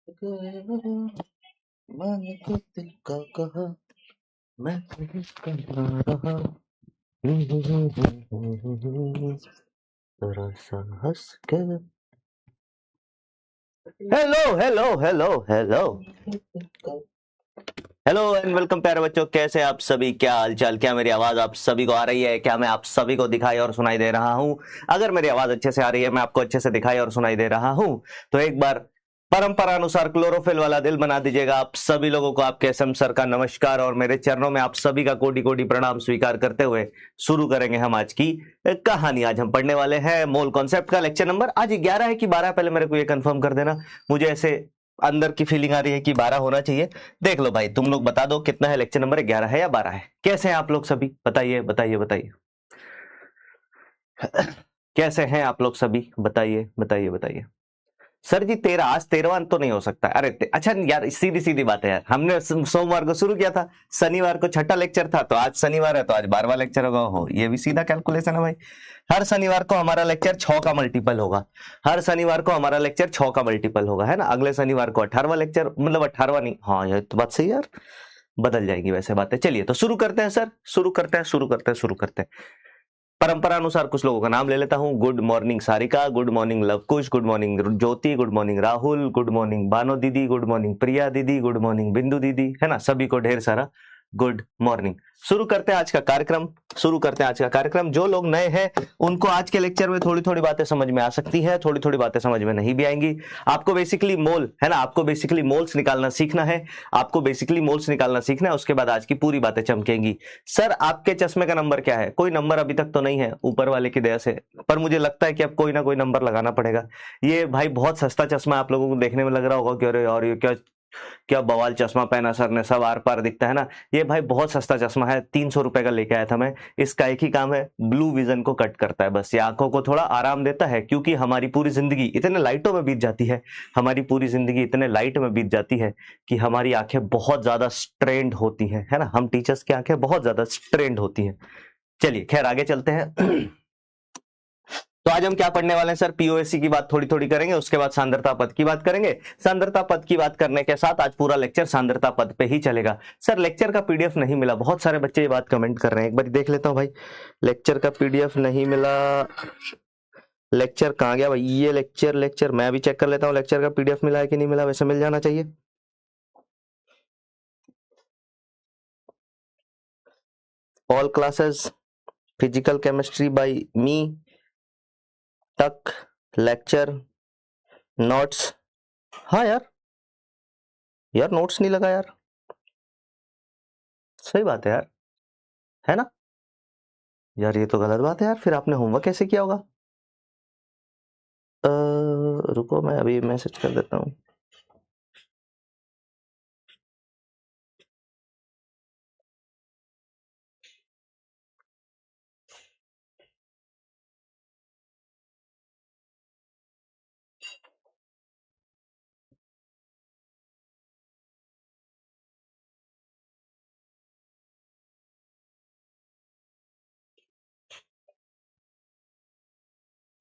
मन के दिल का कहा मैं तुझे कहना रहा जरा सा हंस के hello hello hello hello hello and welcome प्यारे बच्चों, कैसे आप सभी, क्या हालचाल, क्या मेरी आवाज आप सभी को आ रही है, क्या मैं आप सभी को दिखाई और सुनाई दे रहा हूं? अगर मेरी आवाज अच्छे से आ रही है, मैं आपको अच्छे से दिखाई और सुनाई दे रहा हूं, तो एक बार परंपरा अनुसार क्लोरोफिल वाला दिल बना दीजिएगा। आप सभी लोगों को आपके एसएम सर का नमस्कार और मेरे चरणों में आप सभी का कोटि कोटि प्रणाम स्वीकार करते हुए शुरू करेंगे हम आज की कहानी। आज हम पढ़ने वाले हैं मोल कॉन्सेप्ट का लेक्चर नंबर आज 11 है कि 12, पहले मेरे को ये कंफर्म कर देना। मुझे ऐसे अंदर की फीलिंग आ रही है कि 12 होना चाहिए। देख लो भाई, तुम लोग बता दो कितना है, लेक्चर नंबर 11 है या 12 है? कैसे हैं आप लोग सभी, बताइए बताइए बताइए। कैसे हैं आप लोग सभी, बताइए बताइए बताइए। सर जी 13, आज 13वां तो नहीं हो सकता। अरे अच्छा यार, सीधी सीधी बात है यार, हमने सोमवार को शुरू किया था, शनिवार को छठा लेक्चर था, तो आज शनिवार है तो आज 12वां लेक्चर होगा। हो, ये भी सीधा कैलकुलेशन है भाई। हर शनिवार को हमारा लेक्चर 6 का मल्टीपल होगा। हर शनिवार को हमारा लेक्चर 6 का मल्टीपल होगा, है ना। अगले शनिवार को 18वां लेक्चर, मतलब 18वां नहीं, हाँ ये तो बात सही है यार, बदल जाएगी वैसे बातें। चलिए तो शुरू करते हैं सर, शुरू करते हैं शुरू करते हैं शुरू करते हैं। परंपरा अनुसार कुछ लोगों का नाम ले लेता हूं। Good morning Sarika, good morning Luvkush, good morning Jyoti, good morning Rahul, good morning Bano दीदी, गुड मॉर्निंग प्रिया दीदी, गुड मॉर्निंग बिंदु दीदी, है ना। सभी को ढेर सारा गुड मॉर्निंग। शुरू करते हैं आज का कार्यक्रम, शुरू करते हैं आज का कार्यक्रम। जो लोग नए हैं उनको आज के लेक्चर में थोड़ी थोड़ी बातें समझ में आ सकती है, थोड़ी थोड़ी बातें समझ में नहीं भी आएंगी। आपको बेसिकली मोल, है ना, आपको बेसिकली मोल्स निकालना सीखना है, आपको बेसिकली मोल्स निकालना सीखना है। उसके बाद आज की पूरी बातें चमकेंगी। सर आपके चश्मे का नंबर क्या है? कोई नंबर अभी तक तो नहीं है, ऊपर वाले की दया से, पर मुझे लगता है कि अब कोई ना कोई नंबर लगाना पड़ेगा। ये भाई बहुत सस्ता चश्मा है, आप लोगों को देखने में लग रहा होगा कि अरे यार ये क्या क्या बवाल चश्मा पहना सर ने, सब आर पार दिखता है ना। ये भाई बहुत सस्ता चश्मा है, 300 रुपए का लेके आया था मैं। इसका एक ही काम है, ब्लू विजन को कट करता है बस। ये आंखों को थोड़ा आराम देता है, क्योंकि हमारी पूरी जिंदगी इतने लाइटों में बीत जाती है, हमारी पूरी जिंदगी इतने लाइट में बीत जाती है कि हमारी आंखें बहुत ज्यादा स्ट्रेंड होती हैं, है ना। हम टीचर्स की आंखें बहुत ज्यादा स्ट्रेंड होती हैं। चलिए खैर आगे चलते हैं। तो आज हम क्या पढ़ने वाले हैं सर? पीओएससी की बात थोड़ी थोड़ी करेंगे, उसके बाद सांद्रता पद की बात करेंगे। सांद्रता पद की बात करने के साथ आज पूरा लेक्चर सांद्रता पद पे ही चलेगा। सर लेक्चर का पीडीएफ नहीं मिला, बहुत सारे बच्चे ये बात कमेंट कर रहे हैं, एक बार देख लेता हूं भाई। लेक्चर का पीडीएफ नहीं मिला, लेक्चर कहाँ गया भाई? ये लेक्चर, लेक्चर मैं भी चेक कर लेता हूँ, लेक्चर का पीडीएफ मिला है कि नहीं मिला, वैसे मिल जाना चाहिए। All classes physical chemistry by me तक लेक्चर नोट्स। हाँ यार, यार नोट्स नहीं लगा यार, सही बात है यार, है ना। यार ये तो गलत बात है यार, फिर आपने होमवर्क कैसे किया होगा? रुको मैं अभी मैसेज कर देता हूँ।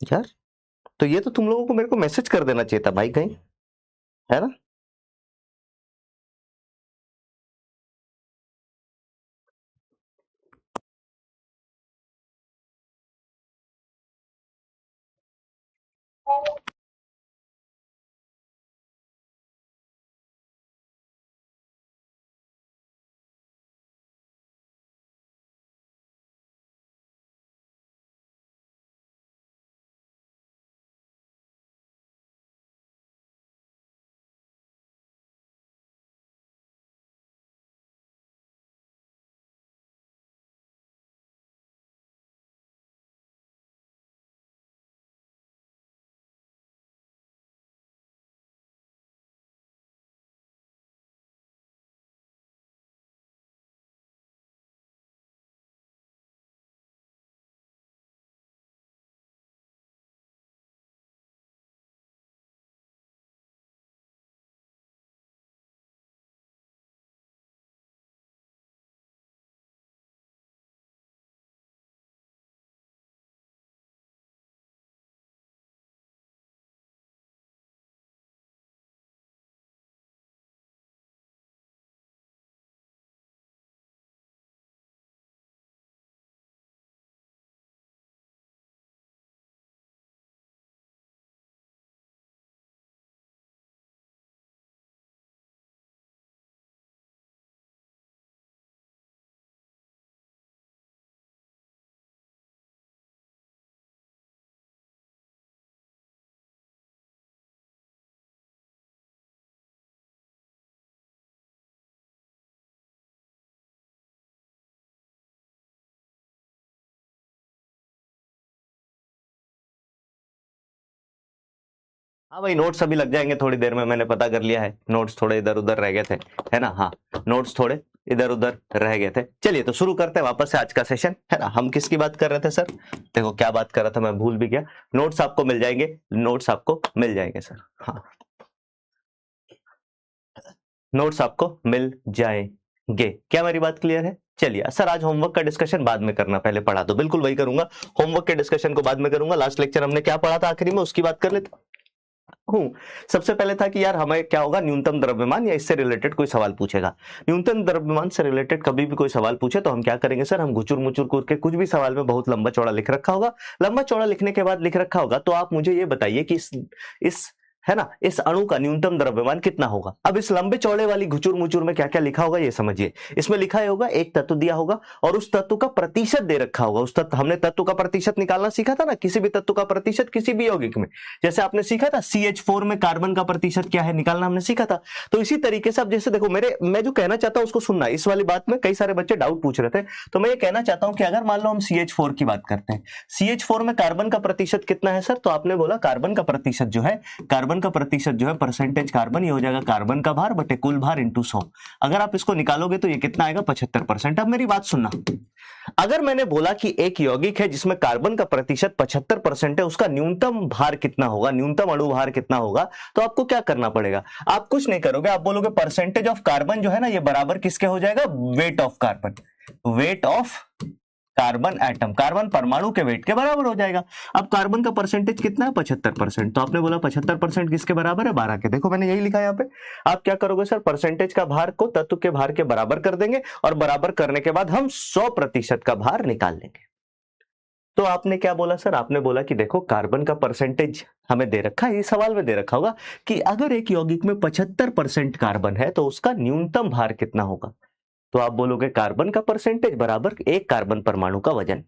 यार तो ये तो तुम लोगों को मेरे को मैसेज कर देना चाहिए था भाई कहीं, है ना। हाँ भाई, नोट्स अभी लग जाएंगे थोड़ी देर में, मैंने पता कर लिया है, नोट्स थोड़े इधर उधर रह गए थे, है ना। हाँ, नोट्स थोड़े इधर उधर रह गए थे। चलिए तो शुरू करते हैं वापस से आज का सेशन, है ना। हम किसकी बात कर रहे थे सर? देखो क्या बात कर रहा था, मैं भूल भी गया। नोट्स आपको मिल जाएंगे, नोट्स आपको मिल जाएंगे सर। हाँ, नोट्स आपको मिल जाएंगे। क्या मेरी बात क्लियर है? चलिए सर, आज होमवर्क का डिस्कशन बाद में करना, पहले पढ़ा दो। बिल्कुल वही करूंगा, होमवर्क के डिस्कशन को बाद में करूंगा। लास्ट लेक्चर हमने क्या पढ़ा था आखिरी में, उसकी बात कर लेते हूँ। सबसे पहले था कि यार हमें क्या होगा, न्यूनतम द्रव्यमान या इससे रिलेटेड कोई सवाल पूछेगा। न्यूनतम द्रव्यमान से रिलेटेड कभी भी कोई सवाल पूछे तो हम क्या करेंगे सर, हम घुचुर मुचुर करके कुछ भी सवाल में बहुत लंबा चौड़ा लिख रखा होगा, लंबा चौड़ा लिखने के बाद लिख रखा होगा तो आप मुझे ये बताइए कि इस है ना, इस अणु का न्यूनतम द्रव्यमान कितना होगा। अब इस लंबे चौड़े वाली घुचुर मुचुर में क्या क्या लिखा होगा ये समझिए। इसमें लिखा होगा एक तत्व दिया होगा और उस तत्व का प्रतिशत दे रखा होगा। उस तत्व, हमने तत्व का प्रतिशत निकालना सीखा था ना, किसी भी तत्व का प्रतिशत किसी भी यौगिक में, जैसे आपने सीखा था CH4 में कार्बन का प्रतिशत क्या है निकालना, हमने सीखा था। तो इसी तरीके से अब जैसे देखो, मैं जो कहना चाहता हूं उसको सुनना। इस वाली बात में कई सारे बच्चे डाउट पूछ रहे थे, तो मैं ये कहना चाहता हूं कि अगर मान लो हम CH4 की बात करते हैं, CH4 में कार्बन का प्रतिशत कितना है सर? तो आपने बोला कार्बन का प्रतिशत जो है, कार्बन का प्रतिशत जो है परसेंटेज कार्बन, ये हो जाएगा कार्बन का भार बटे कुल भार इंटू 100। अगर आप इसको निकालोगे तो ये कितना आएगा? 75%। अब मेरी बात सुनना, अगर मैंने बोला कि एक यौगिक है जिसमें कार्बन का प्रतिशत 75% है, उसका न्यूनतम भार कितना होगा, न्यूनतम अणु भार कितना होगा, तो आपको क्या करना पड़ेगा? आप कुछ नहीं करोगे, आप बोलोगे परसेंटेज ऑफ कार्बन जो है ना, ये बराबर किसके हो जाएगा? Weight of carbon, weight of carbon atom, carbon परमाणु के वेट के बराबर हो जाएगा। अब कार्बन का परसेंटेज कितना है? 75%। तो आपने बोला 75% किसके बराबर है? 12 के। देखो मैंने यही लिखा है यहाँ पे। आप क्या करोगे सर, परसेंटेज का भार को तत्व के भार के बराबर कर देंगे और बराबर करने के बाद हम 100% का भार निकाल लेंगे। तो आपने क्या बोला सर? आपने बोला कि देखो कार्बन का परसेंटेज हमें दे रखा है, ये सवाल में दे रखा होगा कि अगर एक यौगिक में 75% कार्बन है तो उसका न्यूनतम भार कितना होगा। तो आप बोलोगे कार्बन का परसेंटेज बराबर एक कार्बन परमाणु का वजन।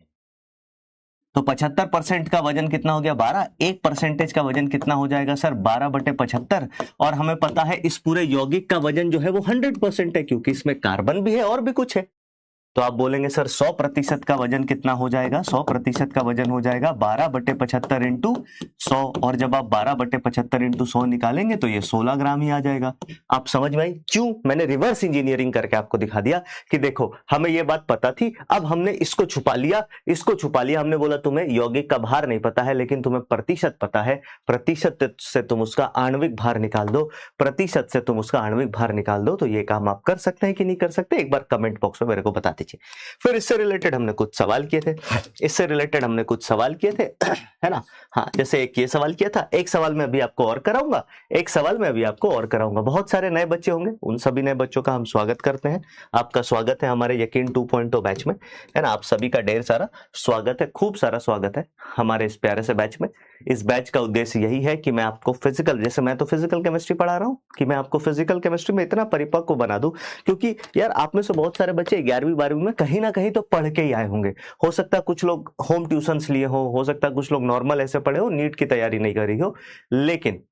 तो 75% का वजन कितना हो गया? 12। एक परसेंटेज का वजन कितना हो जाएगा सर? 12/75। और हमें पता है इस पूरे यौगिक का वजन जो है वो 100% है, क्योंकि इसमें कार्बन भी है और भी कुछ है। तो आप बोलेंगे सर 100% का वजन कितना हो जाएगा? 100% का वजन हो जाएगा 12/75 इंटू 100। और जब आप 12/75 इंटू 100 निकालेंगे तो ये 16 ग्राम ही आ जाएगा। आप समझ में आई क्यों मैंने रिवर्स इंजीनियरिंग करके आपको दिखा दिया कि देखो हमें ये बात पता थी, अब हमने इसको छुपा लिया, इसको छुपा लिया। हमने बोला तुम्हें यौगिक का भार नहीं पता है लेकिन तुम्हें प्रतिशत पता है, प्रतिशत से तुम उसका आणविक भार निकाल दो, प्रतिशत से तुम उसका आणविक भार निकाल दो। तो ये काम आप कर सकते हैं कि नहीं कर सकते, एक बार कमेंट बॉक्स में मेरे को बता दीजिए। फिर इससे रिलेटेड हमने कुछ सवाल किए थे, इससे रिलेटेड हमने कुछ सवाल किए थे, है ना। हाँ, जैसे एक ये सवाल किया था, एक सवाल में अभी आपको और कराऊंगा, एक सवाल में अभी आपको और कराऊंगा। बहुत सारे नए बच्चे होंगे, उन सभी नए बच्चों का हम स्वागत करते हैं। आपका स्वागत है हमारे यकीन 2.0 बैच में, है ना। आप सभी का ढेर सारा स्वागत है, खूब सारा स्वागत है हमारे इस प्यारे से बैच में। इस बैच का उद्देश्य यही है कि मैं आपको फिजिकल, जैसे मैं तो फिजिकल केमिस्ट्री पढ़ा रहा हूं, कि मैं आपको फिजिकल केमिस्ट्री में इतना परिपक्व बना दूं, क्योंकि यार आप में से बहुत सारे बच्चे 11वीं 12वीं में कहीं ना कहीं तो पढ़ के ही आए होंगे। हो सकता है कुछ लोग होम ट्यूशंस लिए हो सकता है कुछ लोग नॉर्मल ऐसे पढ़े हो, नीट की तैयारी नहीं करी हो। लेकिन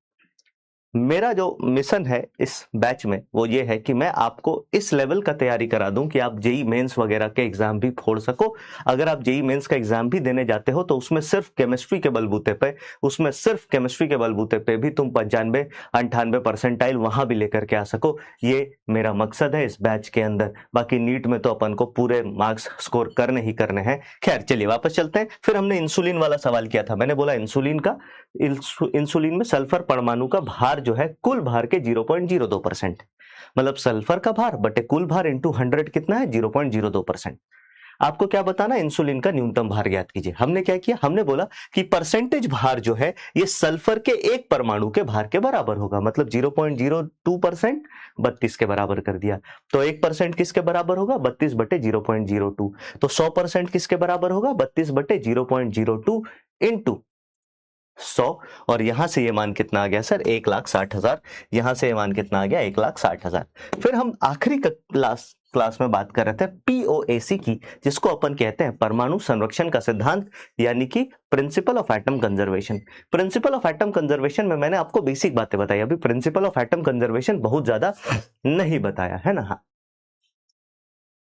मेरा जो मिशन है इस बैच में वो ये है कि मैं आपको इस लेवल का तैयारी करा दूं कि आप जेई मेंस वगैरह के एग्जाम भी फोड़ सको। अगर आप जेई मेंस का एग्जाम भी देने जाते हो तो उसमें सिर्फ केमिस्ट्री के बलबूते पे, उसमें सिर्फ केमिस्ट्री के बलबूते पे भी तुम 95-98 परसेंटाइल वहां भी लेकर के आ सको। ये मेरा मकसद है इस बैच के अंदर। बाकी नीट में तो अपन को पूरे मार्क्स स्कोर करने ही करने हैं। खैर चलिए वापस चलते हैं। फिर हमने इंसुलिन वाला सवाल किया था। मैंने बोला इंसुलिन में सल्फर परमाणु का भार जो है कुल भार के 0.02%, मतलब सल्फर का भार बटे कुल भार इंटू 100 कितना है? 0.02%। आपको क्या बताना? इंसुलिन का न्यूनतम भार ज्ञात कीजिए। हमने क्या किया? हमने बोला कि परसेंटेज भार जो है ये सल्फर के एक परमाणु के भार के बराबर होगा, मतलब 0.02% 32 के बराबर कर दिया। तो 1% किसके बराबर होगा? 32/0.02। तो 100% किसके बराबर होगा? 32/0.02 इंटू 100। और यहां से ये मान कितना आ गया सर? 1,60,000। यहां से ये मान कितना आ गया? 1,60,000। फिर हम आखिरी क्लास में बात कर रहे थे पीओएसी की, जिसको अपन कहते हैं परमाणु संरक्षण का सिद्धांत, यानी कि principle of atom conservation. Principle of atom conservation में मैंने आपको बेसिक बातें बताई, अभी प्रिंसिपल ऑफ एटम कंजर्वेशन बहुत ज्यादा नहीं बताया है ना। हाँ,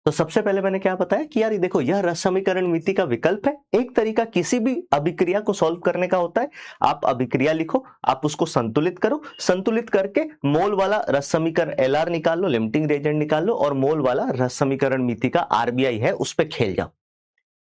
तो सबसे पहले मैंने क्या बताया कि यार ये देखो, यह रस समीकरण मिति का विकल्प है। एक तरीका किसी भी अभिक्रिया को सॉल्व करने का होता है, आप अभिक्रिया लिखो, आप उसको संतुलित करो, संतुलित करके मोल वाला रस समीकरण एलआर निकाल लो, लिमिटिंग रेजेंट निकाल लो, और मोल वाला रस समीकरण मिति का आरबीआई है उस पर खेल जाओ।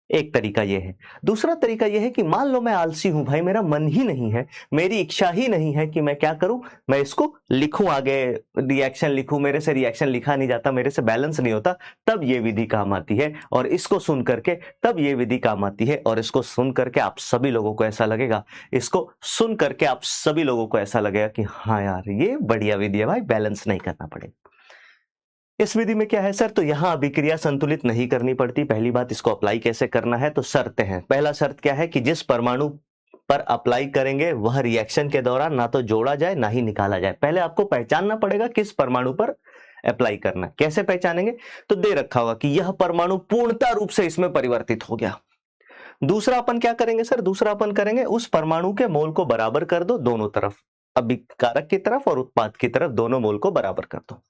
एक तरीका यह है। दूसरा तरीका यह है कि मान लो मैं आलसी हूं भाई, मेरा मन ही नहीं है, मेरी इच्छा ही नहीं है कि मैं क्या करूं, मैं इसको लिखूं, आगे रिएक्शन लिखूं, मेरे से रिएक्शन लिखा नहीं जाता, मेरे से बैलेंस नहीं होता, तब ये विधि काम आती है। और इसको सुन करके तब ये विधि काम आती है, और इसको सुन करके आप सभी लोगों को ऐसा लगेगा, इसको सुन करके आप सभी लोगों को ऐसा लगेगा कि हाँ यार ये बढ़िया विधि है भाई, बैलेंस नहीं करना पड़ेगा। इस विधि में क्या है सर, तो यहां अभिक्रिया संतुलित नहीं करनी पड़ती। पहली बात, इसको अप्लाई कैसे करना है, तो शर्त है। पहला शर्त क्या है कि जिस परमाणु पर अप्लाई करेंगे वह रिएक्शन के दौरान ना तो जोड़ा जाए ना ही निकाला जाए। पहले आपको पहचानना पड़ेगा किस परमाणु पर अप्लाई करना। कैसे पहचानेंगे, तो दे रखा होगा कि यह परमाणु पूर्णता रूप से इसमें परिवर्तित हो गया। दूसरा अपन क्या करेंगे सर, दूसरा अपन करेंगे उस परमाणु के मोल को बराबर कर दो दोनों तरफ, अभिकारक की तरफ और उत्पाद की तरफ, दोनों मोल को बराबर कर दो।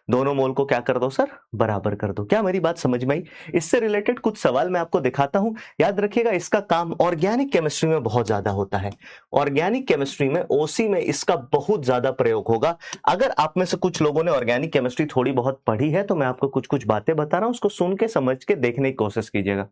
दोनों मोल को क्या कर दो सर, बराबर कर दो। क्या मेरी बात समझ में आई? इससे रिलेटेड कुछ सवाल मैं आपको दिखाता हूं, याद रखिएगा इसका काम ऑर्गेनिक केमिस्ट्री में बहुत ज्यादा होता है। ऑर्गेनिक केमिस्ट्री में ओसी में इसका बहुत ज्यादा प्रयोग होगा। अगर आप में से कुछ लोगों ने ऑर्गेनिक केमिस्ट्री थोड़ी बहुत पढ़ी है तो मैं आपको कुछ कुछ बातें बता रहा हूं, उसको सुन के समझ के देखने की कोशिश कीजिएगा।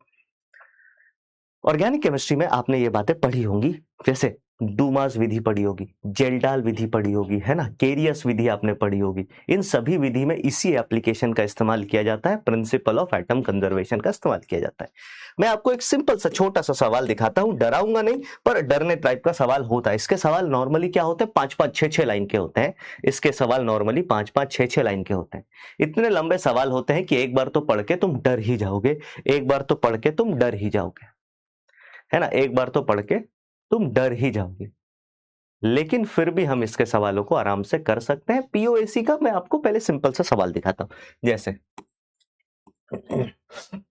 ऑर्गेनिक केमिस्ट्री में आपने ये बातें पढ़ी होंगी, जैसे डूमास विधि पढ़ी होगी, जेल्डाल विधि पढ़ी होगी, है ना, केरियस विधि आपने पढ़ी होगी। इन सभी विधि में इसी एप्लीकेशन का इस्तेमाल किया जाता है, प्रिंसिपल ऑफ एटम कंजर्वेशन का इस्तेमाल किया जाता है। मैं आपको एक सिंपल सा छोटा सा सवाल दिखाता हूं, डराऊंगा नहीं पर डरने टाइप का सवाल होता है। इसके सवाल नॉर्मली क्या होते हैं, 5-5, 6-6 लाइन के होते हैं। इसके सवाल नॉर्मली 5-5, 6-6 लाइन के होते हैं। इतने लंबे सवाल होते हैं कि एक बार तो पढ़ के तुम डर ही जाओगे, एक बार तो पढ़ के तुम डर ही जाओगे, है ना, एक बार तो पढ़ के तुम डर ही जाओगे। लेकिन फिर भी हम इसके सवालों को आराम से कर सकते हैं। पीओएसी का मैं आपको पहले सिंपल सा सवाल दिखाता हूं। जैसे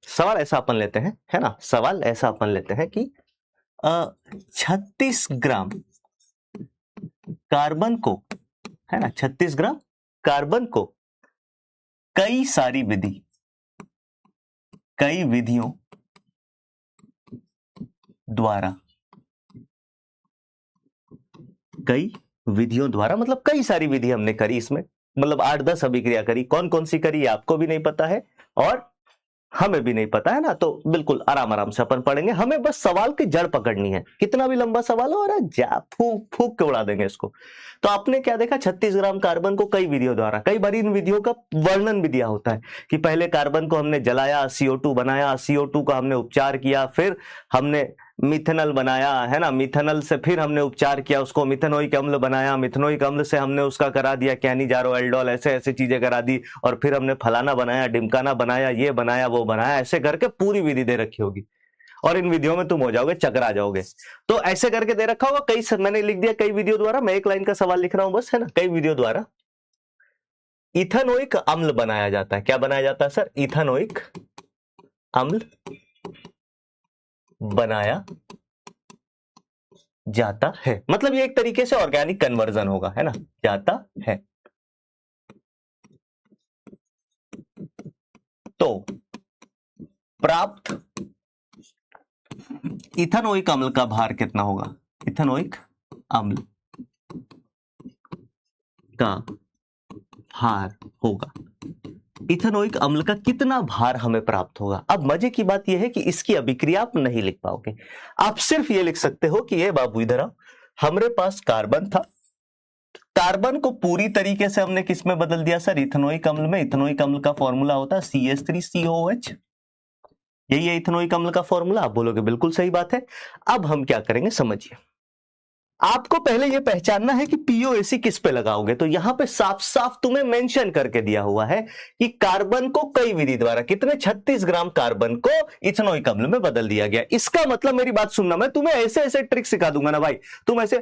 सवाल ऐसा अपन लेते हैं, है ना, सवाल ऐसा अपन लेते हैं कि 36 ग्राम कार्बन को, है ना, 36 ग्राम कार्बन को कई सारी विधि, कई विधियों द्वारा, कई विधियों द्वारा मतलब कई सारी विधि हमने करी, इसमें मतलब 8-10 अभिक्रिया करी। कौन कौन सी करी आपको भी नहीं पता है और हमें भी नहीं पता है ना, तो बिल्कुल आराम आराम से अपन पढ़ेंगे। हमें बस सवाल की जड़ पकड़नी है, कितना भी लंबा सवाल हो रहा है जा फूक फूक के उड़ा देंगे इसको। तो आपने क्या देखा, 36 ग्राम कार्बन को कई विधियों द्वारा, कई बार इन विधियों का वर्णन भी दिया होता है कि पहले कार्बन को हमने जलाया, CO2 बनाया, CO2 का हमने उपचार किया, फिर हमने मिथेनॉल बनाया, है ना, मिथेनॉल से फिर हमने उपचार किया, उसको मिथेनोइक अम्ल बनाया, मिथेनोइक अम्ल से हमने उसका करा दिया कैनिजारो एल्डोल, ऐसे ऐसे चीजें करा दी, और फिर हमने फलाना बनाया, डिमकाना बनाया, ये बनाया, वो बनाया, ऐसे करके पूरी विधि दे रखी होगी। और इन विधियों में तुम हो जाओगे, चकरा जाओगे। तो ऐसे करके दे रखा होगा, कई, मैंने लिख दिया कई विधियों द्वारा, मैं एक लाइन का सवाल लिख रहा हूं बस, है ना, कई विधियों द्वारा इथेनोइक अम्ल बनाया जाता है। क्या बनाया जाता है सर, इथेनोइक अम्ल बनाया जाता है। मतलब ये एक तरीके से ऑर्गेनिक कन्वर्जन होगा, है ना, जाता है। तो प्राप्त इथेनोइक अम्ल का भार कितना होगा, इथेनोइक अम्ल का भार होगा, इथेनोइक अम्ल का कितना भार हमें प्राप्त होगा। अब मजे की बात यह है कि इसकी अभिक्रिया आप नहीं लिख पाओगे, आप सिर्फ ये लिख सकते हो कि ये बाबू इधर आओ, हमारे पास कार्बन था, कार्बन को पूरी तरीके से हमने किस में बदल दिया सर, इथेनोइक अम्ल में। इथेनोइक अम्ल का फॉर्मूला होता है CH3COOH, यही है इथेनोइक अम्ल का फॉर्मूला। आप बोलोगे बिल्कुल सही बात है। अब हम क्या करेंगे समझिए, आपको पहले यह पहचानना है कि पीओएसी किस पे लगाओगे। तो यहां पे साफ साफ तुम्हें मेंशन करके दिया हुआ है कि कार्बन को कई विधि द्वारा, कितने, 36 ग्राम कार्बन को इथेनोइक अम्ल में बदल दिया गया। इसका मतलब, मेरी बात सुनना, मैं तुम्हें ऐसे ऐसे ट्रिक सिखा दूंगा ना भाई, तुम ऐसे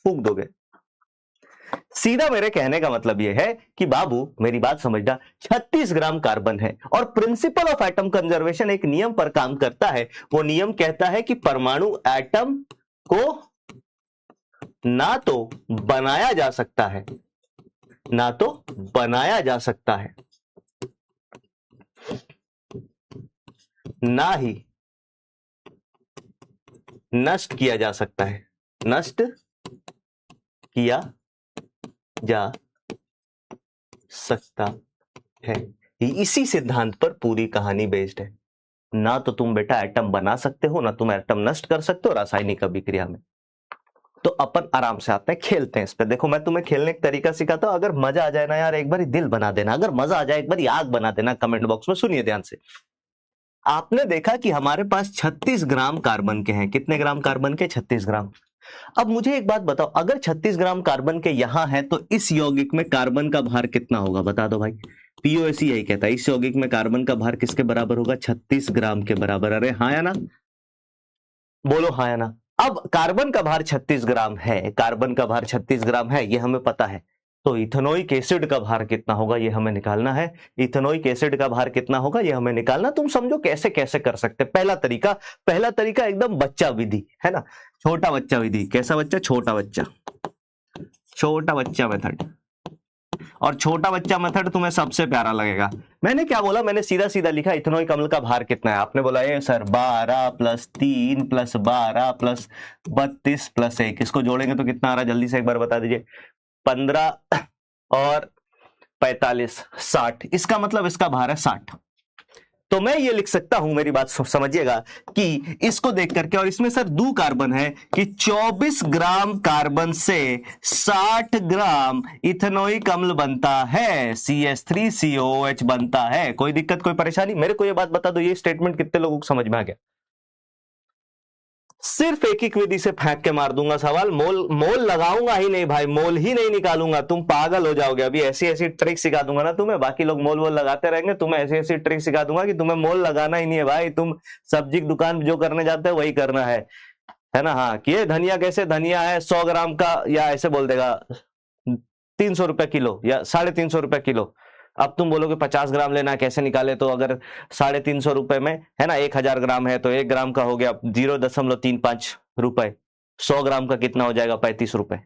फूंक दोगे। सीधा मेरे कहने का मतलब यह है कि बाबू मेरी बात समझना, 36 ग्राम कार्बन है और प्रिंसिपल ऑफ एटम कंजर्वेशन एक नियम पर काम करता है। वो नियम कहता है कि परमाणु एटम को ना तो बनाया जा सकता है, ना तो बनाया जा सकता है, ना ही नष्ट किया जा सकता है, नष्ट किया जा सकता है। इसी सिद्धांत पर पूरी कहानी बेस्ड है। ना तो तुम बेटा एटम बना सकते हो, ना तुम एटम नष्ट कर सकते हो रासायनिक अभिक्रिया में। तो अपन आराम से आते हैं, खेलते हैं इस पे। देखो मैं तुम्हें खेलने का तरीका सिखाता हूं, अगर मजा आ जाए ना यार एक बार दिल बना देना, अगर मजा आ जाए एक बार आग बना देना कमेंट बॉक्स में। सुनिए ध्यान से। आपने देखा कि हमारे पास 36 ग्राम कार्बन के हैं। कितने ग्राम कार्बन के? 36 ग्राम। अब मुझे एक बात बताओ, अगर 36 ग्राम कार्बन के यहां है तो इस यौगिक में कार्बन का भार कितना होगा? बता दो भाई। पीओएसी यही कहता है, इस यौगिक में कार्बन का भार किसके बराबर होगा? 36 ग्राम के बराबर। अरे हाँ या ना? बोलो हाँ या ना। अब कार्बन का भार 36 ग्राम है, कार्बन का भार 36 ग्राम है, ये हमें पता है। तो इथेनोइक एसिड का भार कितना होगा ये हमें निकालना है। इथेनोइक एसिड का भार कितना होगा ये हमें निकालना। तुम समझो कैसे कैसे कर सकते। पहला तरीका एकदम बच्चा विधि है ना, छोटा बच्चा विधि। कैसा बच्चा? छोटा बच्चा मेथड। और छोटा बच्चा मेथड तुम्हें सबसे प्यारा लगेगा। मैंने क्या बोला? मैंने सीधा सीधा लिखा इथेनोइक अम्ल का भार कितना है। आपने बोला ये सर 12 + 3 + 12 + 32 + 1, इसको जोड़ेंगे तो कितना आ रहा है? जल्दी से एक बार बता दीजिए। 15 और 45 60। इसका मतलब इसका भार है 60। तो मैं ये लिख सकता हूं, मेरी बात समझिएगा, कि इसको देख करके, और इसमें सर 2 कार्बन है, कि 24 ग्राम कार्बन से 60 ग्राम इथेनोइक अम्ल बनता है, CH3COOH बनता है। कोई दिक्कत, कोई परेशानी? मेरे को ये बात बता दो, ये स्टेटमेंट कितने लोगों को समझ में आ गया? सिर्फ एक विधि से फेंक के मार दूंगा सवाल। मोल लगाऊंगा ही नहीं भाई, मोल ही नहीं निकालूंगा। तुम पागल हो जाओगे। अभी ऐसी ऐसी ट्रिक सिखा दूंगा ना तुम्हें, बाकी लोग मोल लगाते रहेंगे, तुम्हें ऐसी ऐसी ट्रिक सिखा दूंगा कि तुम्हें मोल लगाना ही नहीं है भाई। तुम सब्जी की दुकान जो करने जाते हो वही करना है ना। हाँ, कि ये धनिया कैसे, धनिया है 100 ग्राम का, या ऐसे बोल देगा 300 रुपए किलो या 350 रुपए किलो। अब तुम बोलोगे 50 ग्राम लेना है, कैसे निकाले? तो अगर 350 रुपए में है ना 1000 ग्राम है, तो 1 ग्राम का हो गया 0.35 रुपए। 100 ग्राम का कितना हो जाएगा? 35 रुपए।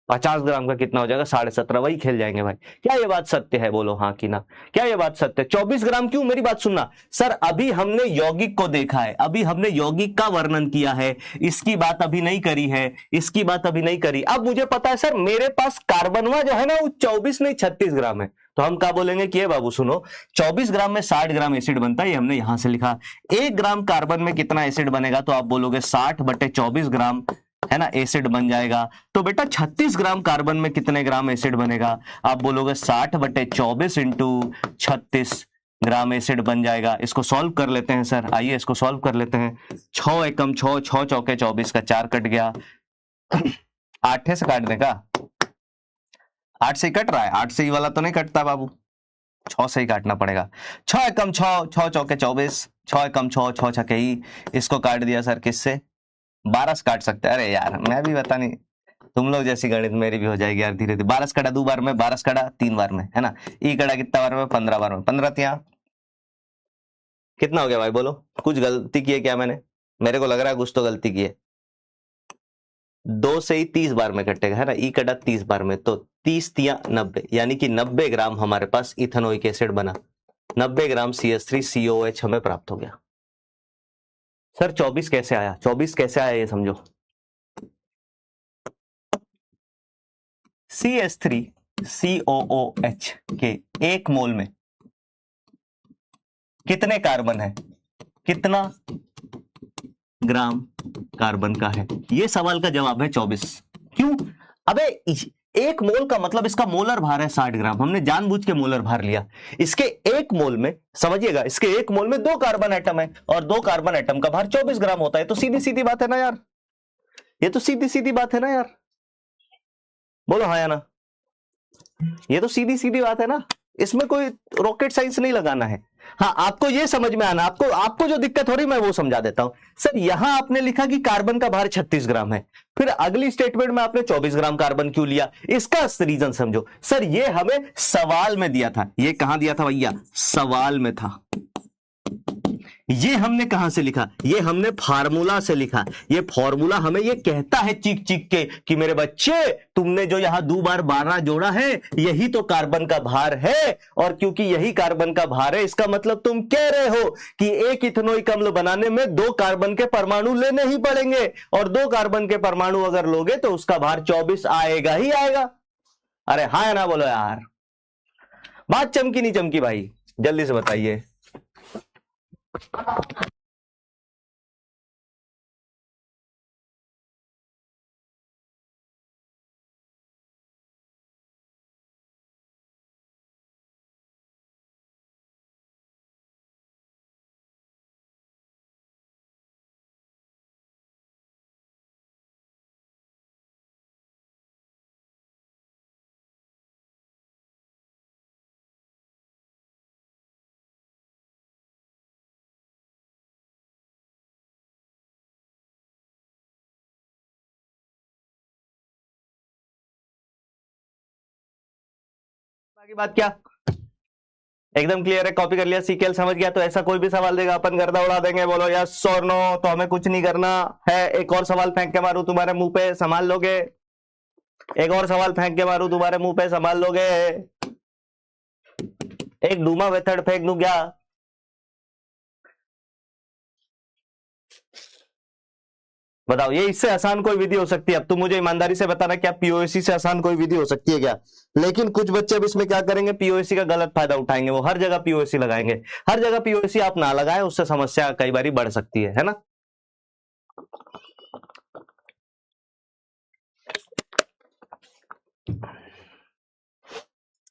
50 ग्राम का कितना हो जाएगा? 17.5। वही खेल जाएंगे भाई। क्या ये बात सत्य है? बोलो हाँ कि ना। क्या ये बात सत्य है? 24 ग्राम क्यों? मेरी बात सुनना सर, अभी हमने यौगिक को देखा है, अभी हमने यौगिक का वर्णन किया है, इसकी बात अभी नहीं करी है, इसकी बात अभी नहीं करी। अब मुझे पता है सर, मेरे पास कार्बनवा जो है ना वो 24 नहीं 36 ग्राम है। तो हम क्या बोलेंगे कि बाबू सुनो, 24 ग्राम में 60 ग्राम एसिड बनता है, ये हमने यहां से लिखा। 1 ग्राम कार्बन में कितना एसिड बनेगा? तो आप बोलोगे 60/24 ग्राम है ना एसिड बन जाएगा। तो बेटा 36 ग्राम कार्बन में कितने ग्राम एसिड बनेगा? आप बोलोगे 60/24 × 36 ग्राम एसिड बन जाएगा। इसको सॉल्व कर लेते हैं सर, आइए इसको सॉल्व कर लेते हैं। 6 एकम 6, 6 चौके 24 का 4 कट गया। 8 से काट देगा? 8 से ही कट रहा है, 8 से ही वाला तो नहीं कटता बाबू, 6 से ही काटना पड़ेगा। 6 एकम 6, 6 चौके 24, 6 एकम 6, 6 छके ही। इसको काट दिया सर किससे? 12 से काट सकते हैं। अरे यार मैं भी बता नहीं, तुम लोग जैसी गणित मेरी भी हो जाएगी यार धीरे धीरे। 12 से कटा 2 बार में, 12 से कटा 3 बार में, है ना। ई कटा कितना बार में? 15 बार में। 15 तिया कितना हो गया भाई? बोलो, कुछ गलती की है क्या मैंने? मेरे को लग रहा है कुछ तो गलती की है। 2 से ही 30 बार में कटेगा, है ना। ई कटा 30 बार में, तो 30 तिया 90, यानी कि 90 ग्राम हमारे पास इथेनोइक एसिड बना। 90 ग्राम CH3COOH हमें प्राप्त हो गया। सर 24 कैसे आया? 24 कैसे आया ये समझो। CH3COOH के 1 मोल में कितने कार्बन है? कितना ग्राम कार्बन का है? ये सवाल का जवाब है 24। क्यों? अबे 1 मोल का मतलब इसका मोलर भार है 60 ग्राम। हमने जानबूझ के मोलर भार लिया। इसके 1 मोल में, समझिएगा, इसके 1 मोल में 2 कार्बन एटम है, और 2 कार्बन एटम का भार 24 ग्राम होता है। तो सीधी सीधी बात है ना यार, ये तो सीधी सीधी बात है ना यार। बोलो हाँ या ना। ये तो सीधी सीधी बात है ना, इसमें कोई रॉकेट साइंस नहीं लगाना है। हाँ, आपको ये समझ में आना, आपको जो दिक्कत हो रही मैं वो समझा देता हूं। सर यहां आपने लिखा कि कार्बन का भार 36 ग्राम है, फिर अगली स्टेटमेंट में आपने 24 ग्राम कार्बन क्यों लिया? इसका रीजन समझो। सर ये हमें सवाल में दिया था। ये कहां दिया था भैया? सवाल में था। ये हमने कहां से लिखा? ये हमने फार्मूला से लिखा। ये फार्मूला हमें ये कहता है चीख चीख के कि मेरे बच्चे, तुमने जो यहां 2 बार 12 जोड़ा है, यही तो कार्बन का भार है। और क्योंकि यही कार्बन का भार है, इसका मतलब तुम कह रहे हो कि एक इथेनॉइक अम्ल बनाने में 2 कार्बन के परमाणु लेने ही पड़ेंगे, और 2 कार्बन के परमाणु अगर लोगे तो उसका भार 24 आएगा ही आएगा। अरे हाँ या ना बोलो यार, बात चमकी नहीं चमकी भाई? जल्दी से बताइए। बाकी बात क्या एकदम क्लियर है? कॉपी कर लिया, सीक्वल समझ गया? तो ऐसा कोई भी सवाल देगा अपन गर्दा उड़ा देंगे। बोलो यस और नो, तो हमें कुछ नहीं करना है। एक और सवाल फेंक के मारूं तुम्हारे मुंह पे, संभाल लोगे? एक और सवाल फेंक के मारूं तुम्हारे मुंह पे, संभाल लोगे? एक डूमा मेथड फेंक दूं क्या? बताओ, ये इससे आसान कोई विधि हो सकती है? अब तुम मुझे ईमानदारी से बताना, क्या पीओएसी से आसान कोई विधि हो सकती है क्या? लेकिन कुछ बच्चे अब इसमें क्या करेंगे, पीओएसी का गलत फायदा उठाएंगे। वो हर जगह पीओएसी लगाएंगे। हर जगह पीओएसी आप ना लगाएं, उससे समस्या कई बार बढ़ सकती है ना?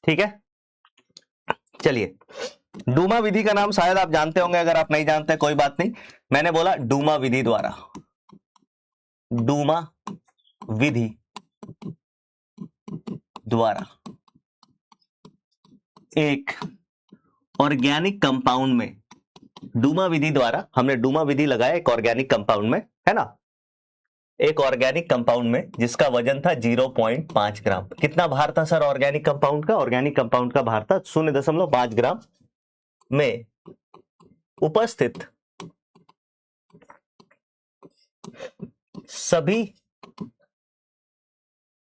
ठीक है, चलिए। डूमा विधि का नाम शायद आप जानते होंगे, अगर आप नहीं जानते कोई बात नहीं। मैंने बोला डूमा विधि द्वारा, डूमा विधि द्वारा एक ऑर्गेनिक कंपाउंड में, डूमा विधि द्वारा हमने डूमा विधि लगाया एक ऑर्गेनिक कंपाउंड में, है ना? एक ऑर्गेनिक कंपाउंड में जिसका वजन था 0.5 ग्राम। कितना भार था सर ऑर्गेनिक कंपाउंड का? ऑर्गेनिक कंपाउंड का भार था 0.5 ग्राम में उपस्थित सभी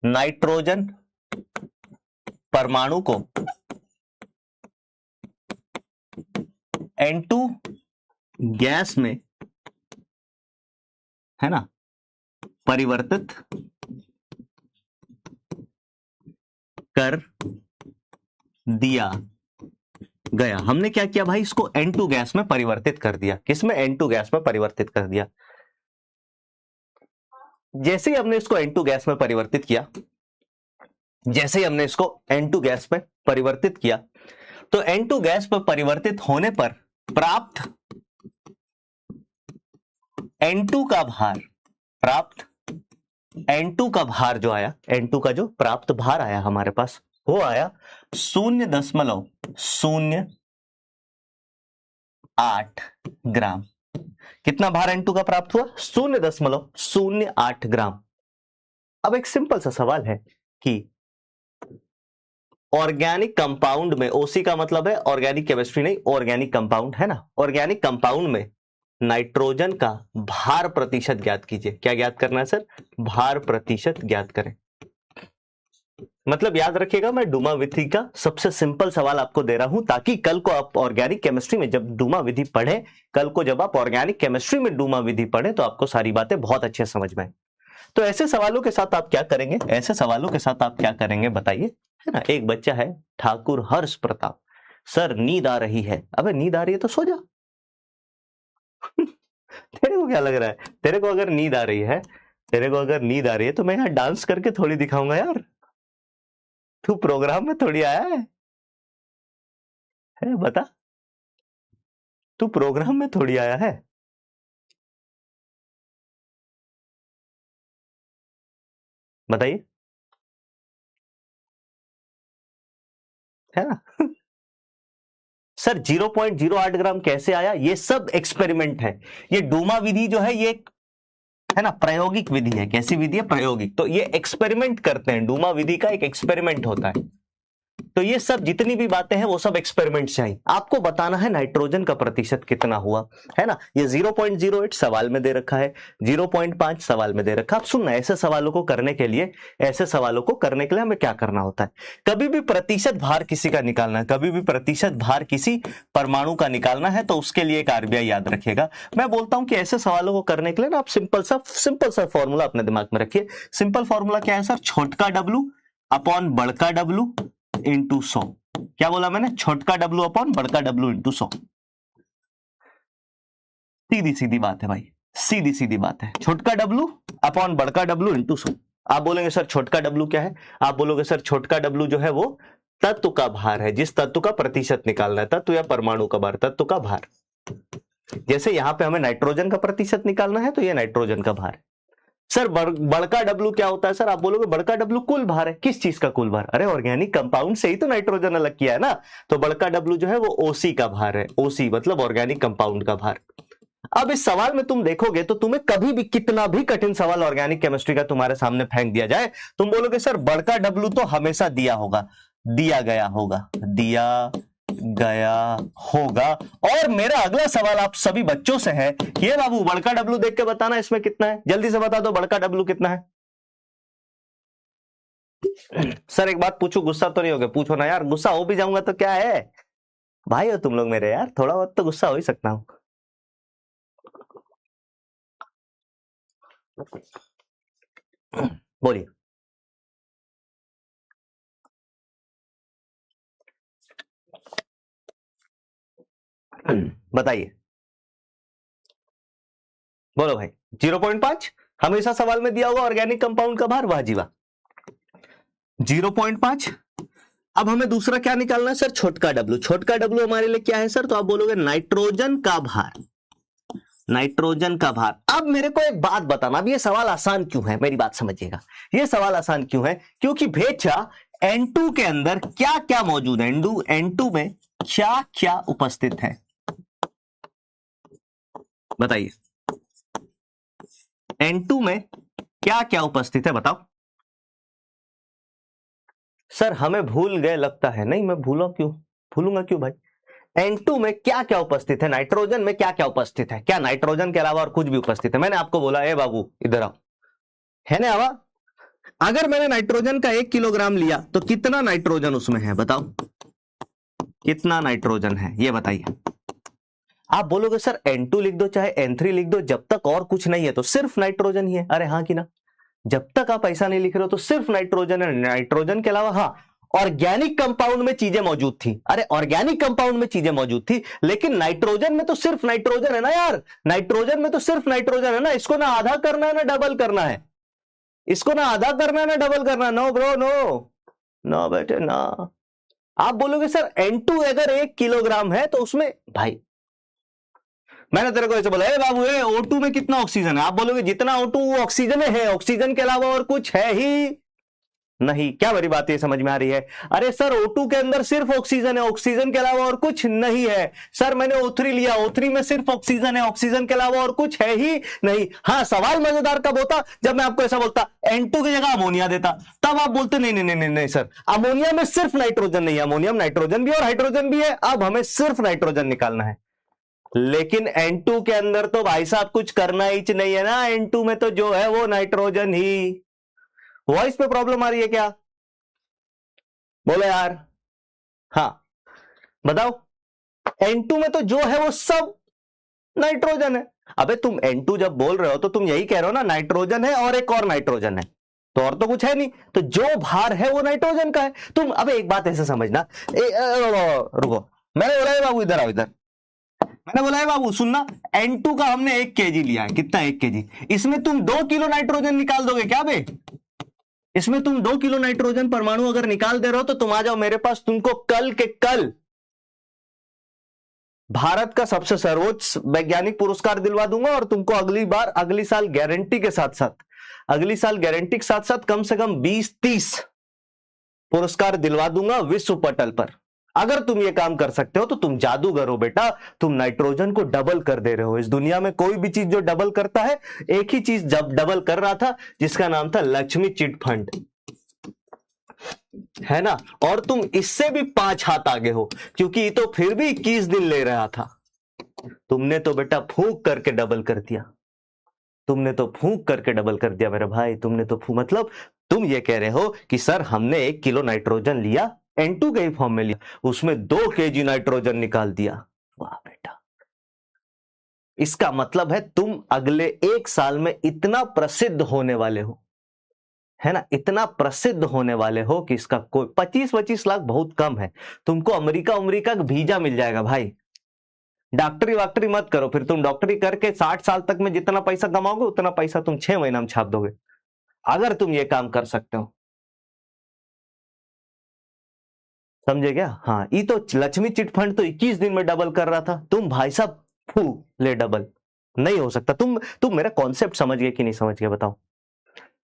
नाइट्रोजन परमाणु को N2 गैस में, है ना, परिवर्तित कर दिया गया। हमने क्या किया भाई? इसको N2 गैस में परिवर्तित कर दिया। किसमें? N2 गैस में परिवर्तित कर दिया। जैसे ही हमने इसको N2 गैस में परिवर्तित किया, जैसे ही हमने इसको N2 गैस में परिवर्तित किया, तो N2 गैस पर परिवर्तित होने पर प्राप्त N2 का भार, प्राप्त N2 का भार जो आया, N2 का जो प्राप्त भार आया हमारे पास, वो आया 0.08 ग्राम। कितना भार N2 का प्राप्त हुआ? 0.08 ग्राम। अब एक सिंपल सा सवाल है कि ऑर्गेनिक कंपाउंड में, ओसी का मतलब है ऑर्गेनिक केमिस्ट्री नहीं, ऑर्गेनिक कंपाउंड, है ना? ऑर्गेनिक कंपाउंड में नाइट्रोजन का भार प्रतिशत ज्ञात कीजिए। क्या ज्ञात करना है सर? भार प्रतिशत ज्ञात करें। मतलब याद रखिएगा, मैं डूमा विधि का सबसे सिंपल सवाल आपको दे रहा हूं, ताकि कल को आप ऑर्गेनिक केमिस्ट्री में जब डूमा विधि पढ़े, कल को जब आप ऑर्गेनिक केमिस्ट्री में डूमा विधि पढ़े, तो आपको सारी बातें बहुत अच्छे समझ में आए। तो ऐसे सवालों के साथ आप क्या करेंगे? ऐसे सवालों के साथ आप क्या करेंगे बताइए, है ना? एक बच्चा है ठाकुर हर्ष प्रताप, सर नींद आ रही है। अबे नींद आ रही है तो सो जा। तेरे को क्या लग रहा है? तेरे को अगर नींद आ रही है, तेरे को अगर नींद आ रही है तो मैं यहाँ डांस करके थोड़ी दिखाऊंगा यार। तू प्रोग्राम में थोड़ी आया है बता, तू प्रोग्राम में थोड़ी आया है बताइए, है ना? सर 0.08 ग्राम कैसे आया? ये सब एक्सपेरिमेंट है। ये डूमा विधि जो है ये है ना, प्रायोगिक विधि है। कैसी विधि है? प्रायोगिक। तो ये एक्सपेरिमेंट करते हैं, डूमा विधि का एक एक्सपेरिमेंट होता है। तो ये सब जितनी भी बातें हैं वो सब एक्सपेरिमेंट से आई। आपको बताना है नाइट्रोजन का प्रतिशत कितना हुआ, है ना। ये 0.08 सवाल में दे रखा है, 0.5 सवाल में दे रखा है। अब सुनना, ऐसे सवालों को करने के लिए हमें क्या करना होता है। कभी भी प्रतिशत भार किसी का निकालना है, कभी भी प्रतिशत भार किसी परमाणु का निकालना है, तो उसके लिए एक आरबीआई याद रखिएगा। मैं बोलता हूं कि ऐसे सवालों को करने के लिए ना आप सिंपल सा फॉर्मूला अपने दिमाग में रखिए। सिंपल फॉर्मूला क्या है सर? छोटका W अपॉन बड़का W इंटू 100। क्या बोला मैंने? छोटका W अपॉन बड़का W इंटू 100। सीधी सीधी बात है भाई, सीधी सीधी बात है। छोटका W अपॉन बड़का W इंटू 100। आप बोलेंगे सर छोटका W क्या है? आप बोलोगे सर छोटका W जो है वो तत्व का भार है, जिस तत्व का प्रतिशत निकालना है, तत्व या परमाणु का भार, तत्व का भार। जैसे यहां पे हमें नाइट्रोजन का प्रतिशत निकालना है, तो ये नाइट्रोजन का भार। सर बड़का डब्लू क्या होता है? सर आप बोलोगे बड़का डब्लू कुल भार है। किस चीज का कुल भार? अरे ऑर्गेनिक कंपाउंड से ही तो नाइट्रोजन अलग किया है ना। तो बड़का डब्लू जो है वो ओसी का भार है, ओसी मतलब ऑर्गेनिक कंपाउंड का भार। अब इस सवाल में तुम देखोगे तो तुम्हें कभी भी कितना भी कठिन सवाल ऑर्गेनिक केमिस्ट्री का तुम्हारे सामने फेंक दिया जाए, तुम बोलोगे सर बड़का डब्लू तो हमेशा दिया होगा, दिया गया होगा, दिया गया होगा। और मेरा अगला सवाल आप सभी बच्चों से है, ये बाबू बड़का डब्लू देख के बताना इसमें कितना है। जल्दी से बता दो बड़का डब्लू कितना है। सर एक बात पूछू, गुस्सा तो नहीं होगे? पूछो ना यार, गुस्सा हो भी जाऊंगा तो क्या है, भाई हो तुम लोग मेरे यार, थोड़ा बहुत तो गुस्सा हो ही सकता हूं। बोलिए। बताइए, बोलो भाई। 0.5 हमेशा सवाल में दिया होगा ऑर्गेनिक कंपाउंड का भार, वाह जी वाह। 0.5। अब हमें दूसरा क्या निकालना है सर? छोटका डब्लू। छोटका डब्लू हमारे लिए क्या है सर? तो आप बोलोगे नाइट्रोजन का भार, नाइट्रोजन का भार। अब मेरे को एक बात बताना, अब ये सवाल आसान क्यों है, मेरी बात समझिएगा। ये सवाल आसान क्यों है? क्योंकि भेजा N2 के अंदर क्या क्या मौजूद है, N2 में क्या क्या उपस्थित है, बताइए। N2 में क्या क्या उपस्थित है, बताओ। सर हमें भूल गए लगता है। नहीं, मैं भूलूंगा क्यों भाई? N2 में क्या क्या उपस्थित है, नाइट्रोजन में क्या क्या उपस्थित है? क्या नाइट्रोजन के अलावा और कुछ भी उपस्थित है? मैंने आपको बोला, ए बाबू इधर आओ, है ना आवा। अगर मैंने नाइट्रोजन का 1 किलोग्राम लिया तो कितना नाइट्रोजन उसमें है, बताओ कितना नाइट्रोजन है, ये बताइए। आप बोलोगे सर N2 लिख दो चाहे N3 लिख दो, जब तक और कुछ नहीं है तो सिर्फ नाइट्रोजन ही है। अरे हाँ कि ना? जब तक आप ऐसा नहीं लिख रहे हो तो सिर्फ नाइट्रोजन है। नाइट्रोजन के अलावा हाँ ऑर्गेनिक कंपाउंड में चीजें मौजूद थी। अरे ऑर्गेनिक कंपाउंड में चीजें मौजूद थी, लेकिन नाइट्रोजन में तो सिर्फ नाइट्रोजन है ना यार। नाइट्रोजन में तो सिर्फ नाइट्रोजन है ना। इसको ना आधा करना है ना डबल करना है, इसको ना आधा करना है ना डबल करना है। नो ब्रो नो, नो बेटे ना। आप बोलोगे सर N2 अगर 1 किलोग्राम है तो उसमें, भाई मैंने तेरे को ऐसे बोला, ए बाबू ए O2 में कितना ऑक्सीजन है? आप बोलोगे जितना O2 वो ऑक्सीजन है, ऑक्सीजन के अलावा और कुछ है ही नहीं। क्या मेरी बात ये समझ में आ रही है? अरे सर O2 के अंदर सिर्फ ऑक्सीजन है, ऑक्सीजन के अलावा और कुछ नहीं है। सर मैंने O3 लिया, O3 में सिर्फ ऑक्सीजन है, ऑक्सीजन के अलावा और कुछ है ही नहीं। हाँ सवाल मजेदार कब होता? जब मैं आपको ऐसा बोलता N2 की जगह अमोनिया देता, तब आप बोलते नहीं नहीं नहीं नहीं, नहीं सर अमोनिया में सिर्फ नाइट्रोजन नहीं है, अमोनिया में नाइट्रोजन भी और हाइड्रोजन भी है। अब हमें सिर्फ नाइट्रोजन निकालना है। लेकिन N2 के अंदर तो भाई साहब कुछ करना ही नहीं है ना। N2 में तो जो है वो नाइट्रोजन ही। वॉइस पे प्रॉब्लम आ रही है क्या? बोलो यार। हाँ बताओ। N2 में तो जो है वो सब नाइट्रोजन है। अबे तुम N2 जब बोल रहे हो तो तुम यही कह रहे हो ना, नाइट्रोजन है और एक और नाइट्रोजन है, तो और तो कुछ है नहीं। तो जो भार है वो नाइट्रोजन का है। तुम अबे एक बात ऐसे समझना, रुको, मैंने बोला है बाबू इधर आओ, इधर मैंने बोला है बाबू सुनना। N2 का हमने 1 kg लिया है, कितना 1 kg? इसमें तुम 2 किलो नाइट्रोजन निकाल दोगे क्या बे? इसमें तुम 2 किलो नाइट्रोजन परमाणु अगर निकाल दे रहे हो तो तुम आ जाओ मेरे पास, तुमको कल के कल भारत का सबसे सर्वोच्च वैज्ञानिक पुरस्कार दिलवा दूंगा, और तुमको अगली साल गारंटी के साथ साथ कम से कम 20-30 पुरस्कार दिलवा दूंगा विश्व पटल पर। अगर तुम ये काम कर सकते हो तो तुम जादूगर हो बेटा। तुम नाइट्रोजन को डबल कर दे रहे हो। इस दुनिया में कोई भी चीज जो डबल करता है, एक ही चीज जब डबल कर रहा था जिसका नाम था लक्ष्मी चिट फंड। है ना, और तुम इससे भी 5 हाथ आगे हो, क्योंकि ये तो फिर भी 21 दिन ले रहा था। तुमने तो बेटा फूंक करके डबल कर दिया, तुमने तो फूंक करके डबल कर दिया मेरे भाई, तुमने तो मतलब तुम ये कह रहे हो कि सर हमने 1 किलो नाइट्रोजन लिया, N2 के फॉर्म में लिया, उसमें 2 kg नाइट्रोजन निकाल दिया। वाह बेटा, इसका मतलब है तुम अगले 1 साल में इतना प्रसिद्ध होने वाले हो, है ना, इतना प्रसिद्ध होने वाले हो कि इसका कोई 25-25 लाख बहुत कम है, तुमको अमेरिका का वीजा मिल जाएगा भाई। डॉक्टरी वाक्टरी मत करो, फिर तुम डॉक्टरी करके 60 साल तक में जितना पैसा कमाओगे उतना पैसा तुम 6 महीना में छाप दोगे, अगर तुम ये काम कर सकते हो। समझे क्या? हाँ, ये तो लक्ष्मी चिट फंड तो 21 दिन में डबल कर रहा था, तुम भाई साहब फू ले डबल, नहीं हो सकता। तुम मेरा कॉन्सेप्ट समझ गए कि नहीं समझ गए बताओ?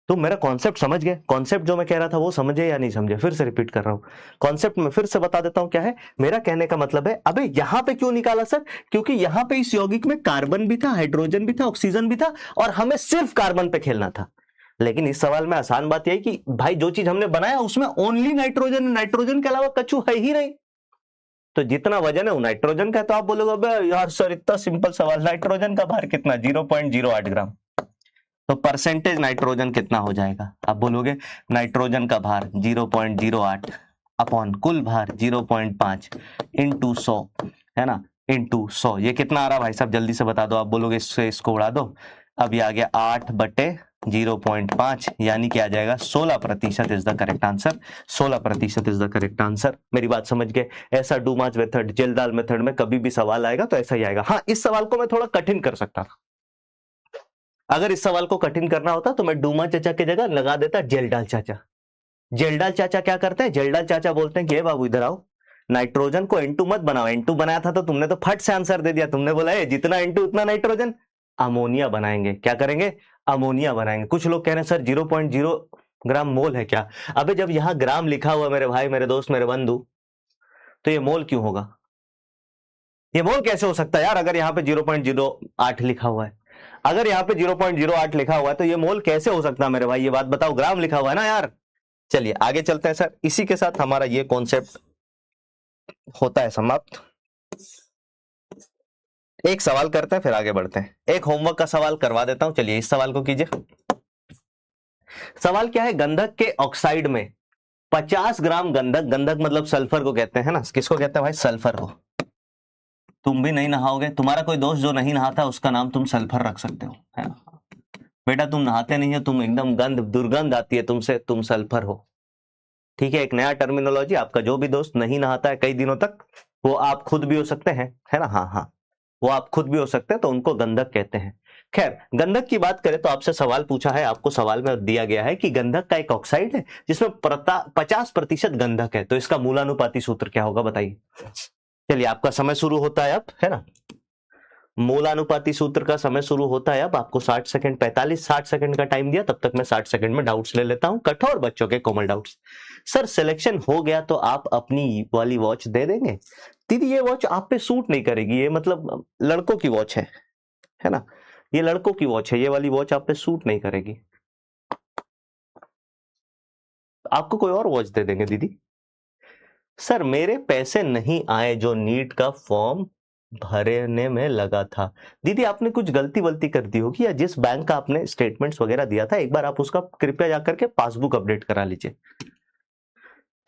तुम मेरा कॉन्सेप्ट समझ गए? कॉन्सेप्ट जो मैं कह रहा था वो समझे या नहीं समझे? फिर से रिपीट कर रहा हूं कॉन्सेप्ट, में फिर से बता देता हूं क्या है मेरा कहने का मतलब है। अबे यहां पे क्यों निकाला सर? क्योंकि यहां पे इस यौगिक में कार्बन भी था, हाइड्रोजन भी था, ऑक्सीजन भी था, और हमें सिर्फ कार्बन पे खेलना था। लेकिन इस सवाल में आसान बात यही कि भाई जो चीज हमने बनाया उसमें ओनली नाइट्रोजन, नाइट्रोजन के अलावा कछु है ही नहीं, तो जितना वजन है वो नाइट्रोजन का है। तो आप बोलोगे अबे यार सर इतना सिंपल सवाल, नाइट्रोजन का भार कितना? 0.08 ग्राम, तो परसेंटेज नाइट्रोजन कितना हो जाएगा? आप बोलोगे नाइट्रोजन का भार 0.08 अपॉन कुल भार 0.5 इंटू 100, है ना, इंटू 100, ये कितना आ रहा भाई साहब जल्दी से बता दो। आप बोलोगे इससे इसको उड़ा दो, अब ये आ गया 8/0.5, यानी कि आ जाएगा 16% is the correct answer. 16% is the correct answer. मेरी बात समझ गए? ऐसा डूमास मेथड, जेलदाल मेथड में कभी भी सवाल आएगा तो ऐसा ही आएगा। हाँ, इस सवाल को मैं थोड़ा कठिन कर सकता था, अगर इस सवाल को कठिन करना होता तो मैं डूमा चाचा की जगह लगा देता जेलडाल चाचा। जेलडाल चाचा क्या करते हैं? जेलडाल चाचा बोलते हैं कि बाबू इधर आओ, नाइट्रोजन को N2 मत बनाओ। N2 बनाया था तो तुमने तो फट से आंसर दे दिया, तुमने बोला है जितना N2 उतना नाइट्रोजन, अमोनिया बनाएंगे। क्या करेंगे? अमोनिया बनाएंगे। कुछ लोग कह रहे हैं सर 0.0 ग्राम मोल है क्या? अबे जब यहां ग्राम लिखा हुआ मेरे भाई, मेरे दोस्त, मेरे बंधु, तो ये मोल क्यों होगा? ये मोल कैसे हो सकता है यार? अगर यहाँ पे 0.08 लिखा हुआ है, अगर यहाँ पे 0.08 लिखा हुआ है तो ये मोल कैसे हो सकता है मेरे भाई? ये बात बताओ, ग्राम लिखा हुआ है ना यार। चलिए आगे चलते हैं सर, इसी के साथ हमारा ये कॉन्सेप्ट होता है समाप्त। एक सवाल करते हैं फिर आगे बढ़ते हैं। एक होमवर्क का सवाल करवा देता हूं, चलिए इस सवाल को कीजिए। सवाल क्या है? गंधक के ऑक्साइड में 50 ग्राम गंधक, गंधक मतलब सल्फर को कहते हैं ना, किसको कहते हैं भाई? सल्फर को। तुम भी नहीं नहाओगे, तुम्हारा कोई दोस्त जो नहीं नहाता उसका नाम तुम सल्फर रख सकते हो, है ना? बेटा तुम नहाते नहीं हो, तुम एकदम गंध, दुर्गंध आती है तुमसे, तुम सल्फर हो। ठीक है, एक नया टर्मिनोलॉजी, आपका जो भी दोस्त नहीं नहाता है कई दिनों तक, वो आप खुद भी हो सकते हैं, है ना? हाँ हाँ, वो आप खुद भी हो सकते हैं, तो उनको गंधक कहते हैं। खैर, गंधक की बात करें तो आपसे सवाल पूछा है, आपको सवाल में दिया गया है कि गंधक का एक ऑक्साइड है जिसमें 50% गंधक है, तो इसका मूलानुपाती सूत्र क्या होगा बताइए। चलिए आपका समय शुरू होता है अब, है ना? मूलानुपाती सूत्र का समय शुरू होता है अब। आपको 60 सेकंड, 60 सेकंड का टाइम दिया, तब तक मैं 60 सेकंड में डाउट्स ले लेता हूं, कठोर बच्चों के कोमल डाउट्स। सर सिलेक्शन हो गया तो आप अपनी वाली वॉच दे देंगे? दीदी ये वॉच आप पे सूट नहीं करेगी, ये मतलब लड़कों की वॉच है ना, ये लड़कों की वॉच है, ये वाली वॉच आप पे सूट नहीं करेगी, आपको कोई और वॉच दे देंगे दीदी। सर मेरे पैसे नहीं आए जो नीट का फॉर्म भरने में लगा था। दीदी आपने कुछ गलती वलती कर दी होगी, या जिस बैंक का आपने स्टेटमेंट्स वगैरह दिया था एक बार आप उसका कृपया जाकर के पासबुक अपडेट करा लीजिए।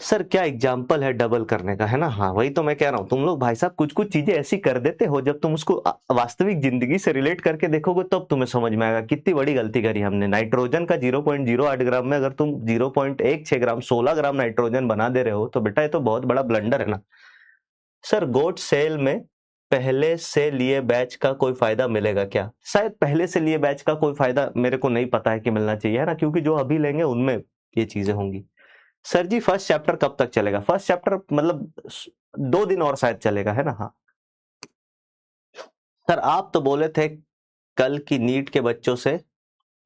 सर क्या एग्जाम्पल है डबल करने का, है ना? हाँ वही तो मैं कह रहा हूं, तुम लोग भाई साहब कुछ कुछ चीजें ऐसी कर देते हो, जब तुम उसको वास्तविक जिंदगी से रिलेट करके देखोगे तब तुम्हें समझ में आएगा कितनी बड़ी गलती करी हमने। नाइट्रोजन का 0.08 ग्राम में अगर तुम 0.16 ग्राम, 16 ग्राम नाइट्रोजन बना दे रहे हो तो बेटा ये तो बहुत बड़ा ब्लंडर है ना। सर गोट सेल में पहले से लिए बैच का कोई फायदा मिलेगा क्या? शायद पहले से लिए बैच का कोई फायदा मेरे को नहीं पता है कि मिलना चाहिए, है ना, क्योंकि जो अभी लेंगे उनमें ये चीजें होंगी। सर जी फर्स्ट चैप्टर कब तक चलेगा? फर्स्ट चैप्टर मतलब 2 दिन और शायद चलेगा, है ना? हाँ सर आप तो बोले थे कल की नीट के बच्चों से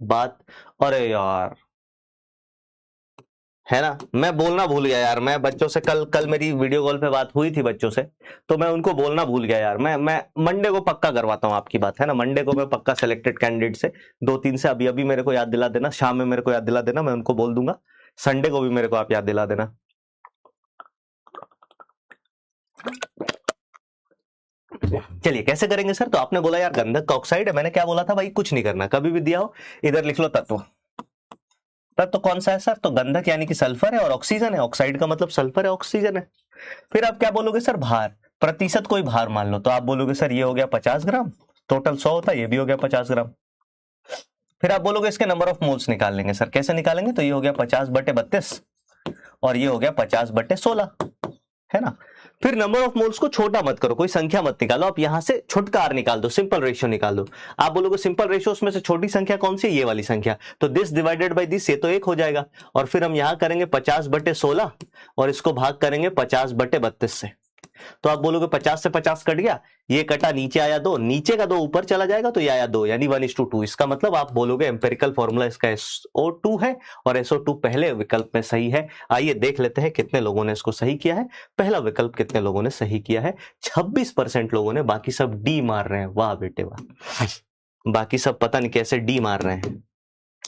बात, अरे यार, है ना, मैं बोलना भूल गया यार, मैं बच्चों से कल मेरी वीडियो कॉल पे बात हुई थी बच्चों से, तो मैं उनको बोलना भूल गया यार। मैं मंडे को पक्का करवाता हूँ आपकी बात, है ना, मंडे को मैं पक्का सिलेक्टेड कैंडिडेट से 2-3 से अभी मेरे को याद दिला देना, शाम में मेरे को याद दिला देना, मैं उनको बोल दूंगा। संडे को भी मेरे को आप याद दिला देना। चलिए कैसे करेंगे सर? तो आपने बोला यार गंधक का ऑक्साइड है, मैंने क्या बोला था भाई, कुछ नहीं करना, कभी भी दिया हो इधर लिख लो तत्व। तत्व कौन सा है सर? तो गंधक यानी कि सल्फर है और ऑक्सीजन है, ऑक्साइड का मतलब सल्फर है, ऑक्सीजन है। फिर आप क्या बोलोगे सर? भार, प्रतिशत कोई भार मान लो, तो आप बोलोगे सर ये हो गया 50 ग्राम, टोटल 100 होता है, ये भी हो गया 50 ग्राम। फिर आप बोलोगे इसके नंबर ऑफ मोल्स निकाल लेंगे सर, कैसे निकालेंगे? तो ये हो गया 50/32 और ये हो गया 50/16, है ना। फिर नंबर ऑफ मोल्स को छोटा मत करो, कोई संख्या मत निकालो, आप यहां से छोटका आर निकाल दो, सिंपल रेशियो निकाल दो। आप बोलोगे सिंपल रेशियो उसमें से छोटी संख्या कौन सी है? ये वाली संख्या, तो दिस डिवाइडेड बाय दिस, ये तो 1 हो जाएगा। और फिर हम यहां करेंगे 50/16 और इसको भाग करेंगे 50/32 से। तो आप बोलोगे 50 से 50 कट गया, ये कटा, नीचे आया 2, नीचे का 2 ऊपर चला जाएगा तो ये आया 2, यानी 1:2। इसका मतलब आप बोलोगे एम्पेरिकल फॉर्मूला इसका SO2 है और SO2 पहले विकल्प में सही है। आइए देख लेते हैं कितने लोगों ने इसको सही किया है। पहला विकल्प कितने लोगों ने सही किया है? 26% लोगों ने, बाकी सब डी मार रहे हैं। वाह बेटे वाह, बाकी सब पता नहीं कैसे डी मार रहे हैं।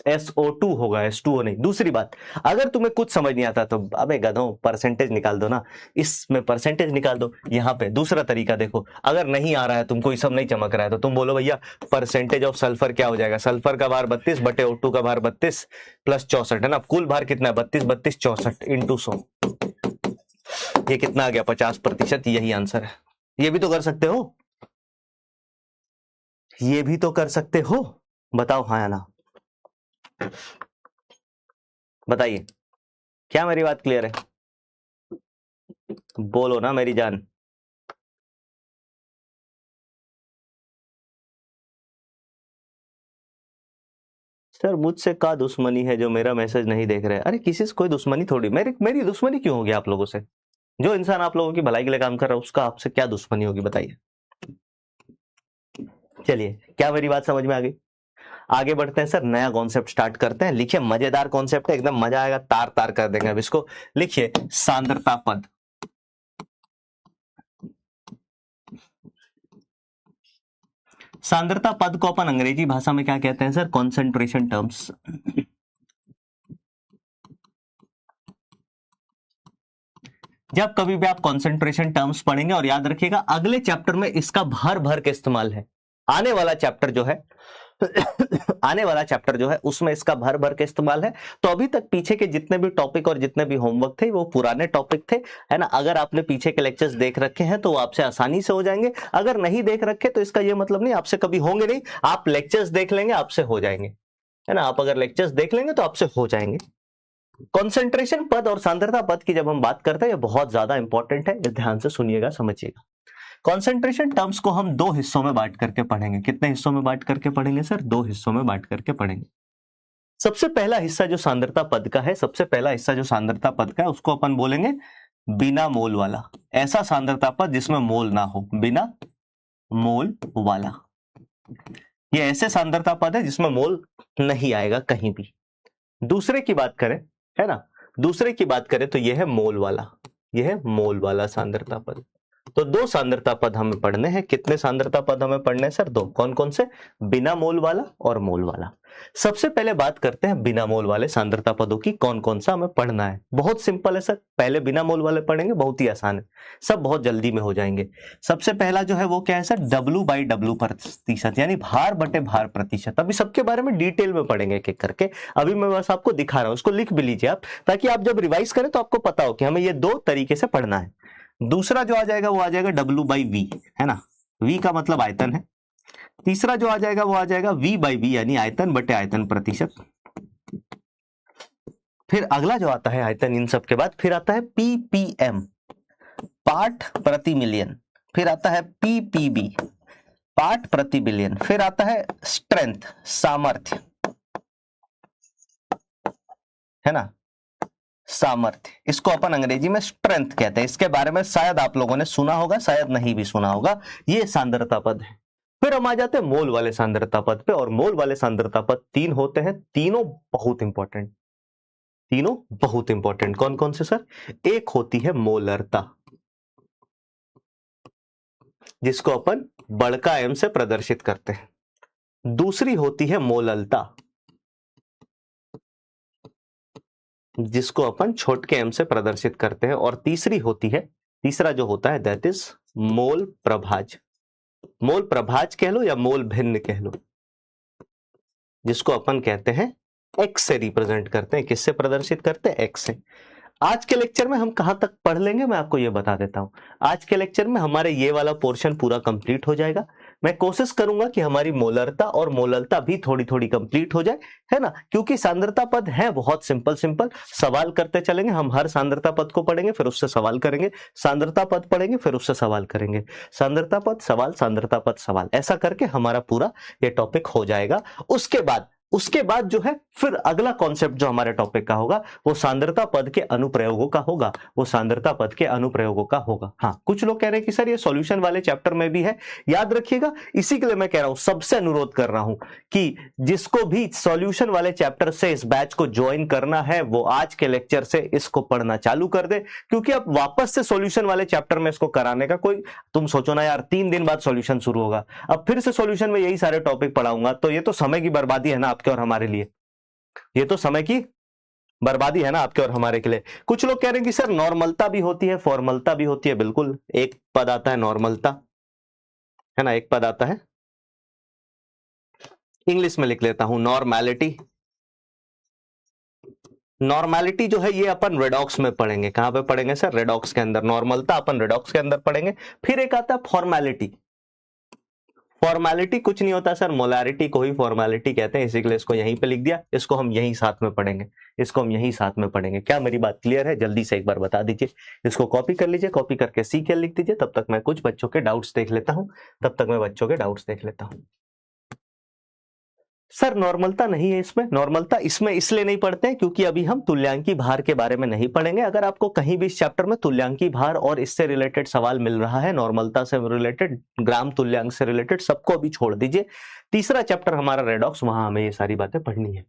SO2 होगा, H2O नहीं। दूसरी बात, अगर तुम्हें कुछ समझ नहीं आता तो अबे गधों परसेंटेज निकाल दो ना, इसमें परसेंटेज निकाल दो। यहाँ पे दूसरा तरीका देखो, अगर नहीं आ रहा है तुमको, ये सब नहीं चमक रहा है, तो तुम बोलो भैया परसेंटेज ऑफ सल्फर क्या हो जाएगा? सल्फर का भार 32 बटे O2 का भार 32 प्लस 64, है ना। कुल भार कितना है? 32 32 64 इंटू 100, ये कितना आ गया? 50%। यही आंसर है। ये भी तो कर सकते हो, ये भी तो कर सकते हो। बताओ हाँ या ना, बताइए। क्या मेरी बात क्लियर है? बोलो ना मेरी जान। सर मुझसे का दुश्मनी है जो मेरा मैसेज नहीं देख रहे? अरे किसी से कोई दुश्मनी थोड़ी, मेरी दुश्मनी क्यों होगी आप लोगों से? जो इंसान आप लोगों की भलाई के लिए काम कर रहा है उसका आपसे क्या दुश्मनी होगी, बताइए। चलिए, क्या मेरी बात समझ में आ गई? आगे बढ़ते हैं सर, नया कॉन्सेप्ट स्टार्ट करते हैं। लिखिए, मजेदार कॉन्सेप्ट है, एकदम मजा आएगा, तार तार कर देंगे अब इसको। लिखिए सांद्रता पद। सांद्रता पद को अपन अंग्रेजी भाषा में क्या कहते हैं सर? Concentration terms. जब कभी भी आप कॉन्सेंट्रेशन टर्म्स पढ़ेंगे, और याद रखिएगा अगले चैप्टर में इसका भर भर के इस्तेमाल है। आने वाला चैप्टर जो है आने वाला चैप्टर जो है उसमें इसका भर भर के इस्तेमाल है। तो अभी तक पीछे के जितने भी टॉपिक और जितने भी होमवर्क थे वो पुराने टॉपिक थे, है ना। अगर आपने पीछे के लेक्चर्स देख रखे हैं तो वो आपसे आसानी से हो जाएंगे। अगर नहीं देख रखे तो इसका ये मतलब नहीं आपसे कभी होंगे नहीं, आप लेक्चर्स देख लेंगे आपसे हो जाएंगे, है ना। आप अगर लेक्चर्स देख लेंगे तो आपसे हो जाएंगे। कॉन्सेंट्रेशन पद और सांद्रता पद की जब हम बात करते हैं, ये बहुत ज्यादा इंपॉर्टेंट है, ध्यान से सुनिएगा, समझिएगा। कॉन्सेंट्रेशन टर्म्स को हम 2 हिस्सों में बांट करके पढ़ेंगे। कितने हिस्सों में बांट करके पढ़ेंगे सर? 2 हिस्सों में बांट करके पढ़ेंगे। सबसे पहला हिस्सा जो सांद्रता पद का है, सबसे पहला हिस्सा जो सांद्रता पद का है उसको अपन बोलेंगे बिना मोल वाला। ऐसा सांद्रता पद जिसमें मोल ना हो, बिना मोल वाला। ये ऐसे सांद्रता पद है जिसमें मोल नहीं आएगा कहीं भी। दूसरे की बात करें, है ना, दूसरे की बात करें तो यह है मोल वाला, यह है मोल वाला सांद्रता पद। तो 2 सांद्रता पद हमें पढ़ने हैं। कितने सांद्रता पद हमें पढ़ने हैं सर? 2। कौन कौन से? बिना मोल वाला और मोल वाला। सबसे पहले बात करते हैं बिना मोल वाले सांद्रता पदों की, कौन कौन सा हमें पढ़ना है। बहुत सिंपल है सर, पहले बिना मोल वाले पढ़ेंगे, बहुत ही आसान है, सब बहुत जल्दी में हो जाएंगे। सबसे पहला जो है वो क्या है सर? W/W प्रतिशत, यानी भार बटे भार प्रतिशत। अभी सबके बारे में डिटेल में पढ़ेंगे एक एक करके, अभी मैं बस आपको दिखा रहा हूं, उसको लिख भी लीजिए आप, ताकि आप जब रिवाइज करें तो आपको पता हो कि हमें ये 2 तरीके से पढ़ना है। दूसरा जो आ जाएगा वो आ जाएगा W/V, है ना, V का मतलब आयतन है। तीसरा जो आ जाएगा वो आ जाएगा V/V, यानी आयतन बटे आयतन प्रतिशत। फिर अगला जो आता है आयतन, इन सब के बाद फिर आता है ppm, पार्ट प्रति मिलियन। फिर आता है ppb, पार्ट प्रति बिलियन। फिर आता है स्ट्रेंथ, सामर्थ्य, है ना, सामर्थ्य। इसको अपन अंग्रेजी में स्ट्रेंथ कहते हैं। इसके बारे में शायद आप लोगों ने सुना होगा, शायद नहीं भी सुना होगा। ये सांद्रता पद है। फिर हम आ जाते हैं मोल वाले सांद्रता पद पे, और मोल वाले सांद्रता पद 3 होते हैं, तीनों बहुत इंपॉर्टेंट, तीनों बहुत इंपॉर्टेंट। कौन कौन से सर? एक होती है मोलरता, जिसको अपन बड़का एम से प्रदर्शित करते हैं। दूसरी होती है मोललता, जिसको अपन छोटके एम से प्रदर्शित करते हैं। और तीसरी होती है, तीसरा जो होता है दैट इज मोल प्रभाज। मोल प्रभाज कह लो या मोल भिन्न कह लो, जिसको अपन कहते हैं एक्स से रिप्रेजेंट करते हैं। किससे प्रदर्शित करते हैं? एक्स से। आज के लेक्चर में हम कहां तक पढ़ लेंगे मैं आपको ये बता देता हूं। आज के लेक्चर में हमारे ये वाला पोर्शन पूरा कंप्लीट हो जाएगा। मैं कोशिश करूंगा कि हमारी मोलरता और मोललता भी थोड़ी थोड़ी कंप्लीट हो जाए, है ना, क्योंकि सांद्रता पद है बहुत सिंपल सिंपल। सवाल करते चलेंगे, हम हर सांद्रता पद को पढ़ेंगे फिर उससे सवाल करेंगे, सांद्रता पद पढ़ेंगे फिर उससे सवाल करेंगे, सांद्रता पद सवाल, सांद्रता पद सवाल, ऐसा करके हमारा पूरा ये टॉपिक हो जाएगा। उसके बाद जो है फिर अगला कॉन्सेप्ट जो हमारे टॉपिक का होगा वो सांद्रता पद के अनुप्रयोगों का होगा, वो सांद्रता पद के अनुप्रयोगों का होगा। हाँ, कुछ लोग कह रहे हैं कि सर ये सॉल्यूशन वाले चैप्टर में भी है, याद रखिएगा। इसी के लिए मैं कह रहा हूं, सबसे अनुरोध कर रहा हूं कि जिसको भी सॉल्यूशन वाले चैप्टर से इस बैच को ज्वाइन करना है वो आज के लेक्चर से इसको पढ़ना चालू कर दे, क्योंकि अब वापस से सॉल्यूशन वाले चैप्टर में इसको कराने का कोई, तुम सोचो ना यार, 3 दिन बाद सॉल्यूशन शुरू होगा, अब फिर से सॉल्यूशन में यही सारे टॉपिक पढ़ाऊंगा, तो ये तो समय की बर्बादी है ना आपके और हमारे लिए, ये तो समय की बर्बादी है ना आपके और हमारे के लिए। कुछ लोग कह रहे हैं कि सर नॉर्मलता भी होती है, फॉर्मलता भी होती है। बिल्कुल, एक पद आता है नॉर्मलता, है ना, एक पद आता है, इंग्लिश में लिख लेता हूं, नॉर्मैलिटी। नॉर्मैलिटी जो है ये अपन रेडॉक्स में पढ़ेंगे। कहां पे पढ़ेंगे सर? रेडॉक्स के अंदर। नॉर्मलता अपन रेडॉक्स के अंदर पढ़ेंगे। फिर एक आता है फॉर्मेलिटी। फॉर्मेलिटी कुछ नहीं होता सर, मोलारिटी को ही फॉर्मेलिटी कहते हैं, इसी के लिए इसको यहीं पे लिख दिया। इसको हम यहीं साथ में पढ़ेंगे, इसको हम यहीं साथ में पढ़ेंगे। क्या मेरी बात क्लियर है? जल्दी से एक बार बता दीजिए। इसको कॉपी कर लीजिए, कॉपी करके सीके लिख दीजिए। तब तक मैं कुछ बच्चों के डाउट्स देख लेता हूं, सर नॉर्मलता नहीं है इसमें। नॉर्मलता इसमें इसलिए नहीं पढ़ते हैं क्योंकि अभी हम तुल्यांकी भार के बारे में नहीं पढ़ेंगे। अगर आपको कहीं भी इस चैप्टर में तुल्यांकी भार और इससे रिलेटेड सवाल मिल रहा है, नॉर्मलता से रिलेटेड, ग्राम तुल्यांक से रिलेटेड, सबको अभी छोड़ दीजिए। तीसरा चैप्टर हमारा रेडॉक्स, वहां हमें ये सारी बातें पढ़नी है।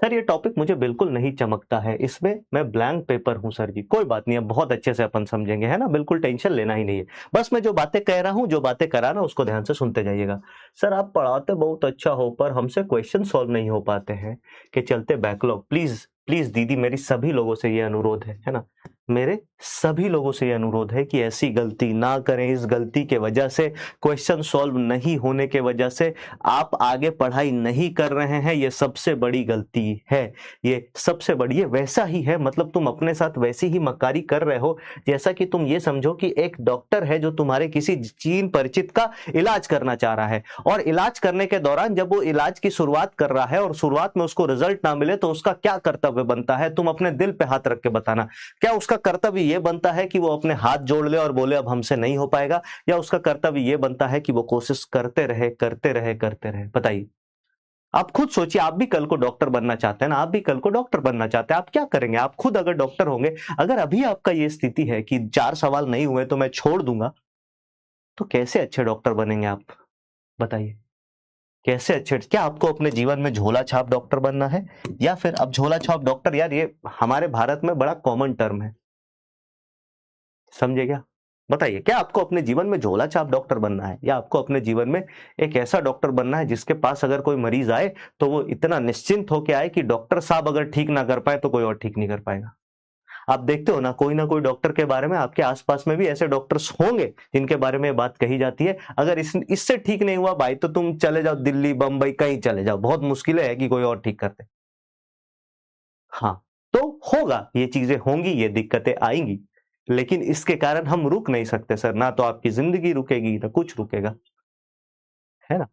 सर ये टॉपिक मुझे बिल्कुल नहीं चमकता है, इसमें मैं ब्लैंक पेपर हूं सर जी। कोई बात नहीं, अब बहुत अच्छे से अपन समझेंगे, है ना, बिल्कुल टेंशन लेना ही नहीं है। बस मैं जो बातें कह रहा हूं, जो बातें करा रहा हूं, उसको ध्यान से सुनते जाइएगा। सर आप पढ़ाते बहुत अच्छा हो पर हमसे क्वेश्चन सॉल्व नहीं हो पाते हैं कि चलते बैकलॉग। प्लीज प्लीज दीदी, मेरी सभी लोगों से ये अनुरोध है ना, मेरे सभी लोगों से ये अनुरोध है कि ऐसी गलती ना करें। इस गलती के वजह से, क्वेश्चन सॉल्व नहीं होने के वजह से आप आगे पढ़ाई नहीं कर रहे हैं, ये सबसे बड़ी गलती है। ये सबसे बड़ी, ये वैसा ही है, मतलब तुम अपने साथ वैसी ही मक्कारी कर रहे हो जैसा कि तुम ये समझो कि एक डॉक्टर है जो तुम्हारे किसी चीन परिचित का इलाज करना चाह रहा है, और इलाज करने के दौरान जब वो इलाज की शुरुआत कर रहा है और शुरुआत में उसको रिजल्ट ना मिले तो उसका क्या कर्तव्य बनता है? तुम अपने दिल पे हाथ रख के बताना। क्या उसका कर्तव्य यह बनता है कि वो अपने हाथ जोड़ ले और बोले अब हमसे नहीं हो पाएगा, या उसका कर्तव्य यह बनता है कि वो कोशिश करते रहे करते रहे करते रहे? बताइए, आप खुद सोचिए। आप भी कल को डॉक्टर बनना चाहते हैं ना, आप भी कल को डॉक्टर बनना चाहते हैं, आप क्या करेंगे? आप खुद अगर डॉक्टर होंगे, अगर अभी आपका ये स्थिति है कि 4 सवाल नहीं हुए तो मैं छोड़ दूंगा, तो कैसे अच्छे डॉक्टर बनेंगे आप? बताइए, कैसे अच्छे? क्या आपको अपने जीवन में झोला छाप डॉक्टर बनना है? या फिर अब झोला छाप डॉक्टर, यार ये हमारे भारत में बड़ा कॉमन टर्म है, समझे क्या? बताइए, क्या आपको अपने जीवन में झोला छाप डॉक्टर बनना है, या आपको अपने जीवन में एक ऐसा डॉक्टर बनना है जिसके पास अगर कोई मरीज आए तो वो इतना निश्चिंत होकर आए कि डॉक्टर साहब अगर ठीक ना कर पाए तो कोई और ठीक नहीं कर पाएगा? आप देखते हो ना कोई डॉक्टर के बारे में, आपके आसपास में भी ऐसे डॉक्टर्स होंगे जिनके बारे में बात कही जाती है, अगर इससे ठीक नहीं हुआ भाई तो तुम चले जाओ दिल्ली, बंबई, कहीं चले जाओ, बहुत मुश्किल है कि कोई और ठीक करते। हाँ, तो होगा, ये चीजें होंगी, ये दिक्कतें आएंगी, लेकिन इसके कारण हम रुक नहीं सकते सर। ना तो आपकी जिंदगी रुकेगी ना कुछ रुकेगा, है ना।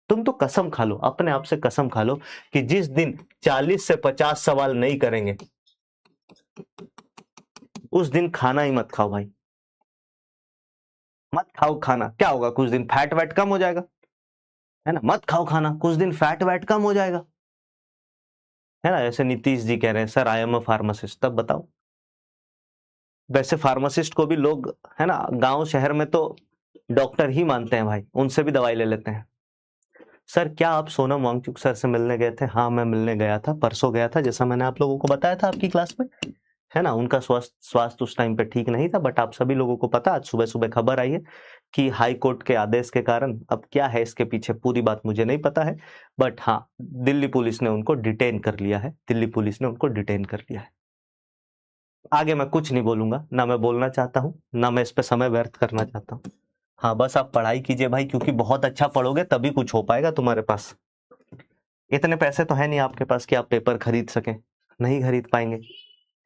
तुम तो कसम खा लो, अपने आप से कसम खा लो कि जिस दिन 40 से 50 सवाल नहीं करेंगे उस दिन खाना ही मत खाओ भाई, मत खाओ खाना। क्या होगा? कुछ दिन फैट वैट कम हो जाएगा, है ना। मत खाओ खाना, कुछ दिन फैट वैट कम हो जाएगा, है ना। जैसे नीतीश जी कह रहे हैं sir I am a pharmacist, तब बताओ। वैसे फार्मासिस्ट को भी लोग, है ना, गांव शहर में तो डॉक्टर ही मानते हैं भाई, उनसे भी दवाई ले लेते हैं। सर क्या आप सोनम वांगचुक सर से मिलने गए थे? हाँ मैं मिलने गया था, परसों गया था, जैसा मैंने आप लोगों को बताया था आपकी क्लास में, है ना। उनका स्वास्थ्य उस टाइम पे ठीक नहीं था, बट आप सभी लोगों को पता, आज सुबह सुबह खबर आई है कि हाई कोर्ट के आदेश के कारण, अब क्या है इसके पीछे पूरी बात मुझे नहीं पता है, बट हाँ दिल्ली पुलिस ने उनको डिटेन कर लिया है, दिल्ली पुलिस ने उनको डिटेन कर लिया है। आगे मैं कुछ नहीं बोलूंगा, ना मैं बोलना चाहता हूं, ना मैं इस पे समय व्यर्थ करना चाहता हूं। हाँ बस आप पढ़ाई कीजिए भाई, क्योंकि बहुत अच्छा पढ़ोगे तभी कुछ हो पाएगा तुम्हारे पास। इतने पैसे तो है नहीं आपके पास कि आप पेपर खरीद सकें, नहीं खरीद पाएंगे,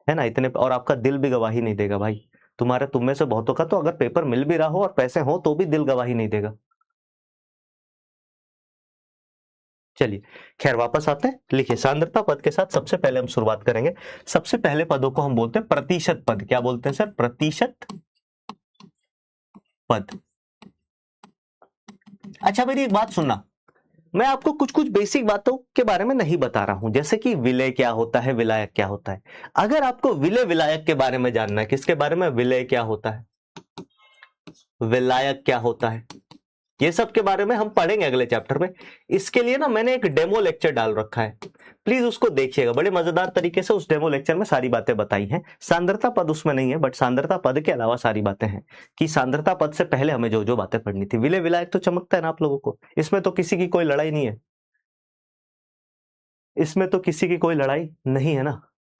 है ना इतने, और आपका दिल भी गवाही नहीं देगा भाई। तुम में से बहुतों का तो अगर पेपर मिल भी रहा हो और पैसे हो तो भी दिल गवाही नहीं देगा। चलिए खैर वापस आते हैं, लिखिए सांद्रता पद के साथ सबसे पहले हम शुरुआत करेंगे। सबसे पहले पदों को हम बोलते हैं प्रतिशत पद। क्या बोलते हैं सर? प्रतिशत पद। अच्छा मेरी एक बात सुनना, मैं आपको कुछ कुछ बेसिक बातों के बारे में नहीं बता रहा हूं, जैसे कि विलय क्या होता है, विलायक क्या होता है। अगर आपको विलय विलायक के बारे में जानना है, किसके बारे में? विलय क्या होता है, विलायक क्या होता है, ये सब के बारे में हम पढ़ेंगे अगले चैप्टर में। इसके लिए ना मैंने एक डेमो लेक्चर डाल रखा है, प्लीज उसको देखिएगा। बड़े मजेदार तरीके से उस डेमो लेक्चर में सारी बातें बताई हैं। सांद्रता पद उसमें नहीं है, बट सांद्रता पद के अलावा सारी बातें हैं कि सांद्रता पद से पहले हमें जो जो बातें पढ़नी थी। विलय विलायक तो चमकता है ना आप लोगों को, इसमें तो किसी की कोई लड़ाई नहीं है, इसमें तो किसी की कोई लड़ाई नहीं है ना।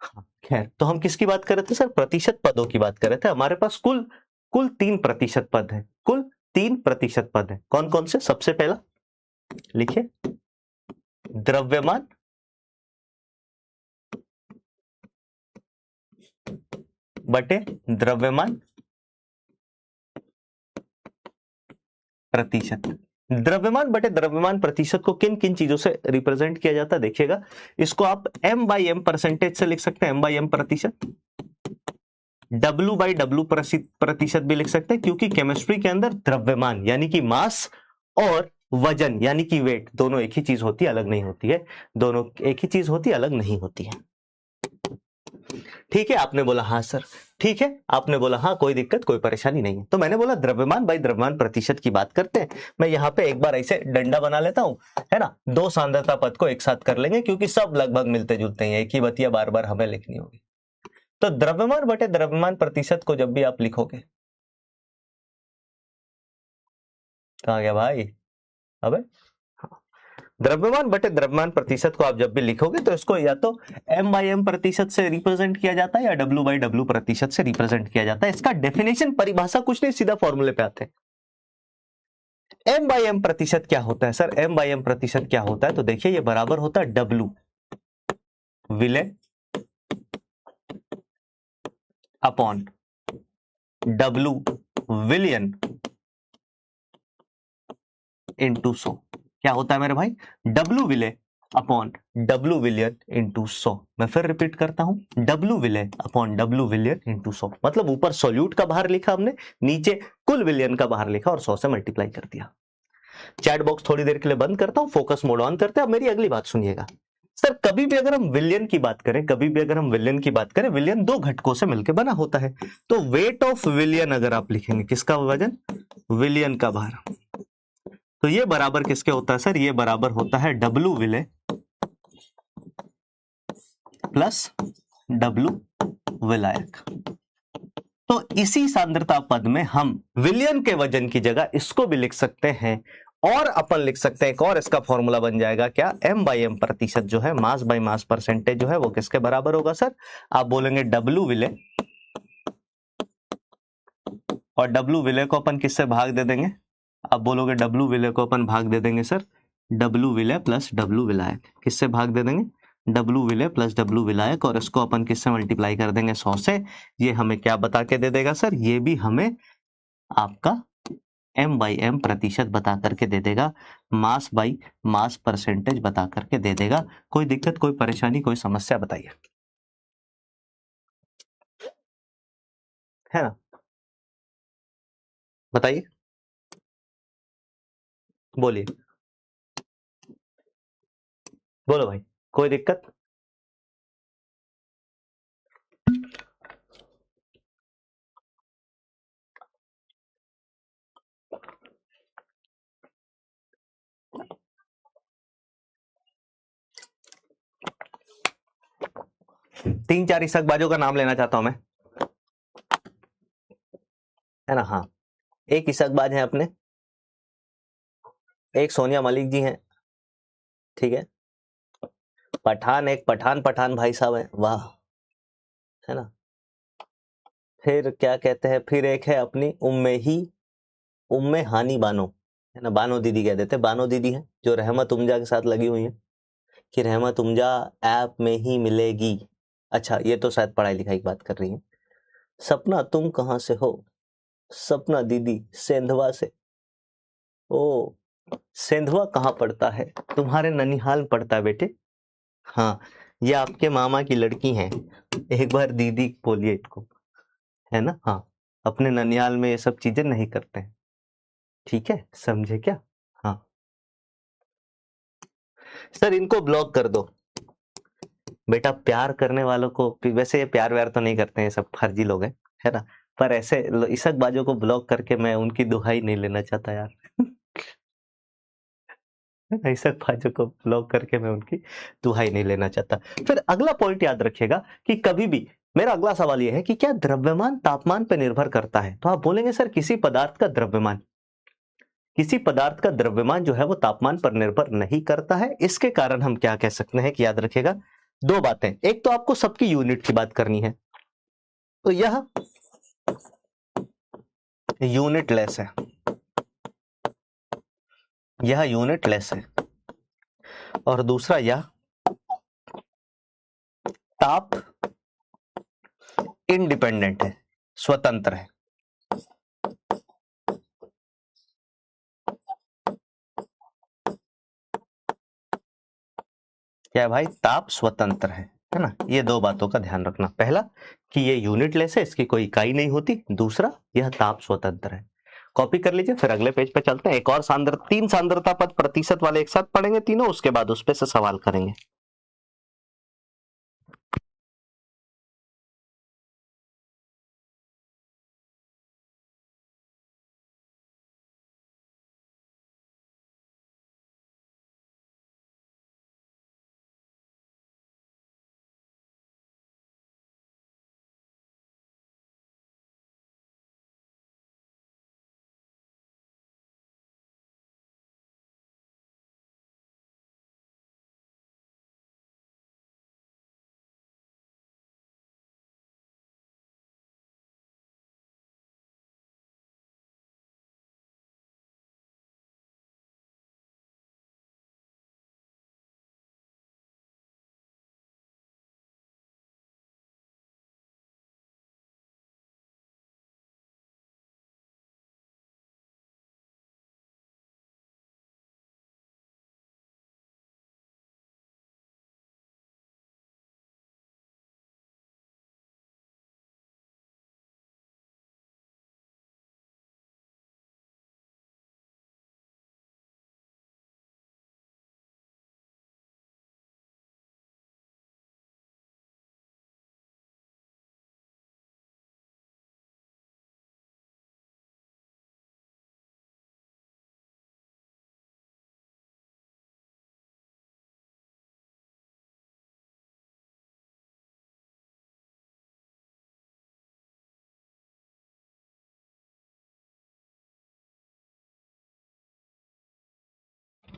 हाँ, खैर तो हम किसकी बात कर रहे थे सर? प्रतिशत पदों की बात कर रहे थे। हमारे पास कुल कुल 3% पद है, कुल 3% पद है। कौन कौन से? सबसे पहला लिखिए, द्रव्यमान बटे द्रव्यमान प्रतिशत। द्रव्यमान बटे द्रव्यमान प्रतिशत को किन किन चीजों से रिप्रेजेंट किया जाता है देखिएगा। इसको आप m/m परसेंटेज से लिख सकते हैं, m/m प्रतिशत। W/W प्रतिशत भी लिख सकते हैं, क्योंकि केमिस्ट्री के अंदर द्रव्यमान यानी कि मास और वजन यानी कि वेट दोनों एक ही चीज होती है, अलग नहीं होती है। दोनों एक ही चीज होती है, अलग नहीं होती है। ठीक है, आपने बोला हाँ सर, ठीक है आपने बोला हाँ, कोई दिक्कत कोई परेशानी नहीं है। तो मैंने बोला द्रव्यमान बाई द्रव्यमान प्रतिशत की बात करते हैं। मैं यहाँ पे एक बार ऐसे डंडा बना लेता हूं, है ना, दो सांद्रता पद को एक साथ कर लेंगे, क्योंकि सब लगभग मिलते जुलते हैं, एक ही बतिया बार बार हमें लिखनी होगी। तो द्रव्यमान बटे द्रव्यमान प्रतिशत को जब भी आप लिखोगे, कहा गया भाई, अबे हाँ, द्रव्यमान बटे द्रव्यमान प्रतिशत को आप जब भी लिखोगे तो इसको या तो m/m प्रतिशत से रिप्रेजेंट किया जाता है या W/W प्रतिशत से रिप्रेजेंट किया जाता है। इसका डेफिनेशन परिभाषा कुछ नहीं, सीधा फॉर्मूले पे आते हैं। m/m प्रतिशत क्या होता है सर? m/m प्रतिशत क्या होता है? तो देखिए ये बराबर होता है W विलय अपॉन W विलियन इंटू 100। क्या होता है मेरे भाई? W विलय अपॉन W विलियन इंटू 100। मैं फिर रिपीट करता हूं, W विलय अपॉन W विलियन इंटू 100। मतलब ऊपर सोल्यूट का बाहर लिखा हमने, नीचे कुल विलियन का बाहर लिखा और 100 से मल्टीप्लाई कर दिया। चैट बॉक्स थोड़ी देर के लिए बंद करता हूं, फोकस मोड ऑन करते हैं। अब मेरी अगली बात सुनिएगा सर, कभी भी अगर हम विलियन की बात करें, कभी भी अगर हम विलियन की बात करें, विलियन दो घटकों से मिलकर बना होता है। तो वेट ऑफ विलियन अगर आप लिखेंगे, किसका वजन? विलियन का भार। तो ये बराबर किसके होता है सर? ये बराबर होता है W विलय प्लस W विलायक। तो इसी सांद्रता पद में हम विलियन के वजन की जगह इसको भी लिख सकते हैं, और अपन लिख सकते हैं एक और, इसका फॉर्मूला बन जाएगा क्या? m/m प्रतिशत जो है, मास बाय मास परसेंटेज जो है, वो किसके बराबर होगा सर? आप बोलेंगे W विलय, और W विलय को अपन किससे भाग दे देंगे? आप बोलोगे W विलय को अपन भाग दे देंगे सर W विलय प्लस W विलायक। किससे भाग दे देंगे? W विलय प्लस W विलायक, और इसको अपन किससे मल्टीप्लाई कर देंगे? 100 से। ये हमें क्या बता के दे देगा सर? ये भी हमें आपका m/m प्रतिशत बता करके दे देगा, मास बाई मास परसेंटेज बता करके दे देगा। कोई दिक्कत कोई परेशानी कोई समस्या बताइए, है ना, बताइए, बोलिए, बोलो भाई, कोई दिक्कत? तीन चार इसकबाजों का नाम लेना चाहता हूं मैं, है ना। हाँ, एक इसकबाज है अपने, एक सोनिया मलिक जी हैं, ठीक है। पठान, एक पठान पठान भाई साहब है, वाह, है ना। फिर क्या कहते हैं, फिर एक है अपनी उम्मे ही, उम्मे हानी बानो, है ना, बानो दीदी कह देते, बानो दीदी है जो रहमत उमजा के साथ लगी हुई है कि रहमत उमजा ऐप में ही मिलेगी। अच्छा, ये तो शायद पढ़ाई लिखाई की बात कर रही है। सपना तुम कहाँ से हो? सपना दीदी सेंधवा से। ओ, सेंधवा कहाँ पड़ता है? तुम्हारे ननिहाल में पड़ता है बेटे। हाँ, ये आपके मामा की लड़की हैं, एक बार दीदी बोलिए इनको, है ना। हाँ, अपने ननिहाल में ये सब चीजें नहीं करते हैं, ठीक है, समझे क्या? हाँ सर, इनको ब्लॉक कर दो बेटा। प्यार करने वालों को, वैसे ये प्यार व्यार तो नहीं करते हैं, सब फर्जी लोग हैं, है ना, पर ऐसे इसकबाजों को ब्लॉक करके मैं उनकी दुहाई नहीं लेना चाहता यार। इसकबाजों को ब्लॉक करके मैं उनकी दुहाई नहीं लेना चाहता। फिर अगला पॉइंट याद रखिएगा कि कभी भी, मेरा अगला सवाल यह है कि क्या द्रव्यमान तापमान पर निर्भर करता है? तो आप बोलेंगे सर किसी पदार्थ का द्रव्यमान, किसी पदार्थ का द्रव्यमान जो है वो तापमान पर निर्भर नहीं करता है। इसके कारण हम क्या कह सकते हैं कि याद रखिएगा दो बातें। एक तो आपको सबकी यूनिट की बात करनी है, तो यह यूनिट लेस है, यह यूनिट लेस है, और दूसरा यह ताप इंडिपेंडेंट है, स्वतंत्र है। क्या भाई? ताप स्वतंत्र है ना। ये दो बातों का ध्यान रखना, पहला कि ये यूनिट लेस है, इसकी कोई इकाई नहीं होती, दूसरा यह ताप स्वतंत्र है। कॉपी कर लीजिए, फिर अगले पेज पे चलते हैं। एक और तीन सांद्रता पद प्रतिशत वाले एक साथ पढ़ेंगे तीनों, उसके बाद उस पे से सवाल करेंगे।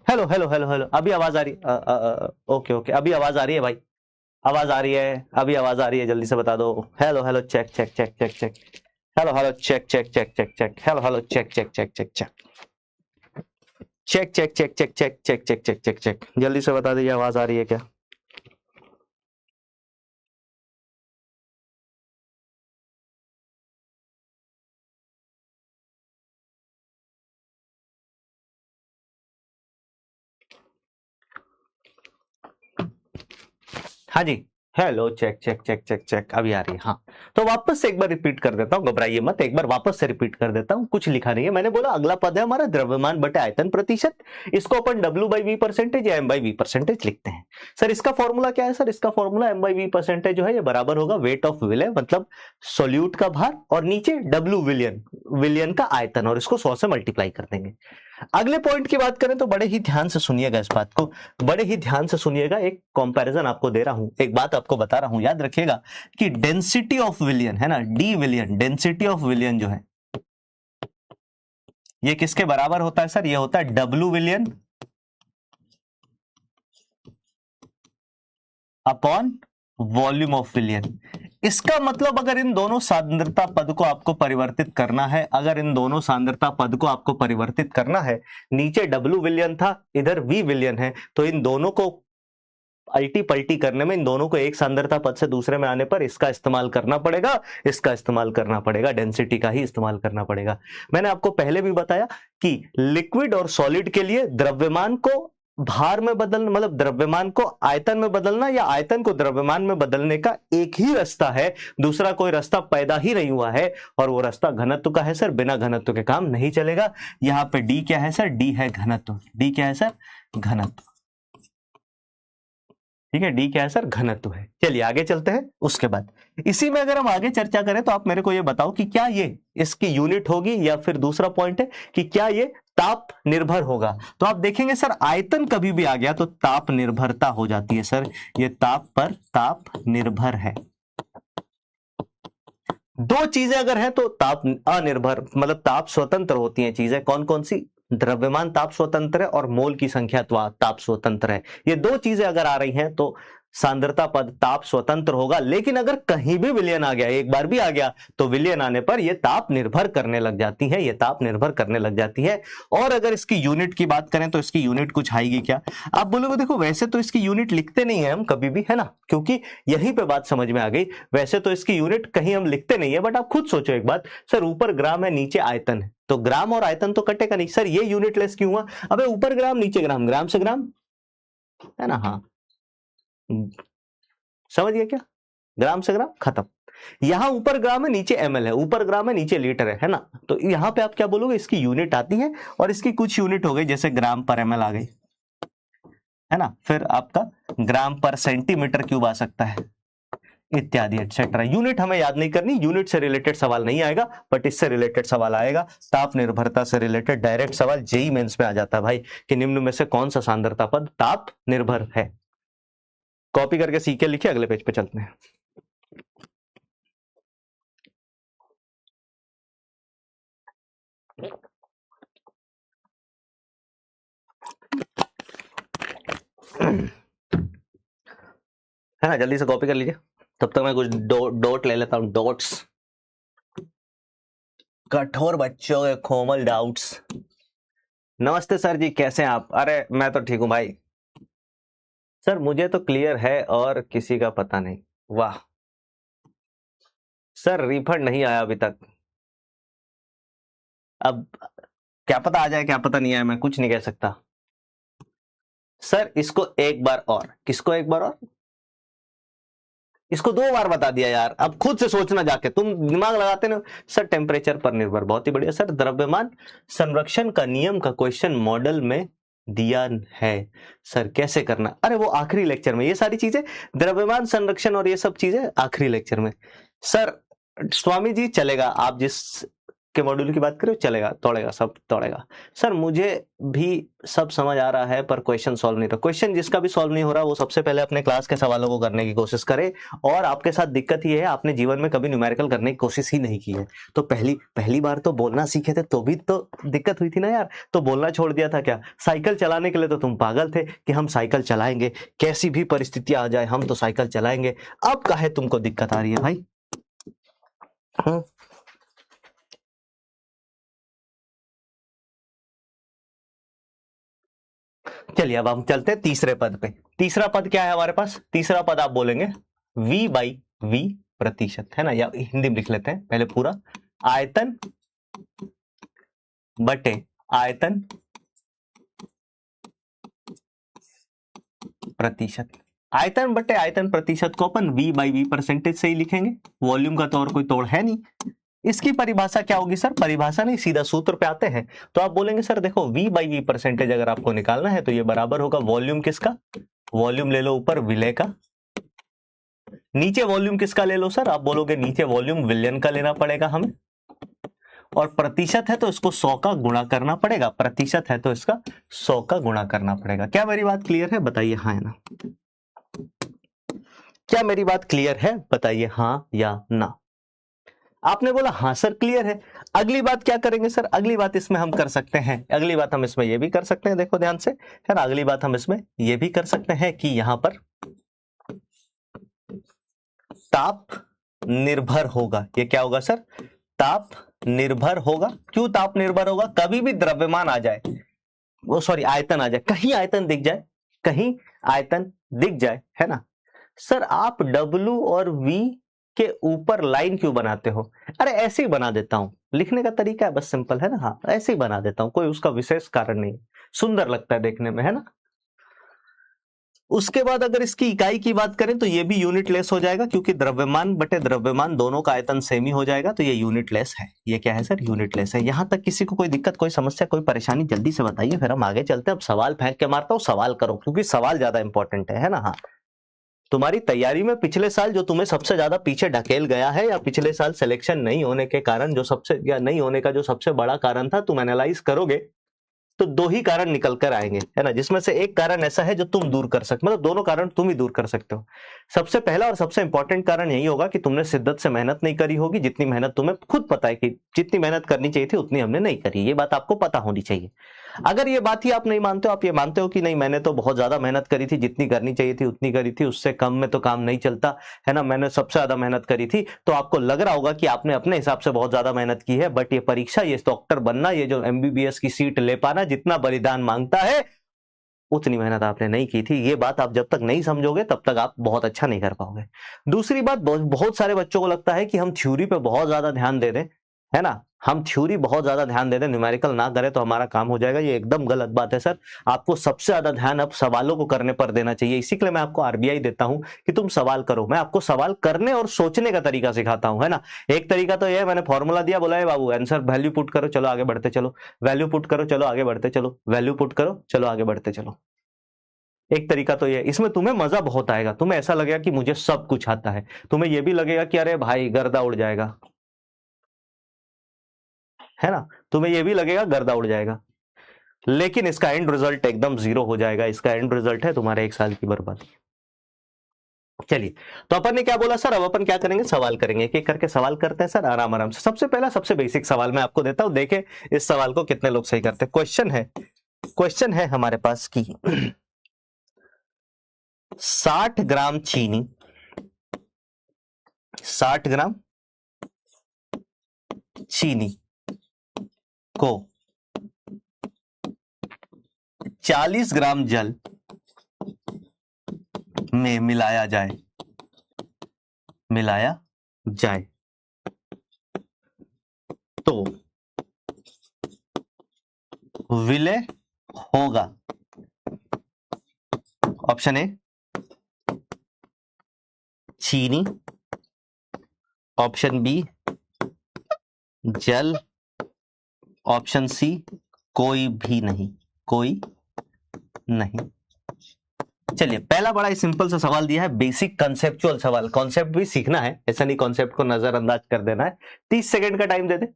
हेलो हेलो हेलो हेलो, अभी आवाज आ रही? ओके ओके, अभी आवाज आ रही है भाई? आवाज आ रही है? अभी आवाज आ रही है? जल्दी से बता दो। Hello hello, check check check check check. Hello hello, check check check check check. Hello hello, check check check check check check check check check check check check check check check. जल्दी से बता दीजिए आवाज आ रही है क्या? हाँ जी, hello, check check check check check, अभी आ रही है। हाँ, तो वापस से एक बार रिपीट कर देता हूँ, घबराइए मत, एक बार वापस से रिपीट कर देता हूँ। कुछ लिखा नहीं है, मैंने बोला अगला पद है हमारा द्रव्यमान बटे आयतन प्रतिशत। इसको अपन W/V% या M/V% लिखते हैं। सर इसका फॉर्मूला क्या है? सर इसका फॉर्मूला M/V% जो है ये बराबर होगा वेट ऑफ विलय, मतलब सोल्यूट का भार, और नीचे W विलियन, विलियन का आयतन, और इसको 100 से मल्टीप्लाई कर देंगे। अगले पॉइंट की बात करें तो बड़े ही ध्यान से सुनिएगा, इस बात को बड़े ही ध्यान से सुनिएगा। एक कंपैरिजन आपको दे रहा हूं, एक बात आपको बता रहा हूं, याद रखिएगा कि डेंसिटी ऑफ विलियन है ना, डी विलियन, डेंसिटी ऑफ विलियन जो है ये किसके बराबर होता है सर? ये होता है डब्ल्यू विलियन अपॉन वॉल्यूम ऑफ विलियन। इसका मतलब अगर इन दोनों सांद्रता पद को आपको परिवर्तित करना है, अगर इन दोनों सांद्रता पद को आपको परिवर्तित करना है, नीचे W विलयन था, इधर V विलयन है, तो इन दोनों को अल्टी पल्टी करने में, इन दोनों को एक सांद्रता पद से दूसरे में आने पर इसका इस्तेमाल करना पड़ेगा, इसका इस्तेमाल करना पड़ेगा, डेंसिटी का ही इस्तेमाल करना पड़ेगा। मैंने आपको पहले भी बताया कि लिक्विड और सॉलिड के लिए द्रव्यमान को भार में बदलना, मतलब द्रव्यमान को आयतन में बदलना या आयतन को द्रव्यमान में बदलने का एक ही रास्ता है, दूसरा कोई रास्ता पैदा ही नहीं हुआ है, और वो रास्ता घनत्व का है सर। बिना घनत्व के काम नहीं चलेगा। यहां पे डी क्या है सर? डी है घनत्व। डी क्या है सर? घनत्व। ठीक है, डी क्या है सर? घनत्व है। चलिए आगे चलते हैं। उसके बाद इसी में अगर हम आगे चर्चा करें तो आप मेरे को ये बताओ कि क्या ये इसकी यूनिट होगी, या फिर दूसरा पॉइंट है कि क्या ये ताप निर्भर होगा। तो आप देखेंगे सर, आयतन कभी भी आ गया तो ताप निर्भरता हो जाती है सर। ये ताप पर ताप निर्भर है। दो चीजें अगर है तो ताप अनिर्भर, मतलब ताप स्वतंत्र होती हैं चीजें। कौन कौन सी? द्रव्यमान ताप स्वतंत्र है और मोल की संख्या ताप स्वतंत्र है। ये दो चीजें अगर आ रही हैं तो सांद्रता पद ताप स्वतंत्र होगा। लेकिन अगर कहीं भी विलयन आ गया, एक बार भी आ गया, तो विलयन आने पर यह ताप निर्भर करने लग जाती है, ये ताप निर्भर करने लग जाती है। और अगर इसकी यूनिट की बात करें तो इसकी यूनिट कुछ आएगी क्या? आप बोलोगे देखो वैसे तो इसकी यूनिट लिखते नहीं है हम कभी भी, है ना, क्योंकि यहीं पे बात समझ में आ गई। वैसे तो इसकी यूनिट कहीं हम लिखते नहीं है, बट आप खुद सोचो एक बात, सर ऊपर ग्राम है नीचे आयतन है, तो ग्राम और आयतन तो कटेगा नहीं सर। ये यूनिटलेस क्यों हुआ? अबे ऊपर ग्राम नीचे ग्राम, ग्राम से ग्राम, है ना। हाँ, समझ गया क्या? ग्राम से ग्राम खत्म। यहां ऊपर ग्राम है नीचे ml है, ऊपर ग्राम है नीचे लीटर है ना। तो यहां पे आप क्या बोलोगे? इसकी यूनिट आती है और इसकी कुछ यूनिट हो गई, जैसे ग्राम पर ml आ गई, है ना। फिर आपका ग्राम पर सेंटीमीटर क्यूब आ सकता है, इत्यादि एटसेट्रा। यूनिट हमें याद नहीं करनी, यूनिट से रिलेटेड सवाल नहीं आएगा, बट इससे रिलेटेड सवाल आएगा। ताप निर्भरता से रिलेटेड डायरेक्ट सवाल जेईई मेंस में आ जाता है भाई, कि निम्न में से कौन सा सांद्रता पद ताप निर्भर है। कॉपी करके सीख के लिखिए, अगले पेज पे चलते हैं। है ना, जल्दी से कॉपी कर लीजिए, तब तक मैं कुछ डॉट ले लेता हूं, डॉट्स। कठोर बच्चों के कोमल डाउट्स। नमस्ते सर जी, कैसे हैं आप? अरे मैं तो ठीक हूं भाई। सर मुझे तो क्लियर है और किसी का पता नहीं। वाह सर, रिफंड नहीं आया अभी तक। अब क्या पता आ जाए, क्या पता नहीं आया, मैं कुछ नहीं कह सकता। सर इसको एक बार और, किसको एक बार और? इसको दो बार बता दिया यार, अब खुद से सोचना जाके, तुम दिमाग लगाते ना। सर टेम्परेचर पर निर्भर, बहुत ही बढ़िया सर। द्रव्यमान संरक्षण का नियम का क्वेश्चन मॉडल में दिया है सर, कैसे करना? अरे वो आखिरी लेक्चर में, ये सारी चीजें द्रव्यमान संरक्षण और ये सब चीजें आखिरी लेक्चर में। सर स्वामी जी चलेगा, आप जिस के मॉड्यूल की बात करें चलेगा, तोड़ेगा, सब तोड़ेगा। सर मुझे भी सब समझ आ रहा है पर क्वेश्चन सॉल्व नहीं रहा। क्वेश्चन जिसका भी सॉल्व नहीं हो रहा वो सबसे पहले अपने क्लास के सवालों को करने की कोशिश करे। और आपके साथ दिक्कत ये है, आपने जीवन में कभी न्यूमेरिकल करने की कोशिश ही नहीं की है। तो पहली बार तो बोलना सीखे थे तो भी तो दिक्कत हुई थी ना यार, तो बोलना छोड़ दिया था क्या? साइकिल चलाने के लिए तो तुम पागल थे कि हम साइकिल चलाएंगे, कैसी भी परिस्थिति आ जाए हम तो साइकिल चलाएंगे। अब काहे तुमको दिक्कत आ रही है भाई? चलिए अब हम चलते हैं तीसरे पद पे। तीसरा पद क्या है हमारे पास? तीसरा पद आप बोलेंगे v बाई वी प्रतिशत, है ना, या हिंदी में लिख लेते हैं पहले पूरा। आयतन बटे आयतन प्रतिशत। आयतन बटे आयतन प्रतिशत को अपन v बाई वी परसेंटेज से ही लिखेंगे, वॉल्यूम का तो और कोई तोड़ है नहीं। इसकी परिभाषा क्या होगी सर? परिभाषा नहीं, सीधा सूत्र पे आते हैं। तो आप बोलेंगे सर देखो v बाई वी परसेंटेज अगर आपको निकालना है तो ये बराबर होगा वॉल्यूम किसका? वॉल्यूम ले लो ऊपर विलय का, नीचे वॉल्यूम किसका ले लो सर? आप बोलोगे नीचे वॉल्यूम विलयन का लेना पड़ेगा हमें, और प्रतिशत है तो इसको 100 का गुणा करना पड़ेगा। प्रतिशत है तो इसका 100 का गुणा करना पड़ेगा। क्या मेरी बात क्लियर है? बताइए हाँ या ना। क्या मेरी बात क्लियर है? बताइए हाँ या ना। आपने बोला हाँ सर क्लियर है। अगली बात क्या करेंगे सर? अगली बात इसमें हम कर सकते हैं, अगली बात हम इसमें ये भी कर सकते हैं, देखो ध्यान से, है ना। अगली बात हम इसमें ये भी कर सकते हैं कि यहां पर ताप निर्भर होगा। ये क्या होगा सर? ताप निर्भर होगा। क्यों ताप निर्भर होगा? कभी भी द्रव्यमान आ जाए, वो सॉरी आयतन आ जाए, कहीं आयतन दिख जाए, कहीं आयतन दिख जाए, है ना सर, आप W और V के ऊपर लाइन क्यों बनाते हो? अरे ऐसे ही बना देता हूं, लिखने का तरीका है बस, सिंपल है ना। हाँ ऐसे ही बना देता हूं, कोई उसका विशेष कारण नहीं, सुंदर लगता है देखने में, है ना। उसके बाद अगर इसकी इकाई की बात करें तो ये भी यूनिट लेस हो जाएगा, क्योंकि द्रव्यमान बटे द्रव्यमान दोनों का आयतन सेम ही हो जाएगा, तो ये यूनिट लेस है। ये क्या है सर? यूनिट लेस है। यहां तक किसी को कोई दिक्कत, कोई समस्या, कोई परेशानी जल्दी से बताइए, फिर हम आगे चलते हैं। अब सवाल फेंक के मारता हूं, सवाल करो, क्योंकि सवाल ज्यादा इंपॉर्टेंट है ना। हाँ, तुम्हारी तैयारी में पिछले साल जो तुम्हें सबसे ज्यादा पीछे ढकेल गया है, या पिछले साल सिलेक्शन नहीं होने के कारण जो सबसे, या नहीं होने का जो सबसे बड़ा कारण था, तुम एनालाइज करोगे तो दो ही कारण निकल कर आएंगे, है ना, जिसमें से एक कारण ऐसा है जो तुम दूर कर सकते, मतलब दोनों कारण तुम ही दूर कर सकते हो। सबसे पहला और सबसे इंपॉर्टेंट कारण यही होगा कि तुमने शिद्दत से मेहनत नहीं करी होगी, जितनी मेहनत तुम्हें खुद पता है कि जितनी मेहनत करनी चाहिए थी उतनी हमने नहीं करी, ये बात आपको पता होनी चाहिए। अगर ये बात ही आप नहीं मानते हो, आप ये मानते हो कि नहीं मैंने तो बहुत ज्यादा मेहनत करी थी, जितनी करनी चाहिए थी उतनी करी थी, उससे कम में तो काम नहीं चलता, है ना, मैंने सबसे ज्यादा मेहनत करी थी, तो आपको लग रहा होगा कि आपने अपने हिसाब से बहुत ज्यादा मेहनत की है। बट ये परीक्षा, ये डॉक्टर बनना, ये जो MBBS की सीट ले पाना जितना बलिदान मांगता है, उतनी मेहनत आपने नहीं की थी। ये बात आप जब तक नहीं समझोगे तब तक आप बहुत अच्छा नहीं कर पाओगे। दूसरी बात, बहुत सारे बच्चों को लगता है कि हम थ्योरी पे बहुत ज्यादा ध्यान दे दें, है ना, हम थ्योरी बहुत ज्यादा ध्यान दे दें, न्यूमेरिकल ना करें तो हमारा काम हो जाएगा। ये एकदम गलत बात है सर। आपको सबसे ज्यादा ध्यान अब सवालों को करने पर देना चाहिए। इसी के लिए मैं आपको RBI देता हूं कि तुम सवाल करो। मैं आपको सवाल करने और सोचने का तरीका सिखाता हूं, है ना। एक तरीका तो यह है, मैंने फॉर्मूला दिया, बोला है बाबू आंसर वैल्यू पुट करो, चलो आगे बढ़ते चलो, वैल्यू पुट करो, चलो आगे बढ़ते चलो, वैल्यू पुट करो, चलो आगे बढ़ते चलो। एक तरीका तो ये, इसमें तुम्हें मजा बहुत आएगा, तुम्हें ऐसा लगेगा कि मुझे सब कुछ आता है, तुम्हें यह भी लगेगा कि अरे भाई गर्दा उड़ जाएगा, है ना, तुम्हें यह भी लगेगा गर्दा उड़ जाएगा, लेकिन इसका एंड रिजल्ट एकदम जीरो हो जाएगा। इसका एंड रिजल्ट है तुम्हारे 1 साल की बर्बादी। चलिए, तो अपन ने क्या बोला सर, अब अपन क्या करेंगे, सवाल करेंगे, एक एक करके सवाल करते हैं सर, आराम आराम से। सबसे पहला सबसे बेसिक सवाल मैं आपको देता हूं, देखे इस सवाल को कितने लोग सही करते हैं। क्वेश्चन है हमारे पास की 60 ग्राम चीनी, 60 ग्राम चीनी को 40 ग्राम जल में मिलाया जाए तो विलय होगा। ऑप्शन ए चीनी, ऑप्शन बी जल, ऑप्शन सी कोई भी नहीं, कोई नहीं। चलिए, पहला बड़ा ही सिंपल सा सवाल दिया है, बेसिक कंसेप्चुअल सवाल। कॉन्सेप्ट भी सीखना है, ऐसा नहीं कॉन्सेप्ट को नजरअंदाज कर देना है। 30 सेकंड का टाइम दे दे,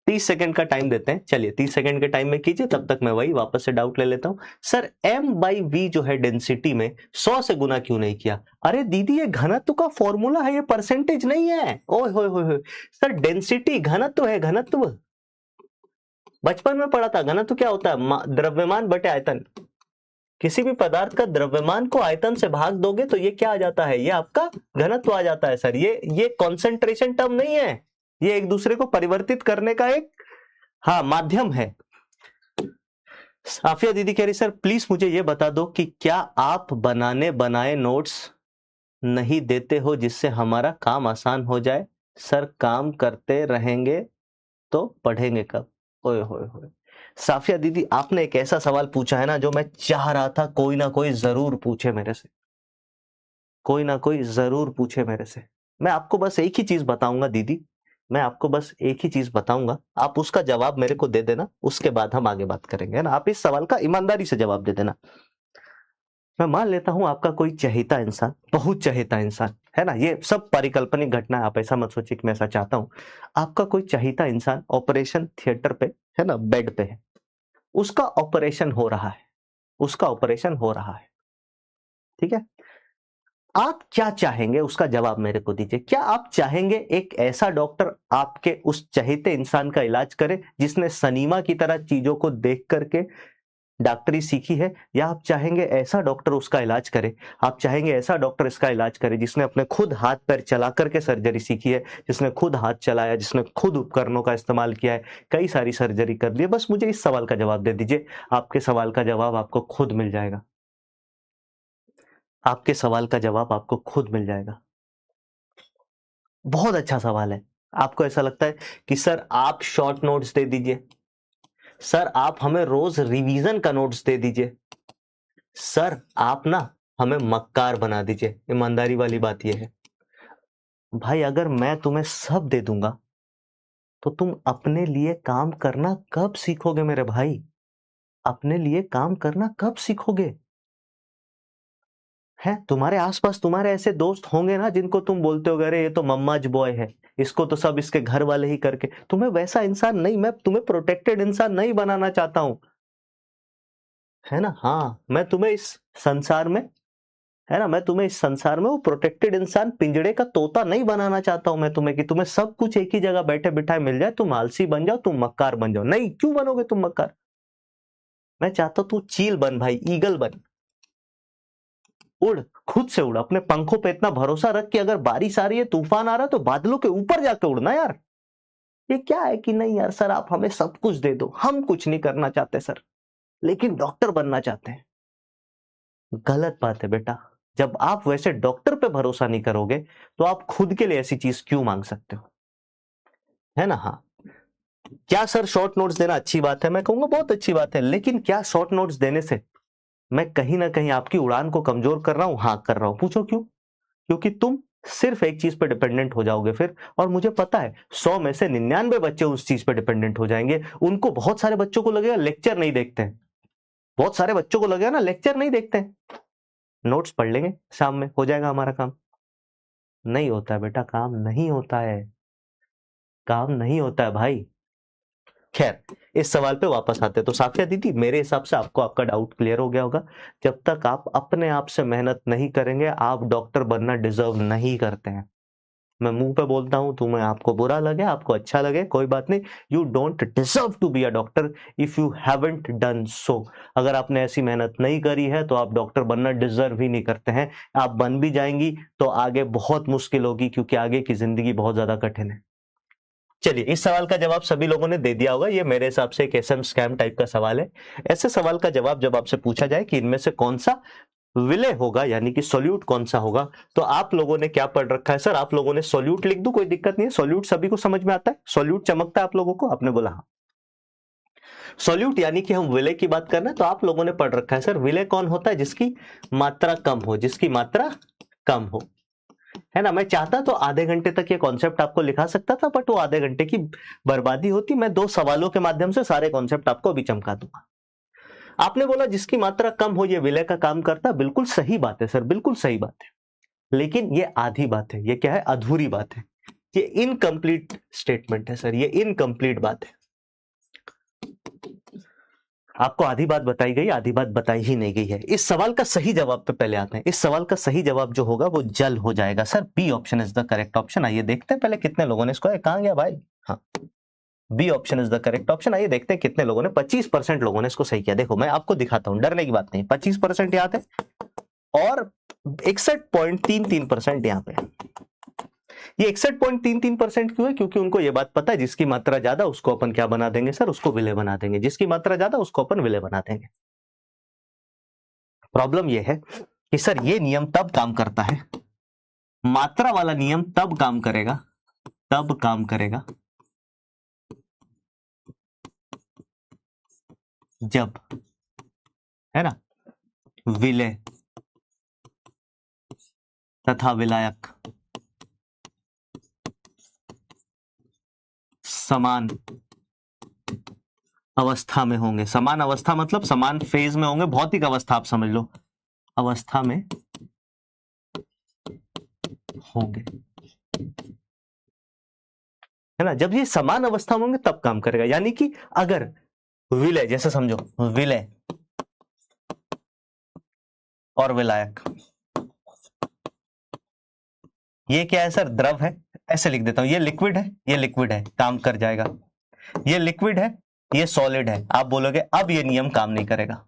30 सेकंड का टाइम देते हैं। चलिए 30 सेकंड के टाइम में कीजिए, तब तक मैं वही वापस से डाउट ले लेता हूं। सर M/V जो है डेंसिटी में 100 से गुना क्यों नहीं किया? अरे दीदी ये घनत्व का फॉर्मूला है, ये परसेंटेज नहीं है। ओए होए होए सर, डेंसिटी घनत्व है, घनत्व बचपन में पढ़ा था। घनत्व क्या होता है? द्रव्यमान बटे आयतन। किसी भी पदार्थ का द्रव्यमान को आयतन से भाग दोगे तो ये क्या आ जाता है? ये आपका घनत्व आ जाता है सर। ये कॉन्सेंट्रेशन टर्म नहीं है, ये एक दूसरे को परिवर्तित करने का एक माध्यम है। साफिया दीदी कह रही सर प्लीज मुझे ये बता दो कि क्या आप बनाने बनाए नोट्स नहीं देते हो जिससे हमारा काम आसान हो जाए? सर काम करते रहेंगे तो पढ़ेंगे कब? ओए होए होए, साफिया दीदी आपने एक ऐसा सवाल पूछा है ना जो मैं चाह रहा था कोई ना कोई जरूर पूछे मेरे से, कोई ना कोई जरूर पूछे मेरे से। मैं आपको बस एक ही चीज बताऊंगा दीदी, मैं आपको बस एक ही चीज बताऊंगा, आप उसका जवाब मेरे को दे देना, उसके बाद हम आगे बात करेंगे, है ना। आप इस सवाल का ईमानदारी से जवाब दे देना। मैं मान लेता हूं आपका कोई चहेता इंसान, बहुत चहेता इंसान, है ना, ये सब परिकल्पनिक घटना है, आप ऐसा मत सोचिए कि मैं ऐसा चाहता हूं। आपका कोई चहेता इंसान ऑपरेशन थिएटर पे, है ना, बेड पे है, उसका ऑपरेशन हो रहा है, उसका ऑपरेशन हो रहा है, ठीक है। आप क्या चाहेंगे उसका जवाब मेरे को दीजिए। क्या आप चाहेंगे एक ऐसा डॉक्टर आपके उस चहेते इंसान का इलाज करे जिसने सनीमा की तरह चीजों को देख करके डॉक्टरी सीखी है, या आप चाहेंगे ऐसा डॉक्टर उसका इलाज करे, आप चाहेंगे ऐसा डॉक्टर इसका इलाज करे जिसने अपने खुद हाथ पैर चला करके सर्जरी सीखी है, जिसने खुद हाथ चलाया, जिसने खुद उपकरणों का इस्तेमाल किया है, कई सारी सर्जरी कर ली है। बस मुझे इस सवाल का जवाब दे दीजिए, आपके सवाल का जवाब आपको खुद मिल जाएगा, आपके सवाल का जवाब आपको खुद मिल जाएगा। बहुत अच्छा सवाल है। आपको ऐसा लगता है कि सर आप शॉर्ट नोट्स दे दीजिए, सर आप हमें रोज रिवीजन का नोट्स दे दीजिए, सर आप ना हमें मक्कार बना दीजिए। ईमानदारी वाली बात यह है भाई, अगर मैं तुम्हें सब दे दूंगा तो तुम अपने लिए काम करना कब सीखोगे मेरे भाई? अपने लिए काम करना कब सीखोगे? है तुम्हारे आसपास तुम्हारे ऐसे दोस्त होंगे ना जिनको तुम बोलते हो अरे ये तो मम्माज बॉय है, इसको तो सब इसके घर वाले ही करके। तुम्हें वैसा इंसान नहीं, मैं तुम्हें प्रोटेक्टेड इंसान नहीं बनाना चाहता हूं, है ना? हाँ, मैं तुम्हें इस संसार में, है ना, मैं तुम्हें इस संसार में वो प्रोटेक्टेड इंसान, पिंजड़े का तोता नहीं बनाना चाहता हूं मैं तुम्हें कि तुम्हें सब कुछ एक ही जगह बैठे बिठाए मिल जाए, तुम आलसी बन जाओ, तुम मक्कार बन जाओ। नहीं, क्यों बनोगे तुम मक्कार? मैं चाहता हूं तू चील बन भाई, ईगल बन, उड़, खुद से उड़, अपने पंखों पे इतना भरोसा रख कि अगर बारिश आ रही है, तूफान आ रहा है, तो बादलों के ऊपर जाके उड़ना यार। ये क्या है कि नहीं यार सर आप हमें सब कुछ दे दो, हम कुछ नहीं करना चाहते सर, लेकिन डॉक्टर बनना चाहते हैं। गलत बात है बेटा। जब आप वैसे डॉक्टर पे भरोसा नहीं करोगे तो आप खुद के लिए ऐसी चीज क्यों मांग सकते हो, है ना? हाँ, क्या सर शॉर्ट नोट्स देना अच्छी बात है? मैं कहूंगा बहुत अच्छी बात है, लेकिन क्या शॉर्ट नोट्स देने से मैं कहीं ना कहीं आपकी उड़ान को कमजोर कर रहा हूं? हाँ कर रहा हूं। पूछो क्यों? क्योंकि तुम सिर्फ एक चीज पे डिपेंडेंट हो जाओगे फिर, और मुझे पता है 100 में से 99 बच्चे उस चीज पे डिपेंडेंट हो जाएंगे। उनको, बहुत सारे बच्चों को लगेगा लेक्चर नहीं देखते हैं, बहुत सारे बच्चों को लगेगा ना लेक्चर नहीं देखते हैं, नोट्स पढ़ लेंगे, शाम में हो जाएगा हमारा काम। नहीं होता है बेटा, काम नहीं होता है, काम नहीं होता है भाई। खैर, इस सवाल पे वापस आते तो साफिया दीदी, मेरे हिसाब से आपको आपका डाउट क्लियर हो गया होगा। जब तक आप अपने आप से मेहनत नहीं करेंगे, आप डॉक्टर बनना डिजर्व नहीं करते हैं। मैं मुंह पे बोलता हूं, तुम्हें, आपको बुरा लगे आपको अच्छा लगे कोई बात नहीं, you don't deserve to be a doctor if you haven't done so. अगर आपने ऐसी मेहनत नहीं करी है तो आप डॉक्टर बनना डिजर्व ही नहीं करते हैं। आप बन भी जाएंगी तो आगे बहुत मुश्किल होगी, क्योंकि आगे की जिंदगी बहुत ज्यादा कठिन है। चलिए, इस सवाल का जवाब सभी लोगों ने दे दिया होगा। ये मेरे हिसाब से एक एसएम स्कैम टाइप का सवाल है। ऐसे सवाल का जवाब जब आपसे पूछा जाए कि इनमें से कौन सा विलय होगा, यानी कि सोल्यूट कौन सा होगा, तो आप लोगों ने क्या पढ़ रखा है? सर आप लोगों ने सोल्यूट लिख दूं, कोई दिक्कत नहीं है, सोल्यूट सभी को समझ में आता है, सोल्यूट चमकता है आप लोगों को? आपने बोला हाँ। सोल्यूट यानी कि हम विलय की बात कर रहे हैं, तो आप लोगों ने पढ़ रखा है सर विलय कौन होता है? जिसकी मात्रा कम हो, जिसकी मात्रा कम हो, है ना? मैं चाहता तो आधे घंटे तक ये कॉन्सेप्ट आपको लिखा सकता था, बट वो आधे घंटे की बर्बादी होती। मैं 2 सवालों के माध्यम से सारे कॉन्सेप्ट आपको अभी चमका दूंगा। आपने बोला जिसकी मात्रा कम हो ये विलय का काम करता, बिल्कुल सही बात है सर, बिल्कुल सही बात है, लेकिन ये आधी बात है। ये क्या है? अधूरी बात है, ये इनकम्प्लीट स्टेटमेंट है सर, ये इनकम्प्लीट बात है। आपको आधी बात बताई गई, आधी बात बताई ही नहीं गई है। इस सवाल का सही जवाब पे पहले आते हैं। इस सवाल का सही जवाब जो होगा वो जल हो जाएगा sir, B option is the correct option. आइए देखते हैं पहले कितने लोगों ने इसको, कहां गया भाई? हाँ, B option is the correct option. आइए देखते हैं कितने लोगों ने, 25% लोगों ने इसको सही किया। देखो मैं आपको दिखाता हूं, डरने की बात नहीं, 25% याद है और 61.33% यहाँ पे। ये 61.33% क्यों है? क्योंकि उनको ये बात पता है जिसकी मात्रा ज्यादा उसको अपन क्या बना देंगे सर? उसको विलय बना देंगे। जिसकी मात्रा ज्यादा उसको अपन विलय बना देंगे। प्रॉब्लम ये है कि सर ये नियम तब काम करता है, मात्रा वाला नियम तब काम करेगा, तब काम करेगा जब, है ना, विलय तथा विलायक समान अवस्था में होंगे। समान अवस्था मतलब समान फेज में होंगे, भौतिक अवस्था आप समझ लो, अवस्था में होंगे, है ना? जब ये समान अवस्था में होंगे तब काम करेगा। यानी कि अगर विलय, जैसे समझो विलय और विलायक, ये क्या है सर? द्रव है, ऐसे लिख देता हूं, ये लिक्विड है, ये लिक्विड है, काम कर जाएगा। ये लिक्विड है, ये सॉलिड है। आप बोलोगे अब ये नियम काम नहीं करेगा,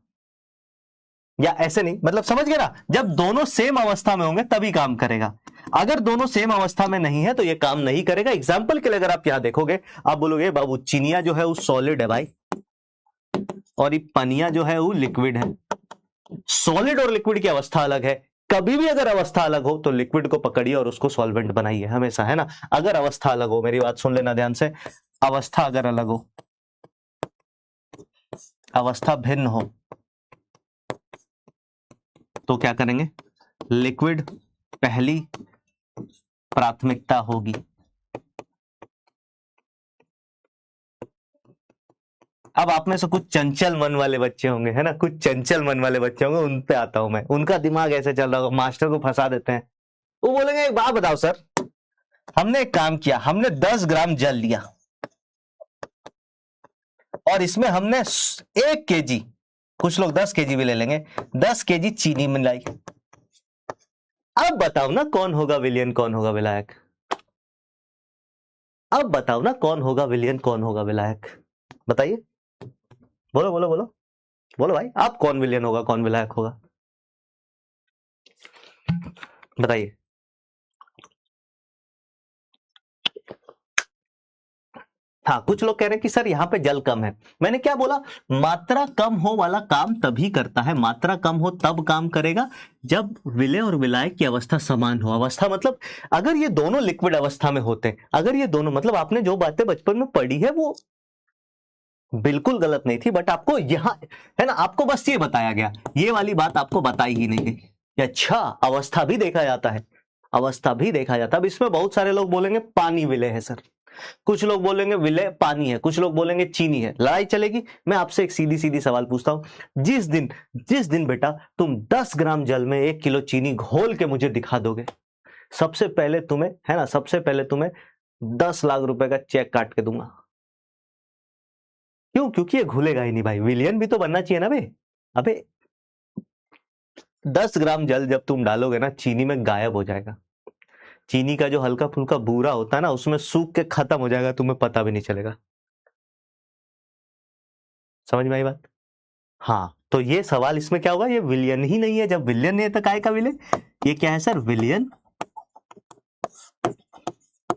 या ऐसे नहीं, मतलब समझ गए ना, जब दोनों सेम अवस्था में होंगे तभी काम करेगा। अगर दोनों सेम अवस्था में नहीं है तो ये काम नहीं करेगा। एग्जाम्पल के लिए अगर आप यहां देखोगे, आप बोलोगे बाबू चीनिया जो है वो सॉलिड है भाई, और ये पनिया जो है वो लिक्विड है। सॉलिड और लिक्विड की अवस्था अलग है। कभी भी अगर अवस्था अलग हो तो लिक्विड को पकड़िए और उसको सॉल्वेंट बनाइए हमेशा, है ना। अगर अवस्था अलग हो, मेरी बात सुन लेना ध्यान से, अवस्था अगर अलग हो, अवस्था भिन्न हो, तो क्या करेंगे, लिक्विड पहली प्राथमिकता होगी। अब आप में से कुछ चंचल मन वाले बच्चे होंगे, है ना, कुछ चंचल मन वाले बच्चे होंगे, उन पे आता हूं मैं, उनका दिमाग ऐसे चल रहा होगा, मास्टर को फंसा देते हैं। वो बोलेंगे एक बात बताओ सर, हमने एक काम किया, हमने 10 ग्राम जल लिया और इसमें हमने 1 kg, कुछ लोग 10 kg भी ले लेंगे, 10 kg चीनी मिलाई। अब बताओ ना कौन होगा विलियन, कौन होगा विलायक। अब बताओ ना कौन होगा विलियन, कौन होगा विलायक। बताइए, बोलो बोलो बोलो बोलो भाई, आप कौन विलियन होगा, कौन विलायक होगा, बताइए। हाँ, कुछ लोग कह रहे हैं कि सर यहाँ पे जल कम है। मैंने क्या बोला, मात्रा कम हो वाला काम तभी करता है, मात्रा कम हो तब काम करेगा जब विलय और विलायक की अवस्था समान हो। अवस्था मतलब अगर ये दोनों लिक्विड अवस्था में होते हैं, अगर ये दोनों, मतलब आपने जो बातें बचपन में पढ़ी है वो बिल्कुल गलत नहीं थी, बट आपको यहां, है ना, आपको बस ये बताया गया, ये वाली बात आपको बताई ही नहीं गई कि अच्छा अवस्था भी देखा जाता है, अवस्था भी देखा जाता है। अब इसमें बहुत सारे लोग बोलेंगे पानी विलय है सर, कुछ लोग बोलेंगे विलय पानी है, कुछ लोग बोलेंगे चीनी है, लड़ाई चलेगी। मैं आपसे एक सीधी सीधी सवाल पूछता हूं, जिस दिन बेटा तुम 10 ग्राम जल में 1 किलो चीनी घोल के मुझे दिखा दोगे, सबसे पहले तुम्हें, है ना, सबसे पहले तुम्हें 10 लाख रुपए का चेक काट के दूंगा। क्यों? क्योंकि ये घुलेगा ही नहीं भाई, विलियन भी तो बनना चाहिए ना बे। अबे 10 ग्राम जल जब तुम डालोगे ना, चीनी में गायब हो जाएगा। चीनी का जो हल्का फुल्का बूरा होता है ना, उसमें सूख के खत्म हो जाएगा, तुम्हें पता भी नहीं चलेगा। समझ में आई बात? हाँ, तो ये सवाल इसमें क्या होगा, ये विलियन ही नहीं है। जब विलियन नहीं है तो काय का विलय? ये क्या है सर, विलियन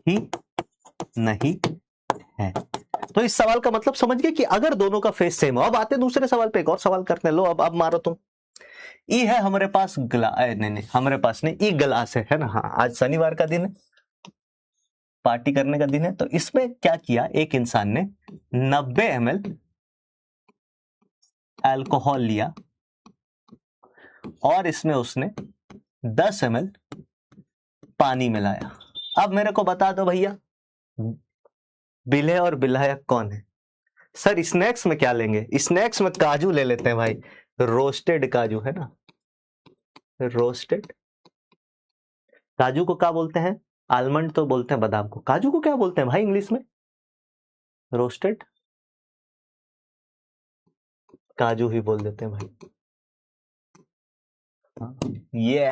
ही नहीं है। तो इस सवाल का मतलब समझ गए कि अगर दोनों का फेस सेम हो। अब आते दूसरे सवाल पे, एक और सवाल करते हैं। लो अब मारो तुम। ई है हमारे पास नहीं हमारे पास नहीं, ई गिलास है ना। हाँ, आज शनिवार का दिन है, पार्टी करने का दिन है। तो इसमें क्या किया, एक इंसान ने 90 ml अल्कोहल लिया और इसमें उसने 10 ml पानी मिलाया। अब मेरे को बता दो भैया, बिल्हे और बिलायक कौन है? सर स्नैक्स में क्या लेंगे? स्नैक्स में काजू ले लेते हैं भाई, रोस्टेड काजू, है ना, रोस्टेड काजू को क्या बोलते हैं? आलमंड तो बोलते हैं बादाम को, काजू को क्या बोलते हैं भाई इंग्लिश में? रोस्टेड काजू ही बोल देते हैं भाई। ये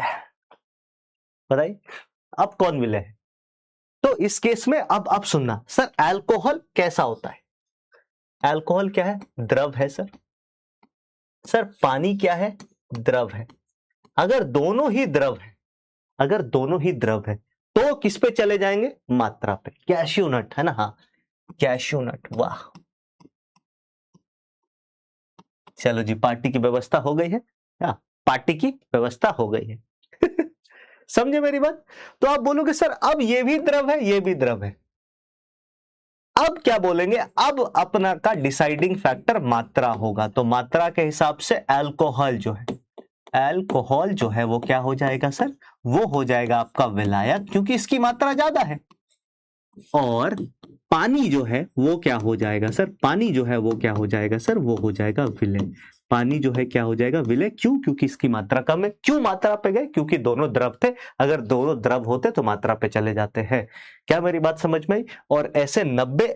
बताइए अब कौन मिले है? तो इस केस में अब आप सुनना, सर अल्कोहल कैसा होता है? अल्कोहल क्या है? द्रव है सर। सर पानी क्या है? द्रव है। अगर दोनों ही द्रव है, अगर दोनों ही द्रव है तो किस पे चले जाएंगे? मात्रा पे। कैश्यू नट, है ना, हाँ कैश्यू नट। वाह, चलो जी, पार्टी की व्यवस्था हो गई है। हाँ, पार्टी की व्यवस्था हो गई है। समझे मेरी बात? तो आप बोलोगे सर अब ये भी द्रव है, ये भी द्रव है। अब क्या बोलेंगे, अब अपना का डिसाइडिंग फैक्टर मात्रा होगा। तो मात्रा के हिसाब से अल्कोहल जो है, अल्कोहल जो है वो क्या हो जाएगा सर? वो हो जाएगा आपका विलायक, क्योंकि इसकी मात्रा ज्यादा है। और पानी जो है वो क्या हो जाएगा सर? पानी जो है वो क्या हो जाएगा सर? वो हो जाएगा विलय। पानी जो है क्या हो जाएगा? विलय। क्यों? क्योंकि इसकी मात्रा कम है। क्यों मात्रा पे गए? क्योंकि दोनों द्रव थे, अगर दोनों द्रव होते तो मात्रा पे चले जाते हैं। क्या मेरी बात समझ में आई? और ऐसे 90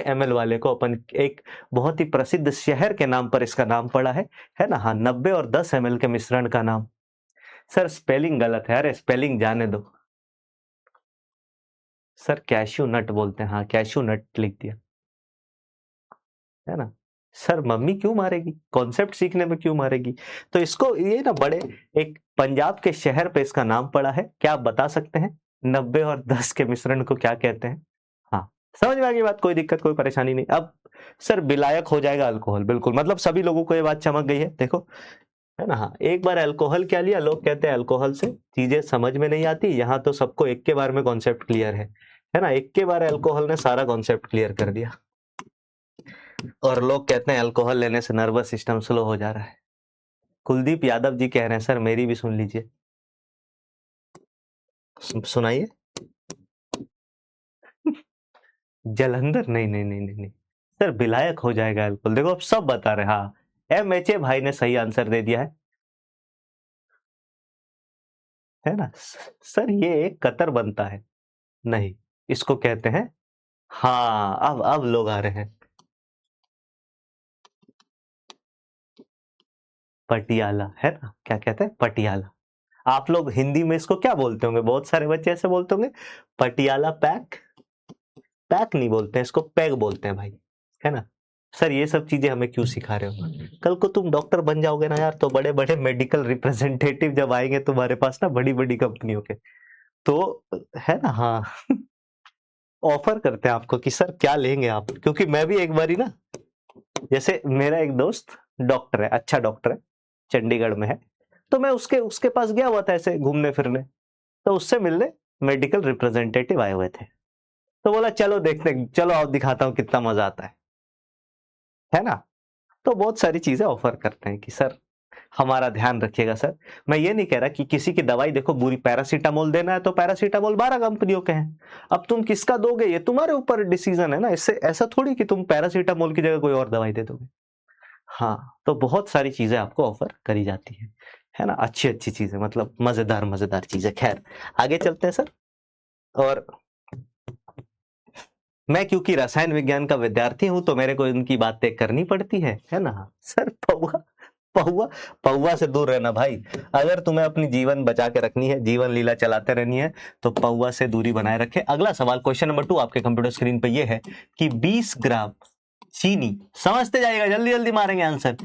ml वाले को अपन एक बहुत ही प्रसिद्ध शहर के नाम पर इसका नाम पड़ा है ना। हाँ, 90 और 10 ml के मिश्रण का नाम। सर स्पेलिंग गलत है। अरे स्पेलिंग जाने दो सर, कैश्यू नट बोलते हैं। हाँ, कैश्यू नट लिख दिया, है ना। सर मम्मी क्यों मारेगी, कॉन्सेप्ट सीखने में क्यों मारेगी? तो इसको ये ना बड़े एक पंजाब के शहर पे इसका नाम पड़ा है, क्या आप बता सकते हैं 90 और 10 के मिश्रण को क्या कहते हैं? हाँ, समझ में आ गई बात, कोई दिक्कत कोई परेशानी नहीं। अब सर विलायक हो जाएगा अल्कोहल, बिल्कुल, मतलब सभी लोगों को ये बात चमक गई है, देखो, है ना? हाँ, एक बार अल्कोहल क्या लिया, लोग कहते हैं अल्कोहल से चीजें समझ में नहीं आती, यहाँ तो सबको एक के बार में कॉन्सेप्ट क्लियर है ना? एक के बार अल्कोहल ने सारा कॉन्सेप्ट क्लियर कर दिया। और लोग कहते हैं अल्कोहल लेने से नर्वस सिस्टम स्लो हो जा रहा है। कुलदीप यादव जी कह रहे हैं सर मेरी भी सुन लीजिए, सुनाइए। जलंधर, नहीं नहीं नहीं नहीं नहीं सर, विलायक हो जाएगा अल्कोहल, देखो अब सब बता रहे हैं। हाँ, MHA भाई ने सही आंसर दे दिया है ना? सर ये एक कतर बनता है, नहीं, इसको कहते हैं, हाँ अब लोग आ रहे हैं, पटियाला, है ना? क्या कहते हैं, पटियाला। आप लोग हिंदी में इसको क्या बोलते होंगे, बहुत सारे बच्चे ऐसे बोलते होंगे, पटियाला पैक। पैक नहीं बोलते हैं इसको, पैग बोलते हैं भाई, है ना? सर ये सब चीजें हमें क्यों सिखा रहे हो? कल को तुम डॉक्टर बन जाओगे ना यार, तो बड़े बड़े मेडिकल रिप्रेजेंटेटिव जब आएंगे तुम्हारे पास ना, बड़ी बड़ी कंपनियों के, तो है ना, हाँ ऑफर करते हैं आपको कि सर क्या लेंगे आप, क्योंकि मैं भी एक बारी ना, जैसे मेरा एक दोस्त डॉक्टर है, अच्छा डॉक्टर है, चंडीगढ़ में है, तो मैं उसके उसके पास गया हुआ था ऐसे घूमने फिरने, तो उससे मिलने मेडिकल रिप्रेजेंटेटिव आए हुए थे, तो बोला चलो देखते, चलो आओ दिखाता हूँ कितना मजा आता है ना? तो बहुत सारी चीजें ऑफर करते हैं कि सर हमारा ध्यान रखिएगा सर। मैं ये नहीं कह रहा कि किसी की दवाई देखो, बुरी पैरासीटामोल देना है तो पैरासीटामोल 12 कंपनियों के हैं, अब तुम किसका दोगे ये तुम्हारे ऊपर डिसीजन है ना, इससे ऐसा थोड़ी कि तुम पैरासीटामोल की जगह कोई और दवाई दे दोगे। हाँ, तो बहुत सारी चीजें आपको ऑफर करी जाती है ना? अच्छी अच्छी चीजें, मतलब मजेदार मजेदार चीजें। खैर आगे चलते हैं सर। और मैं क्योंकि रसायन विज्ञान का विद्यार्थी हूं तो मेरे को इनकी बातें करनी पड़ती है ना? सर पौवा पौवा पौवा से दूर रहना भाई, अगर तुम्हें अपनी जीवन बचा के रखनी है, जीवन लीला चलाते रहनी है, तो पौवा से दूरी बनाए रखे। अगला सवाल क्वेश्चन नंबर 2 आपके कंप्यूटर स्क्रीन पे ये है कि 20 ग्राम चीनी, समझते जाइएगा, जल्दी जल्दी मारेंगे आंसर।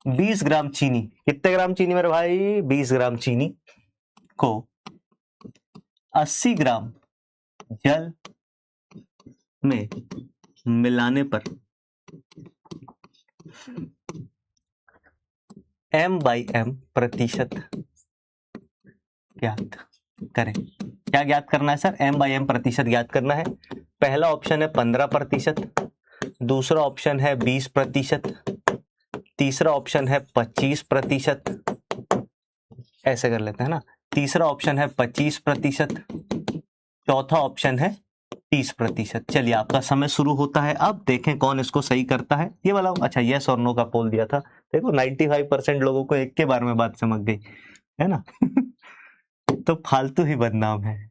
20 ग्राम चीनी, कितने ग्राम चीनी मेरे भाई? 20 ग्राम चीनी को 80 ग्राम जल में मिलाने पर m/m प्रतिशत ज्ञात करें। क्या ज्ञात करना है सर? m/m प्रतिशत ज्ञात करना है। पहला ऑप्शन है 15%, दूसरा ऑप्शन है 20%, तीसरा ऑप्शन है 25%, ऐसे कर लेते हैं ना, तीसरा ऑप्शन है 25%, चौथा ऑप्शन है 30%। चलिए आपका समय शुरू होता है, अब देखें कौन इसको सही करता है। ये वाला, अच्छा यस और नो का पोल दिया था, देखो 95% लोगों को एक के बारे में बात समझ गई है ना? तो फालतू ही बदनाम है।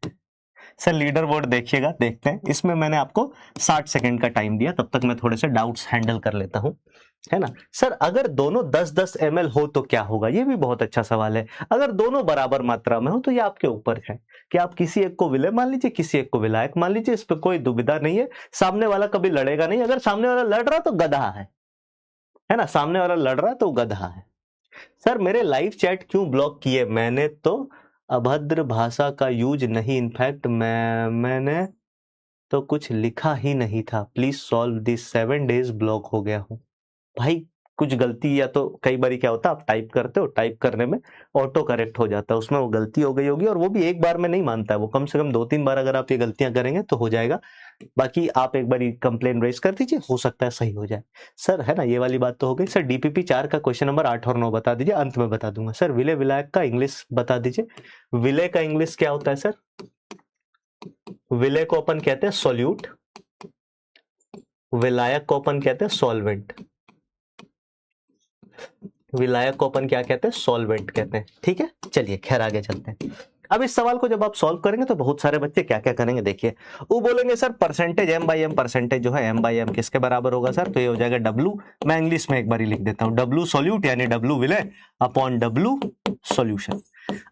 सर लीडर बोर्ड देखिएगा, देखते हैं, इसमें मैंने आपको 60 सेकंड का टाइम दिया, तब तक मैं थोड़े से डाउट्स हैंडल कर लेता हूं, है ना? सर अगर दोनों 10-10 ml हो तो क्या होगा? ये भी बहुत अच्छा सवाल है। अगर दोनों बराबर मात्रा में हो तो ये आपके ऊपर है कि आप किसी एक को विलय मान लीजिए, किसी एक को विलायक मान लीजिए, इस पर कोई दुविधा नहीं है। सामने वाला कभी लड़ेगा नहीं, अगर सामने वाला लड़ रहा तो गधा है ना? सामने वाला लड़ रहा तो गधा है। सर मेरे लाइव चैट क्यों ब्लॉक किए? मैंने तो अभद्र भाषा का यूज नहीं, इनफैक्ट मैंने तो कुछ लिखा ही नहीं था, please solve this, 7 days block हो गया हूं। भाई कुछ गलती, या तो कई बार क्या होता है आप टाइप करते हो, टाइप करने में ऑटो करेक्ट हो जाता है, उसमें वो गलती हो गई होगी, और वो भी एक बार में नहीं मानता है, वो कम से कम 2-3 बार अगर आप ये गलतियां करेंगे तो हो जाएगा। बाकी आप एक बार कंप्लेन रेज कर दीजिए, हो सकता है सही हो जाए सर, है ना? ये वाली बात तो हो गई। सर DPP 4 का क्वेश्चन नंबर 8 और 9 बता दीजिए, अंत में बता दूंगा। सर विलय विलायक का इंग्लिश बता दीजिए। विलय का इंग्लिश क्या होता है सर? विलय को अपन कहते हैं सॉल्यूट, विलायक को अपन कहते हैं सॉल्वेंट, विलायक को अपन क्या कहते हैं? सॉल्वेंट कहते हैं, ठीक है? चलिए खैर आगे चलते हैं। अब इस सवाल को जब आप सॉल्व करेंगे तो बहुत सारे बच्चे क्या क्या करेंगे देखिए, वो बोलेंगे सर परसेंटेज m/m, परसेंटेज जो है m/m किसके बराबर होगा सर? तो ये हो जाएगा W, मैं इंग्लिश में एक बार लिख देता हूं, W सॉल्यूट यानी W विलय अपॉन W सॉल्यूशन।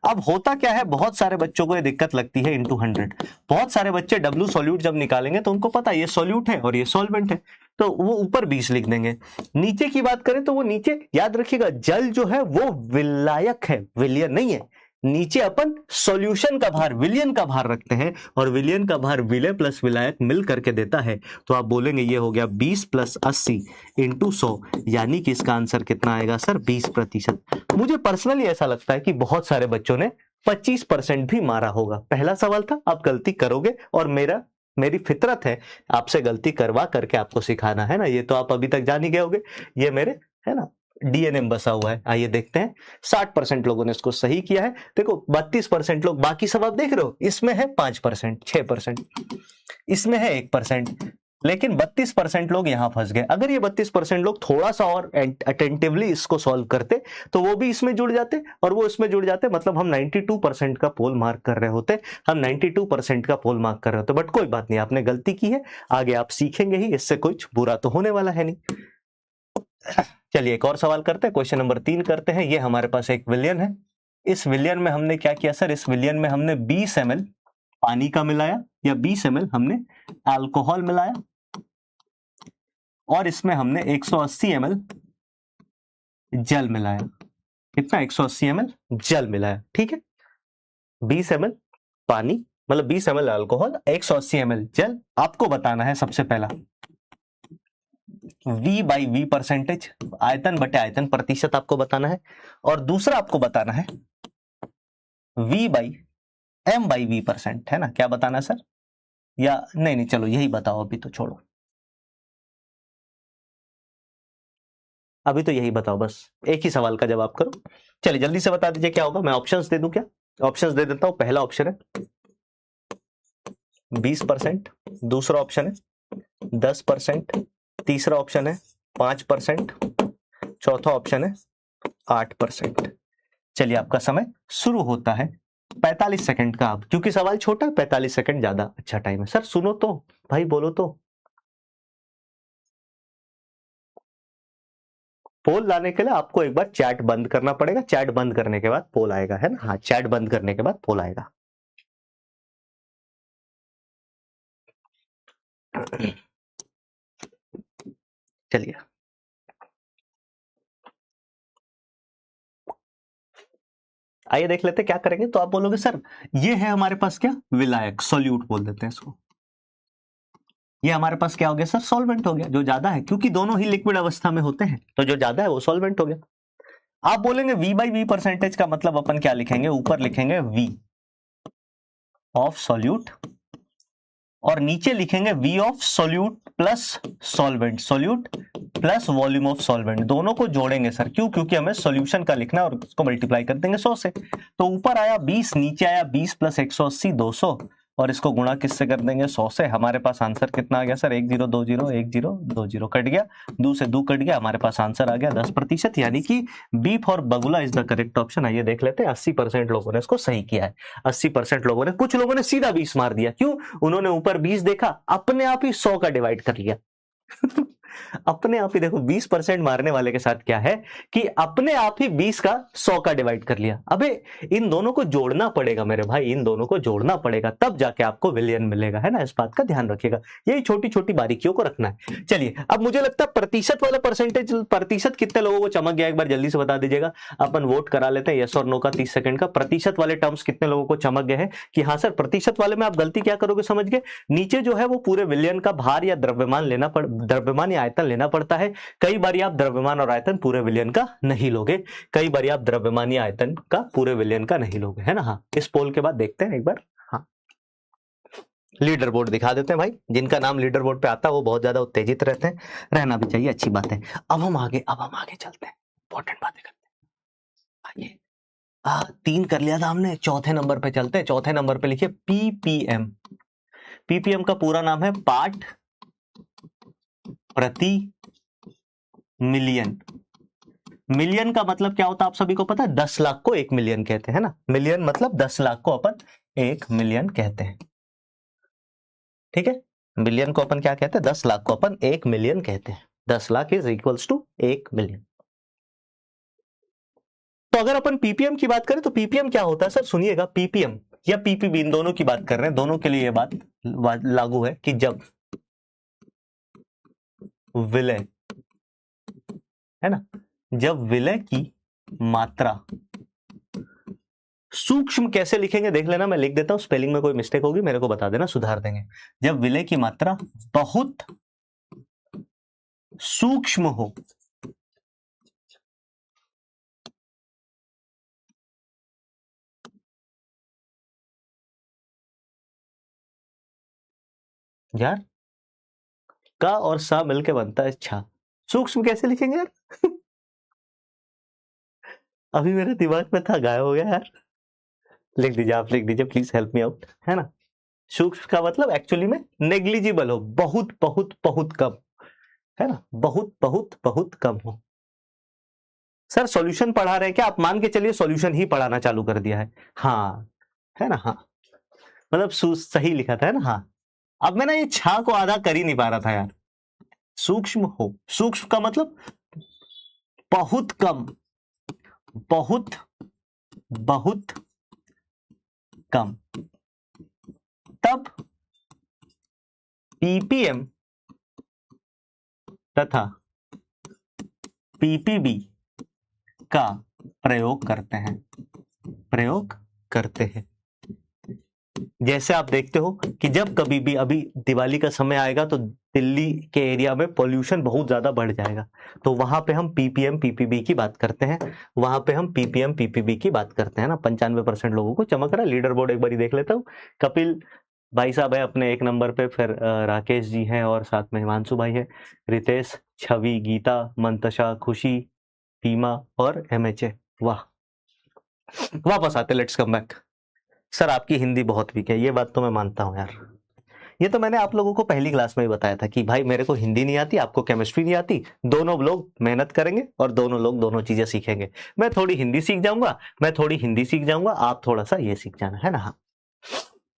अब होता क्या है, बहुत सारे बच्चों को ये दिक्कत लगती है into 100। बहुत सारे बच्चे W सॉल्यूट जब निकालेंगे तो उनको पता है ये सॉल्यूट है और ये सॉल्वेंट है, तो वो ऊपर 20 लिख देंगे। नीचे की बात करें तो वो नीचे याद रखिएगा जल जो है वो विलायक है, विलयन नहीं है। नीचे अपन सॉल्यूशन का भार, विलयन का भार रखते हैं, और विलयन का भार विलय प्लस विलायक मिल करके देता है। तो आप बोलेंगे ये हो गया 20 + 80 × 100, यानी कि इसका आंसर कितना आएगा सर 20%। मुझे पर्सनली ऐसा लगता है कि बहुत सारे बच्चों ने 25% भी मारा होगा। पहला सवाल था, आप गलती करोगे और मेरी फितरत है आपसे गलती करवा करके आपको सिखाना, है ना। ये तो आप अभी तक जान ही गए होगे, ये मेरे है ना डीएनए में बसा हुआ है। आइए देखते हैं, 60% लोगों ने इसको सही किया है। देखो 32% लोग, बाकी सब आप देख रहे हो, इसमें है 5%, 6%, इसमें है 1%, लेकिन 32% लोग यहां फंस गए। अगर ये 32% लोग थोड़ा सा और अटेंटिवली इसको सॉल्व करते तो वो भी इसमें जुड़ जाते और वो इसमें जुड़ जाते, मतलब हम 92% का पोल मार्क कर रहे होते, हम 92% का पोल मार्क कर रहे होते। बट कोई बात नहीं, आपने गलती की है, आगे आप सीखेंगे ही, इससे कुछ बुरा तो होने वाला है नहीं। चलिए एक और सवाल करते हैं, क्वेश्चन नंबर 3 करते हैं। ये हमारे पास एक विलियन है। इस विलियन में हमने क्या किया सर, इस विलियन में हमने 20 ml पानी का मिलाया, या 20 ml हमने अल्कोहल मिलाया, और इसमें हमने 180 ml जल मिलाया। कितना, 180 ml जल मिलाया, ठीक है। 20 ml पानी मतलब 20 ml अल्कोहल, 180 ml जल। आपको बताना है सबसे पहला V/V परसेंटेज, आयतन बटे आयतन प्रतिशत आपको बताना है, और दूसरा आपको बताना है V/M/V परसेंट, है ना। क्या बताना है सर, या नहीं चलो यही बताओ, अभी तो छोड़ो, अभी तो यही बताओ, बस एक ही सवाल का जवाब करो। चलिए जल्दी से बता दीजिए क्या होगा। मैं ऑप्शंस दे दूं क्या, ऑप्शंस दे देता हूं। पहला ऑप्शन है 20%, दूसरा ऑप्शन है 10%, तीसरा ऑप्शन है 5%, चौथा ऑप्शन है 8%। चलिए आपका समय शुरू होता है 45 सेकंड का। आप क्योंकि सवाल छोटा है, 45 सेकंड ज्यादा अच्छा टाइम है। सर सुनो तो भाई, बोलो तो। पोल लाने के लिए आपको एक बार चैट बंद करना पड़ेगा, चैट बंद करने के बाद पोल आएगा, है ना। हाँ, चैट बंद करने के बाद पोल आएगा। चलिए आइए देख लेते क्या करेंगे। तो आप बोलोगे सर ये है हमारे पास क्या, विलायक, सोल्यूट बोल देते हैं इसको। ये हमारे पास क्या हो गया सर, सॉल्वेंट हो गया, जो ज्यादा है, क्योंकि दोनों ही लिक्विड अवस्था में होते हैं, तो जो ज्यादा है वो सॉल्वेंट हो गया। आप बोलेंगे V/V परसेंटेज का मतलब अपन क्या लिखेंगे, ऊपर लिखेंगे V ऑफ सोल्यूट, और नीचे लिखेंगे V of solute plus solvent, solute plus volume of solvent, दोनों को जोड़ेंगे सर। क्यों, क्योंकि हमें सॉल्यूशन का लिखना है और उसको मल्टीप्लाई कर देंगे 100 से। तो ऊपर आया 20, नीचे आया 20 + 180 200, और इसको गुणा किससे कर देंगे, 100 से। हमारे पास आंसर कितना आ गया सर, 1020, 1020 कट गया, 2 से 2 कट गया, हमारे पास आंसर आ गया 10%, यानी कि बी फॉर बगुला इज द करेक्ट ऑप्शन। आइए देख लेते हैं, 80% लोगों ने इसको सही किया है। 80% लोगों ने, कुछ लोगों ने सीधा 20 मार दिया। क्यों, उन्होंने ऊपर 20 देखा, अपने आप ही 100 का डिवाइड कर लिया। अपने आप ही, देखो 20% मारने वाले के साथ क्या है कि अपने आप ही 20 का 100 का डिवाइड कर लिया। अबे इन दोनों को जोड़ना पड़ेगा मेरे भाई, इन दोनों को जोड़ना पड़ेगा, तब जाके आपको विलियन मिलेगा, है ना। इस बात का ध्यान रखिएगा, यही छोटी छोटी बारीकियों को रखना है। चलिए अब मुझे लगता है प्रतिशत वाला परसेंटेज, प्रतिशत कितने लोगों को चमक गया, एक बार जल्दी से बता दीजिएगा। अपन वोट करा लेते हैं, यस और नो का 30 सेकंड का। प्रतिशत वाले टर्म्स कितने लोगों को चमक गए हैं कि हाँ सर, प्रतिशत वाले में आप गलती क्या करोगे समझ गए, नीचे जो है वो पूरे विलियन का भार या द्रव्यमान या आयतन लेना पड़ता है। कई बार आप द्रव्यमान और आयतन पूरे विलियन का नहीं लोगे, कई बार आप द्रव्यमान या आयतन का पूरे विलियन का नहीं लोगे, है ना। हाँ, इस पोल के बाद देखते हैं एक बार। हाँ, लीडर बोर्ड दिखा देते हैं भाई, जिनका नाम लीडर बोर्ड पे आता है वो बहुत ज्यादा उत्तेजित रहते हैं, रहना भी चाहिए, अच्छी बात है। अब हम आगे चलते हैं, इंपॉर्टेंट बातें करते हैं। आइए 3 कर लिया था हमने, चौथे नंबर पे चलते हैं। चौथे नंबर पे लिखिए पीपीएम। पीपीएम का पूरा नाम है पार्ट प्रति मिलियन। मिलियन का मतलब क्या होता है आप सभी को पता है, 10 लाख को 1 मिलियन कहते हैं ना। मिलियन मतलब 10 लाख को अपन 1 मिलियन कहते हैं, ठीक है। मिलियन को अपन क्या कहते हैं, 10 लाख को अपन 1 मिलियन कहते हैं। 10 lakh is equals to 1 million. तो अगर अपन पीपीएम की बात करें तो पीपीएम क्या होता है सर, सुनिएगा। पीपीएम या पीपीबी, इन दोनों की बात कर रहे हैं, दोनों के लिए यह बात लागू है कि जब विलय, है ना, जब विलय की मात्रा सूक्ष्म कैसे लिखेंगे देख लेना, मैं लिख देता हूं, स्पेलिंग में कोई मिस्टेक होगी मेरे को बता देना, सुधार देंगे। जब विलय की मात्रा बहुत सूक्ष्म हो, यार का और सा मिलके बनता है छा, सूक्ष्म कैसे लिखेंगे यार अभी मेरे दिमाग में था, गायब हो गया यार। लिख दीजिए, आप लिख दीजिए प्लीज, हेल्प मी आउट, है ना। सूक्ष्म का मतलब एक्चुअली में नेग्लिजिबल हो, बहुत बहुत बहुत कम, है ना, बहुत बहुत बहुत कम हो। सर सॉल्यूशन पढ़ा रहे हैं क्या आप? मान के चलिए सॉल्यूशन ही पढ़ाना चालू कर दिया है। हाँ, है ना, हाँ, मतलब सही लिखा था, है ना, हाँ। अब मैं ना ये छा को आधा कर ही नहीं पा रहा था यार। सूक्ष्म हो, सूक्ष्म का मतलब बहुत कम, बहुत बहुत कम, तब पीपीएम तथा पीपीबी का प्रयोग करते हैं, प्रयोग करते हैं। जैसे आप देखते हो कि जब कभी भी अभी दिवाली का समय आएगा तो दिल्ली के एरिया में पोल्यूशन बहुत ज्यादा बढ़ जाएगा, तो वहां पे हम पीपीएम पीपीबी की बात करते हैं, वहां पे हम पीपीएम पीपीबी की बात करते हैं ना। 95% लोगों को चमक रहा है। लीडर बोर्ड एक बार देख लेता हूँ। कपिल भाई साहब है अपने 1 नंबर पे, फिर राकेश जी हैं और साथ में हिमांशु भाई है, रितेश, छवि, गीता, मंतशा, खुशी, टीमा और एमएचए। वाह, वापस आते, लेट्स कम बैक। सर आपकी हिंदी बहुत वीक है, ये बात तो मैं मानता हूं यार। ये तो मैंने आप लोगों को पहली क्लास में ही बताया था कि भाई मेरे को हिंदी नहीं आती, आपको केमिस्ट्री नहीं आती, दोनों लोग मेहनत करेंगे और दोनों लोग दोनों चीजें सीखेंगे। मैं थोड़ी हिंदी सीख जाऊंगा, मैं थोड़ी हिंदी सीख जाऊंगा, आप थोड़ा सा ये सीख जाना, है ना। हाँ,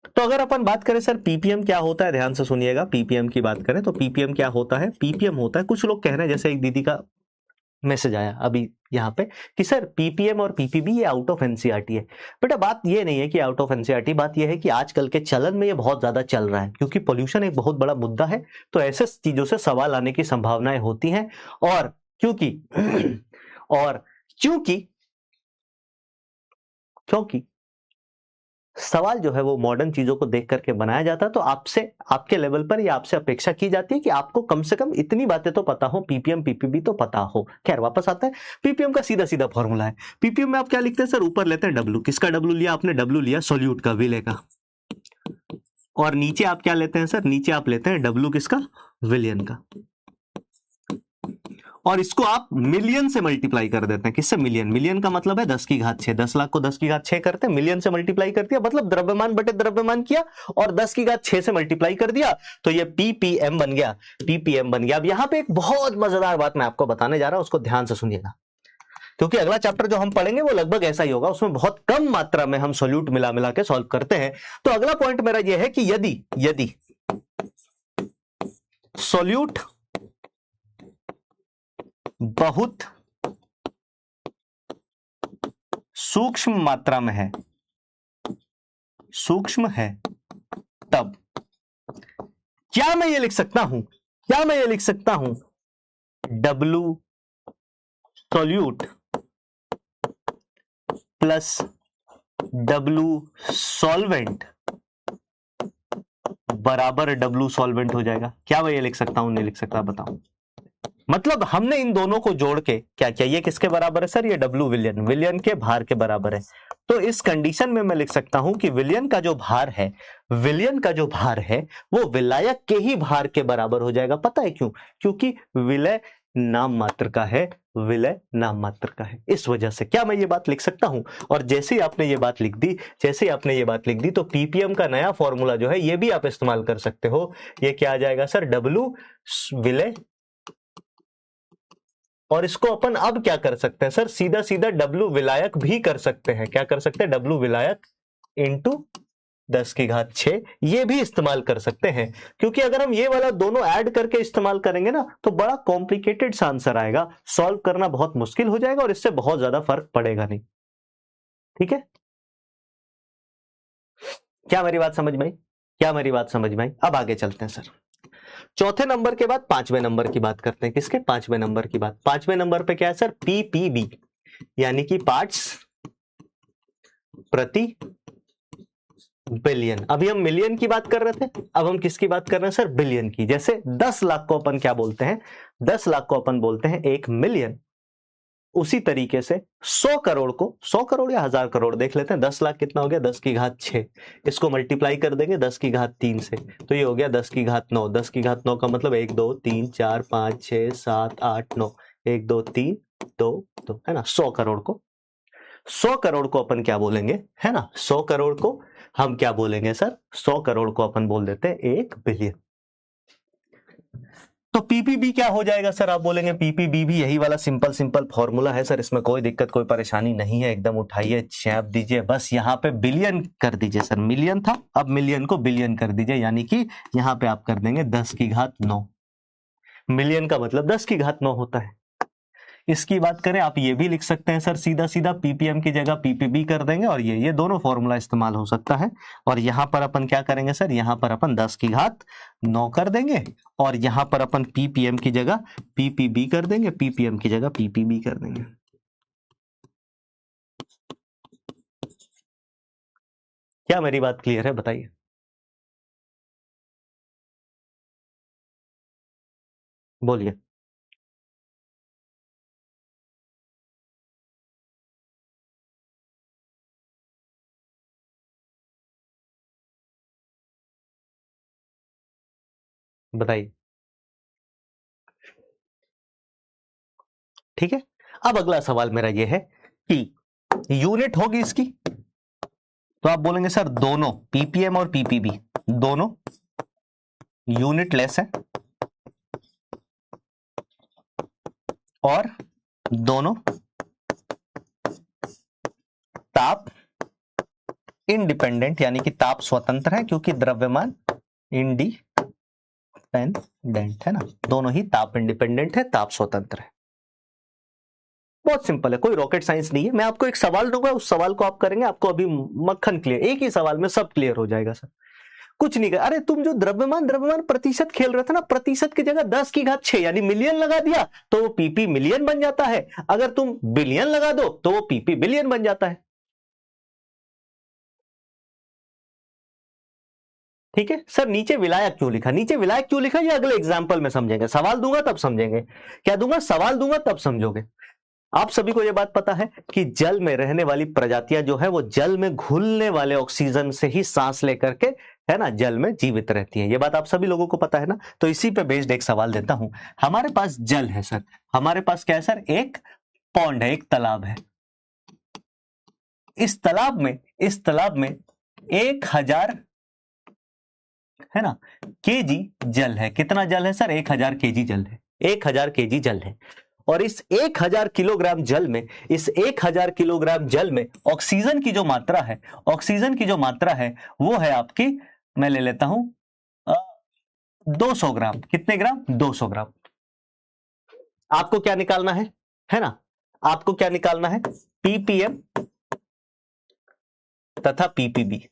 तो अगर अपन बात करें सर पीपीएम क्या होता है, ध्यान से सुनिएगा। पीपीएम की बात करें तो पीपीएम क्या होता है? पीपीएम होता है, कुछ लोग कह रहे हैं, जैसे एक दीदी का मैसेज आया अभी यहाँ पे कि सर पीपीएम और पीपीबी ये आउट ऑफ एनसीईआरटी है। बेटा बात ये नहीं है कि आउट ऑफ एनसीईआरटी, बात ये है कि आजकल के चलन में ये बहुत ज्यादा चल रहा है, क्योंकि पोल्यूशन एक बहुत बड़ा मुद्दा है, तो ऐसे चीजों से सवाल आने की संभावनाएं होती हैं। और क्योंकि और क्योंकि क्योंकि सवाल जो है वो मॉडर्न चीजों को देख करके बनाया जाता है, तो आपसे, आपके लेवल पर या आपसे अपेक्षा की जाती है कि आपको कम से कम इतनी बातें तो पता हो, पीपीएम पीपीबी तो पता हो। खैर वापस आता है, पीपीएम का सीधा सीधा फॉर्मूला है। पीपीएम में आप क्या लिखते हैं सर? ऊपर लेते हैं डब्ल्यू, किसका डब्ल्यू लिया आपने? डब्ल्यू लिया सॉल्यूट का, विलय का। और नीचे आप क्या लेते हैं सर? नीचे आप लेते हैं डब्ल्यू किसका? विलियन का। और इसको आप मिलियन से मल्टीप्लाई कर देते हैं। किससे? मिलियन। मिलियन का मतलब है 10 की घात 6, 10 लाख को 10 की घात 6 करते हैं, मिलियन से मल्टीप्लाई कर दिया, मतलब द्रव्यमान बटे द्रव्यमान किया और 10 की घात 6 से मल्टीप्लाई कर दिया, तो ये पीपीएम बन गया, पीपीएम बन गया। अब यहां पे एक बहुत मजेदार बात मैं आपको बताने जा रहा हूं, उसको ध्यान से सुनिएगा, क्योंकि अगला चैप्टर जो हम पढ़ेंगे वो लगभग ऐसा ही होगा, उसमें बहुत कम मात्रा में हम सोल्यूट मिला मिला के सॉल्व करते हैं। तो अगला पॉइंट मेरा यह है कि यदि सोल्यूट बहुत सूक्ष्म मात्रा में है, सूक्ष्म है, तब क्या मैं ये लिख सकता हूं, क्या मैं ये लिख सकता हूं, W solute plus W solvent बराबर डब्ल्यू सॉल्वेंट हो जाएगा? क्या मैं ये लिख सकता हूं? नहीं लिख सकता, बताओ। मतलब हमने इन दोनों को जोड़ के क्या किया? ये किसके बराबर है सर? ये डब्ल्यू विलियन, विलियन के भार के बराबर है। तो इस कंडीशन में मैं लिख सकता हूं कि विलियन का जो भार है, विलियन का जो भार है वो विलायक के ही भार के बराबर हो जाएगा। पता है क्यों? क्योंकि विलय नाम मात्र का है, विलय नाम मात्र का है, इस वजह से। क्या मैं ये बात लिख सकता हूं? और जैसे ही आपने ये बात लिख दी, जैसे ही आपने ये बात लिख दी, तो पीपीएम का नया फॉर्मूला जो है ये भी आप इस्तेमाल कर सकते हो। ये क्या आ जाएगा सर? डब्ल्यू विलय, और इसको अपन अब क्या कर सकते हैं सर? सीधा सीधा डब्ल्यू विलायक भी कर सकते हैं। क्या कर सकते हैं? डब्ल्यू विलायक इंटू 10 की घात 6, ये भी इस्तेमाल कर सकते हैं। क्योंकि अगर हम ये वाला दोनों ऐड करके इस्तेमाल करेंगे ना, तो बड़ा कॉम्प्लिकेटेड सा आंसर आएगा, सॉल्व करना बहुत मुश्किल हो जाएगा और इससे बहुत ज्यादा फर्क पड़ेगा नहीं। ठीक है, क्या मेरी बात समझ में आई? क्या मेरी बात समझ में आई? अब आगे चलते हैं सर। चौथे नंबर के बाद पांचवें नंबर की बात करते हैं। किसके? पांचवें नंबर की बात। पांचवें नंबर पे क्या है सर? पीपीबी, यानी कि पार्ट्स प्रति बिलियन। अभी हम मिलियन की बात कर रहे थे, अब हम किसकी बात कर रहे हैं सर? बिलियन की। जैसे 10 लाख को अपन क्या बोलते हैं? 10 लाख को अपन बोलते हैं 1 मिलियन। उसी तरीके से 100 करोड़ को, 100 करोड़ या 1000 करोड़ देख लेते हैं। 10 लाख कितना हो गया? 10 की घात 6। इसको मल्टीप्लाई कर देंगे 10 की घात 3 से, तो ये हो गया 10 की घात 9। 10 की घात 9 का मतलब 1 2 3 4 5 6 7 8 9, 1 2 3 2 2, है ना? 100 करोड़ को, 100 करोड़ को अपन क्या बोलेंगे? है ना, 100 करोड़ को हम क्या बोलेंगे सर? 100 करोड़ को अपन बोल देते हैं 1 बिलियन। तो पीपीबी क्या हो जाएगा सर? आप बोलेंगे पीपीबी भी यही वाला सिंपल सिंपल फॉर्मूला है सर, इसमें कोई दिक्कत कोई परेशानी नहीं है। एकदम उठाइए, छाप दीजिए, बस यहाँ पे बिलियन कर दीजिए सर। मिलियन था, अब मिलियन को बिलियन कर दीजिए, यानी कि यहाँ पे आप कर देंगे 10 की घात 9। मिलियन का मतलब 10 की घात 9 होता है। इसकी बात करें, आप ये भी लिख सकते हैं सर, सीधा सीधा पीपीएम की जगह पीपीबी कर देंगे और ये दोनों फॉर्मूला इस्तेमाल हो सकता है। और यहां पर अपन क्या करेंगे सर? यहां पर अपन 10 की घात 9 कर देंगे और यहां पर अपन पीपीएम की जगह पीपीबी कर देंगे, पीपीएम की जगह पीपीबी कर देंगे। क्या मेरी बात क्लियर है? बताइए। बोलिए। बताइए। ठीक है, अब अगला सवाल मेरा यह है कि यूनिट होगी इसकी, तो आप बोलेंगे सर दोनों पीपीएम और पीपीबी दोनों यूनिट लेस है और दोनों ताप इंडिपेंडेंट, यानी कि ताप स्वतंत्र है, क्योंकि द्रव्यमान इंडिपेंडेंट है ना, दोनों ही ताप इंडिपेंडेंट है, ताप स्वतंत्र है। बहुत सिंपल है, कोई रॉकेट साइंस नहीं है। मैं आपको एक सवाल दूंगा, उस सवाल को आप करेंगे, आपको अभी मक्खन क्लियर, एक ही सवाल में सब क्लियर हो जाएगा सर। कुछ नहीं कर, अरे तुम जो द्रव्यमान द्रव्यमान प्रतिशत खेल रहे थे ना, प्रतिशत की जगह 10 की घात 6 यानी मिलियन लगा दिया तो वो पीपी मिलियन बन जाता है। अगर तुम बिलियन लगा दो तो वो पीपी बिलियन बन जाता है। ठीक है सर, नीचे विलायक क्यों लिखा? नीचे विलायक क्यों लिखा ये अगले एग्जाम्पल में समझेंगे। सवाल दूंगा तब समझेंगे। क्या दूंगा? सवाल दूंगा तब समझोगे। आप सभी को यह बात पता है कि जल में रहने वाली प्रजातियां जो है वो जल में घुलने वाले ऑक्सीजन से ही सांस लेकर के, है ना, जल में जीवित रहती है। ये बात आप सभी लोगों को पता है ना। तो इसी पे बेस्ड एक सवाल देता हूं। हमारे पास जल है सर, हमारे पास क्या है सर? एक पॉन्ड है, एक तालाब है। इस तालाब में 1000, है ना, केजी जल है। कितना जल है सर? 1000 केजी जल है। 1000 केजी जल है। और इस 1000 किलोग्राम जल में, इस 1000 किलोग्राम जल में ऑक्सीजन की जो मात्रा है, ऑक्सीजन की जो मात्रा है वो है आपकी, मैं ले लेता हूं 200 ग्राम। कितने ग्राम? 200 ग्राम। आपको क्या निकालना है ना, आपको क्या निकालना है? पीपीएम तथा पीपीबी,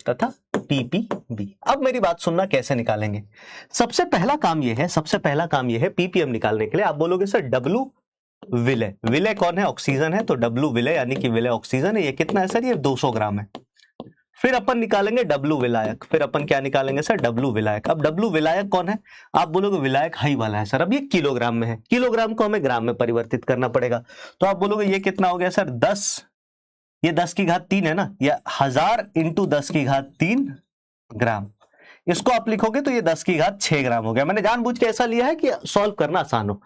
तथा पीपीबी। अब मेरी बात सुनना, कैसे निकालेंगे? सबसे पहला काम यह है, सबसे पहला काम यह है पीपीएम निकालने के लिए आप बोलोगे सर डब्लू विलय। विलय कौन है? ऑक्सीजन है, तो डब्लू विलय यानी कि विलय ऑक्सीजन है। ये कितना है सर? ये 200 ग्राम है। फिर अपन निकालेंगे डब्लू विलायक। फिर अपन क्या निकालेंगे सर? डब्लू विलायक। अब डब्लू विलायक कौन है? आप बोलोगे विलायक हाई वाला है सर। अब ये किलोग्राम में है, किलोग्राम को हमें ग्राम में परिवर्तित करना पड़ेगा। तो आप बोलोगे ये कितना हो गया सर? 10, ये 10 की घात 3 है ना, या 1000 इंटू 10 की घात 3 ग्राम। इसको आप लिखोगे तो ये 10 की घात 6 ग्राम हो गया। मैंने जानबूझ के ऐसा लिया है कि सॉल्व करना आसान हो।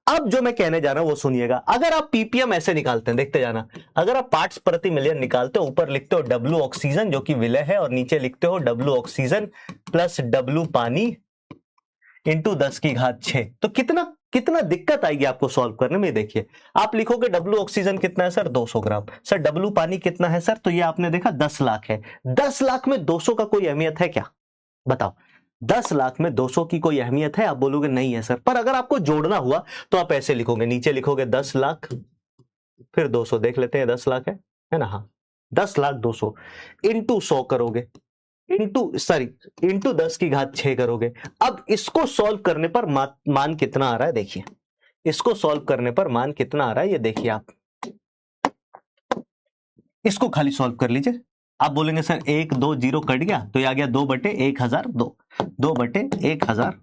अब जो मैं कहने जा रहा हूं वो सुनिएगा। अगर आप पीपीएम ऐसे निकालते हैं, देखते जाना, अगर आप पार्ट्स प्रति मिलियन निकालते हो, ऊपर लिखते हो डब्लू ऑक्सीजन जो कि विलय है, और नीचे लिखते हो डब्लू ऑक्सीजन प्लस डब्लू पानी इंटू 10 की घात 6, तो कितना कितना दिक्कत आएगी आपको सॉल्व करने में। देखिए, आप लिखोगे डब्लू ऑक्सीजन कितना है सर? 200 ग्राम। सर डब्लू पानी कितना है सर? तो ये आपने देखा 10 लाख है। 10 लाख में 200 का कोई अहमियत है क्या? बताओ। 10 लाख में 200 की कोई अहमियत है? आप बोलोगे नहीं है सर। पर अगर आपको जोड़ना हुआ तो आप ऐसे लिखोगे, नीचे लिखोगे 10 लाख फिर 200, देख लेते हैं 10 लाख है ना, हाँ, 10 लाख 200 इंटू 100 करोगे इंटू 10 की घात 6 करोगे। अब इसको सॉल्व करने पर मान कितना आ रहा है देखिए, इसको सॉल्व करने पर मान कितना आ रहा है ये देखिए आप, इसको खाली सॉल्व कर लीजिए। आप बोलेंगे सर 1 2 0 कट गया तो ये आ गया 2/1002, 2/1000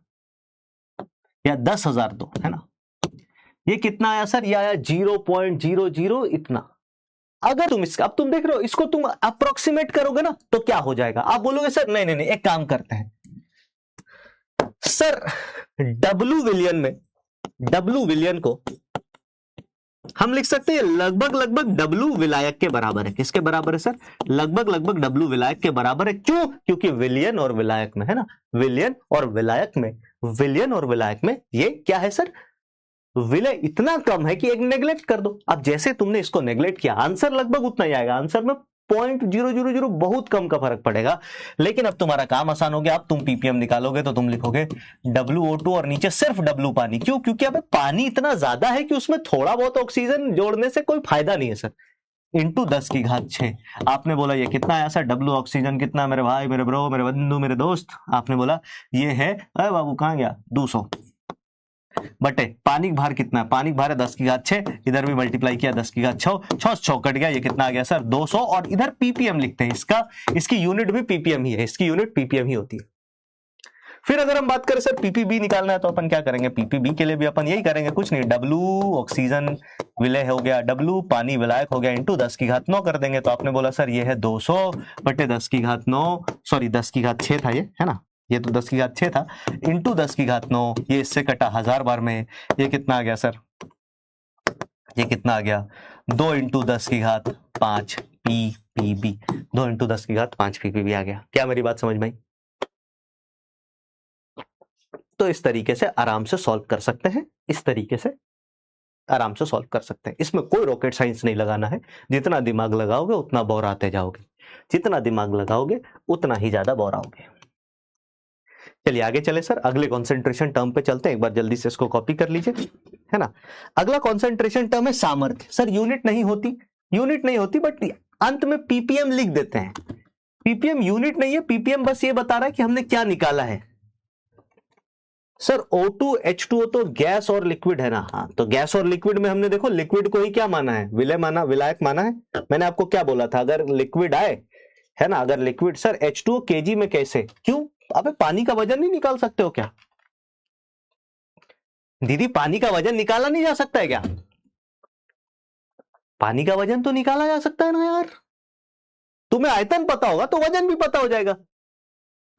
या 10,002 है ना। ये कितना आया सर, ये आया 0.00 इतना। अगर तुम अब तुम देख रहे हो इसको तुम अप्रोक्सीमेट करोगे ना तो क्या हो जाएगा, आप बोलोगे सर नहीं नहीं नहीं एक काम करते हैं सर, डब्लू विलियन को हम लिख सकते हैं लगभग डब्लू विलायक के बराबर है। किसके बराबर है सर, लगभग डब्लू विलायक के बराबर है। क्यों, क्योंकि विलियन और विलायक में है ना, विलियन और विलायक में ये क्या है सर, विलय इतना कम है कि एक नेग्लेक्ट कर दो। अब जैसे तुमने इसको नेग्लेक्ट किया आंसर लगभग उतना ही आएगा, आंसर में 0.000 बहुत कम का फर्क पड़ेगा। लेकिन अब तुम्हारा काम आसान हो गया, अब तुम पीपीएम निकालोगे तो तुम लिखोगे WO2 और नीचे सिर्फ W पानी। क्यों, क्योंकि अब पानी इतना ज्यादा है कि उसमें थोड़ा बहुत ऑक्सीजन जोड़ने से कोई फायदा नहीं है सर। इंटू 10 की घात 6। आपने बोला ये कितना आया सर, W ऑक्सीजन कितना, मेरे भाई मेरे ब्रो मेरे बंधु मेरे दोस्त, आपने बोला ये है, अरे बाबू कहां गया, 200 बटे पानी का भार कितना है, पानी का भार है 10 की घात 6, इधर भी मल्टीप्लाई किया 10 की घात 6, 6 कट गया, ये कितना आ गया सर 200। और इधर पीपीएम लिखते हैं, इसकी यूनिट भी पीपीएम ही है, इसकी यूनिट पीपीएम ही होती है। फिर अगर हम बात करें सर पीपीबी निकालना है तो अपन क्या करेंगे, पीपीबी के लिए भी अपन यही करेंगे, कुछ नहीं, W ऑक्सीजन विलय हो गया, W पानी विलायक हो गया, इंटू 10 की घात 9 कर देंगे। तो आपने बोला सर ये है 200 बटे 10 की घात 9, सॉरी 10 की घात 6 था ये, है ना, ये तो 10 की घात 6 था, इंटू 10 की घात 9, ये इससे कटा 1000 बार में, ये कितना आ गया सर, ये कितना आ गया 2 इंटू 10 की घात 5 पीपीबी, 2 इंटू 10 की घात 5 पीपीबी आ गया। क्या मेरी बात समझ में आई? तो इस तरीके से आराम से सॉल्व कर सकते हैं, इस तरीके से आराम से सॉल्व कर सकते हैं। इसमें कोई रॉकेट साइंस नहीं लगाना है, जितना दिमाग लगाओगे उतना बोर आते जाओगे, जितना दिमाग लगाओगे उतना ही ज्यादा बोर आओगे। चलिए आगे चले सर, अगले कॉन्सेंट्रेशन टर्म पे चलते हैं, एक बार जल्दी से इसको कॉपी कर लीजिए, है ना। अगला कॉन्सेंट्रेशन टर्म है सामर्थ्य। सर यूनिट नहीं होती बट अंत में पीपीएम लिख देते हैं। पीपीएम यूनिट नहीं है, पीपीएम बस ये बता रहा है कि हमने क्या निकाला है। सर O2 H2O तो गैस और लिक्विड है ना, हाँ तो गैस और लिक्विड में हमने देखो लिक्विड को ही क्या माना है, विलायक माना है। मैंने आपको क्या बोला था, अगर लिक्विड आए, है ना, अगर लिक्विड, सर H2O केजी में कैसे, क्यों, अबे पानी का वजन नहीं निकाल सकते हो क्या दीदी, पानी का वजन निकाला नहीं जा सकता है क्या, पानी का वजन तो निकाला जा सकता है ना यार। तुम्हें आयतन पता होगा तो वजन भी पता हो जाएगा,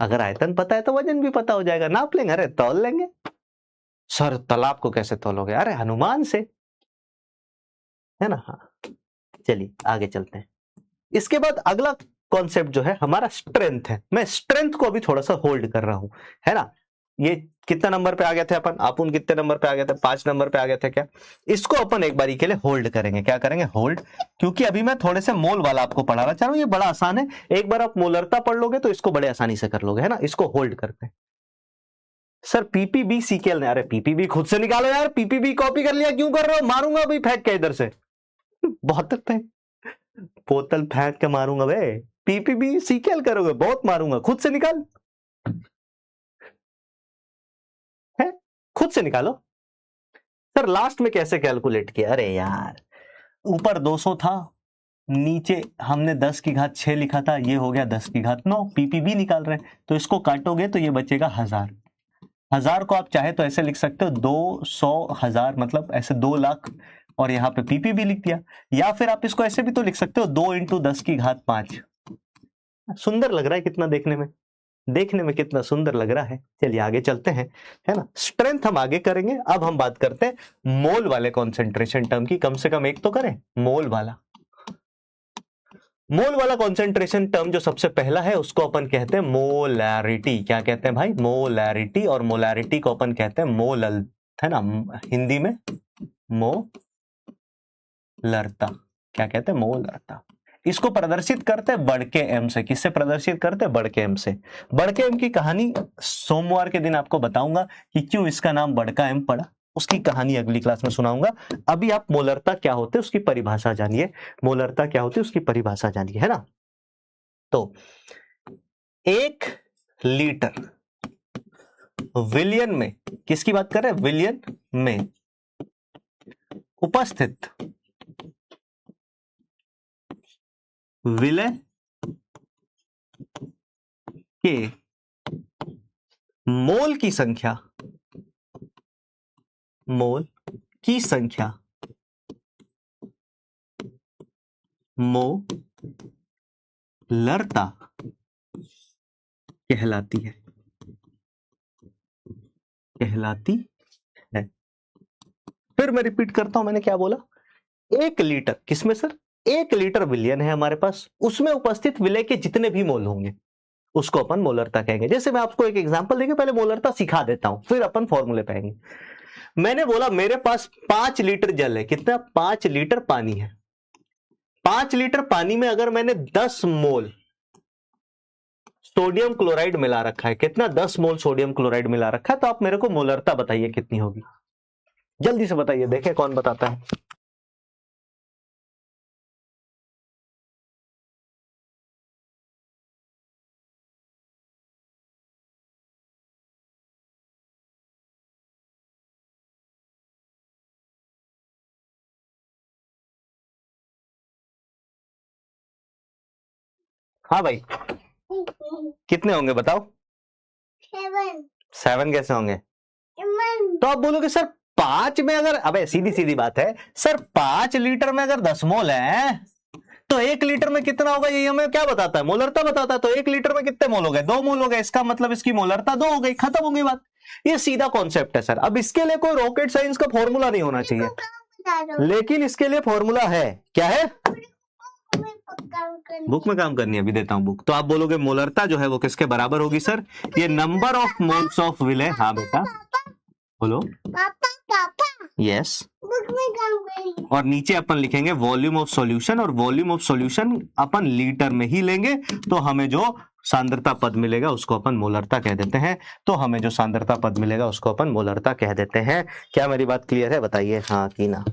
अगर आयतन पता है तो वजन भी पता हो जाएगा, नाप लेंगे, अरे तौल लेंगे। सर तालाब को कैसे तौलोगे, अरे हनुमान से, है ना। हाँ चलिए आगे चलते हैं। इसके बाद अगला कॉन्सेप्ट जो है हमारा स्ट्रेंथ है। मैं स्ट्रेंथ को अभी थोड़ा सा होल्ड कर रहा हूं, है ना। ये कितना नंबर पे आ गए थे अपन कितने नंबर पे आ गए थे, 5 नंबर पे आ गए थे क्या। इसको अपन एक बारी के लिए होल्ड करेंगे, क्या करेंगे, होल्ड। क्योंकि अभी मैं थोड़े से मोल वाला आपको पढ़ाना चाह रहा हूं, ये बड़ा आसान है, एक बार आप मोलरता पढ़ लोगे तो इसको बड़े आसानी से कर लोगे, है ना। इसको होल्ड करते हैं। सर पीपीबी सीकेएल ने, अरे पीपीबी खुद से निकालो यार, पीपीबी कॉपी कर लिया क्यों कर रहे हो, मारूंगा अभी फेंक के इधर से बोतल फेंक के मारूंगा बे, पीपीबी सीकेएल करोगे, बहुत मारूंगा, खुद से निकाल, है खुद से निकालो। सर लास्ट में कैसे कैलकुलेट किया, अरे यार ऊपर 200 था, नीचे हमने 10 की घात 6 लिखा था, ये हो गया 10 की घात 9, पीपीबी निकाल रहे हैं तो इसको काटोगे तो ये बचेगा 1000 को आप चाहे तो ऐसे लिख सकते हो 200,000, मतलब ऐसे 2 लाख, और यहाँ पे पीपीबी लिख दिया। या फिर आप इसको ऐसे भी तो लिख सकते हो 2 इंटू 10 की घात 5। सुंदर लग रहा है कितना, देखने में कितना सुंदर लग रहा है। चलिए आगे चलते हैं, है ना। स्ट्रेंथ हम आगे करेंगे, अब हम बात करते हैं मोल वाले कॉन्सेंट्रेशन टर्म की, कम से कम एक तो करें मोल वाला कॉन्सेंट्रेशन टर्म जो सबसे पहला है उसको अपन कहते हैं मोलैरिटी। क्या कहते हैं भाई, मोलैरिटी। और मोलैरिटी को अपन कहते हैं मोल, है ना, हिंदी में मोलरता। क्या कहते हैं, मोलरता। इसको प्रदर्शित करते हैं बढ़ के एम से। किससे प्रदर्शित करते हैं, बढ़ के एम से। बढ़ के एम की कहानी सोमवार के दिन आपको बताऊंगा कि क्यों इसका नाम बढ़ का एम पड़ा, उसकी कहानी अगली क्लास में सुनाऊंगा। अभी आप मोलरता क्या होते हैं उसकी परिभाषा जानिए, मोलरता क्या होती है उसकी परिभाषा जानिए, है ना। तो 1 लीटर विलियन में, किसकी बात कर रहे हैं, विलियन में उपस्थित विलय के मोल की संख्या, मोल की संख्या मोलरता कहलाती है, कहलाती है। फिर मैं रिपीट करता हूं, मैंने क्या बोला, 1 लीटर, किसमें सर, 1 लीटर विलियन है हमारे पास, उसमें उपस्थित विलय के जितने भी मोल होंगे उसको अपन मोलरता कहेंगे। जैसे मैं आपको एक एग्जांपल देके पहले मोलरता सिखा देता हूं, फिर अपन फॉर्मूले पे आएंगे। मैंने बोला मेरे पास 5 लीटर जल है, कितना, 5 लीटर पानी है। 5 लीटर पानी में अगर मैंने 10 मोल सोडियम क्लोराइड मिला रखा है, कितना, 10 मोल सोडियम क्लोराइड मिला रखा है, तो आप मेरे को मोलरता बताइए कितनी होगी, जल्दी से बताइए, देखें कौन बताता है। हाँ भाई, कितने होंगे बताओ। 7 कैसे होंगे, तो आप बोलोगे सर 5 में अगर, अबे सीधी सीधी बात है सर, 5 लीटर में अगर 10 मोल है तो 1 लीटर में कितना होगा, ये हमें क्या बताता है, मोलरता बताता है। तो 1 लीटर में कितने मोल हो गए, 2 मोल हो गए, इसका मतलब इसकी मोलरता 2 हो गई, खत्म हो गई बात। ये सीधा कॉन्सेप्ट है सर। अब इसके लिए कोई रॉकेट साइंस का फॉर्मूला नहीं होना चाहिए, लेकिन इसके लिए फॉर्मूला है, क्या है, बुक में काम करनी है, अभी देता हूं बुक। तो आप बोलोगे मोलरता जो है वो किसके बराबर होगी सर, ये नंबर ऑफ मोल्स ऑफ विलय। हाँ बेटा बोलो, यस, बुक में काम करेंगे। और नीचे अपन लिखेंगे वॉल्यूम ऑफ सॉल्यूशन, और volume of solution upon litre में ही लेंगे, तो हमें जो सांद्रता पद मिलेगा उसको अपन मोलरता कह देते हैं। तो हमें जो सांद्रता पद मिलेगा उसको अपन मोलरता कह देते हैं। क्या मेरी बात क्लियर है, बताइए हाँ कि ना।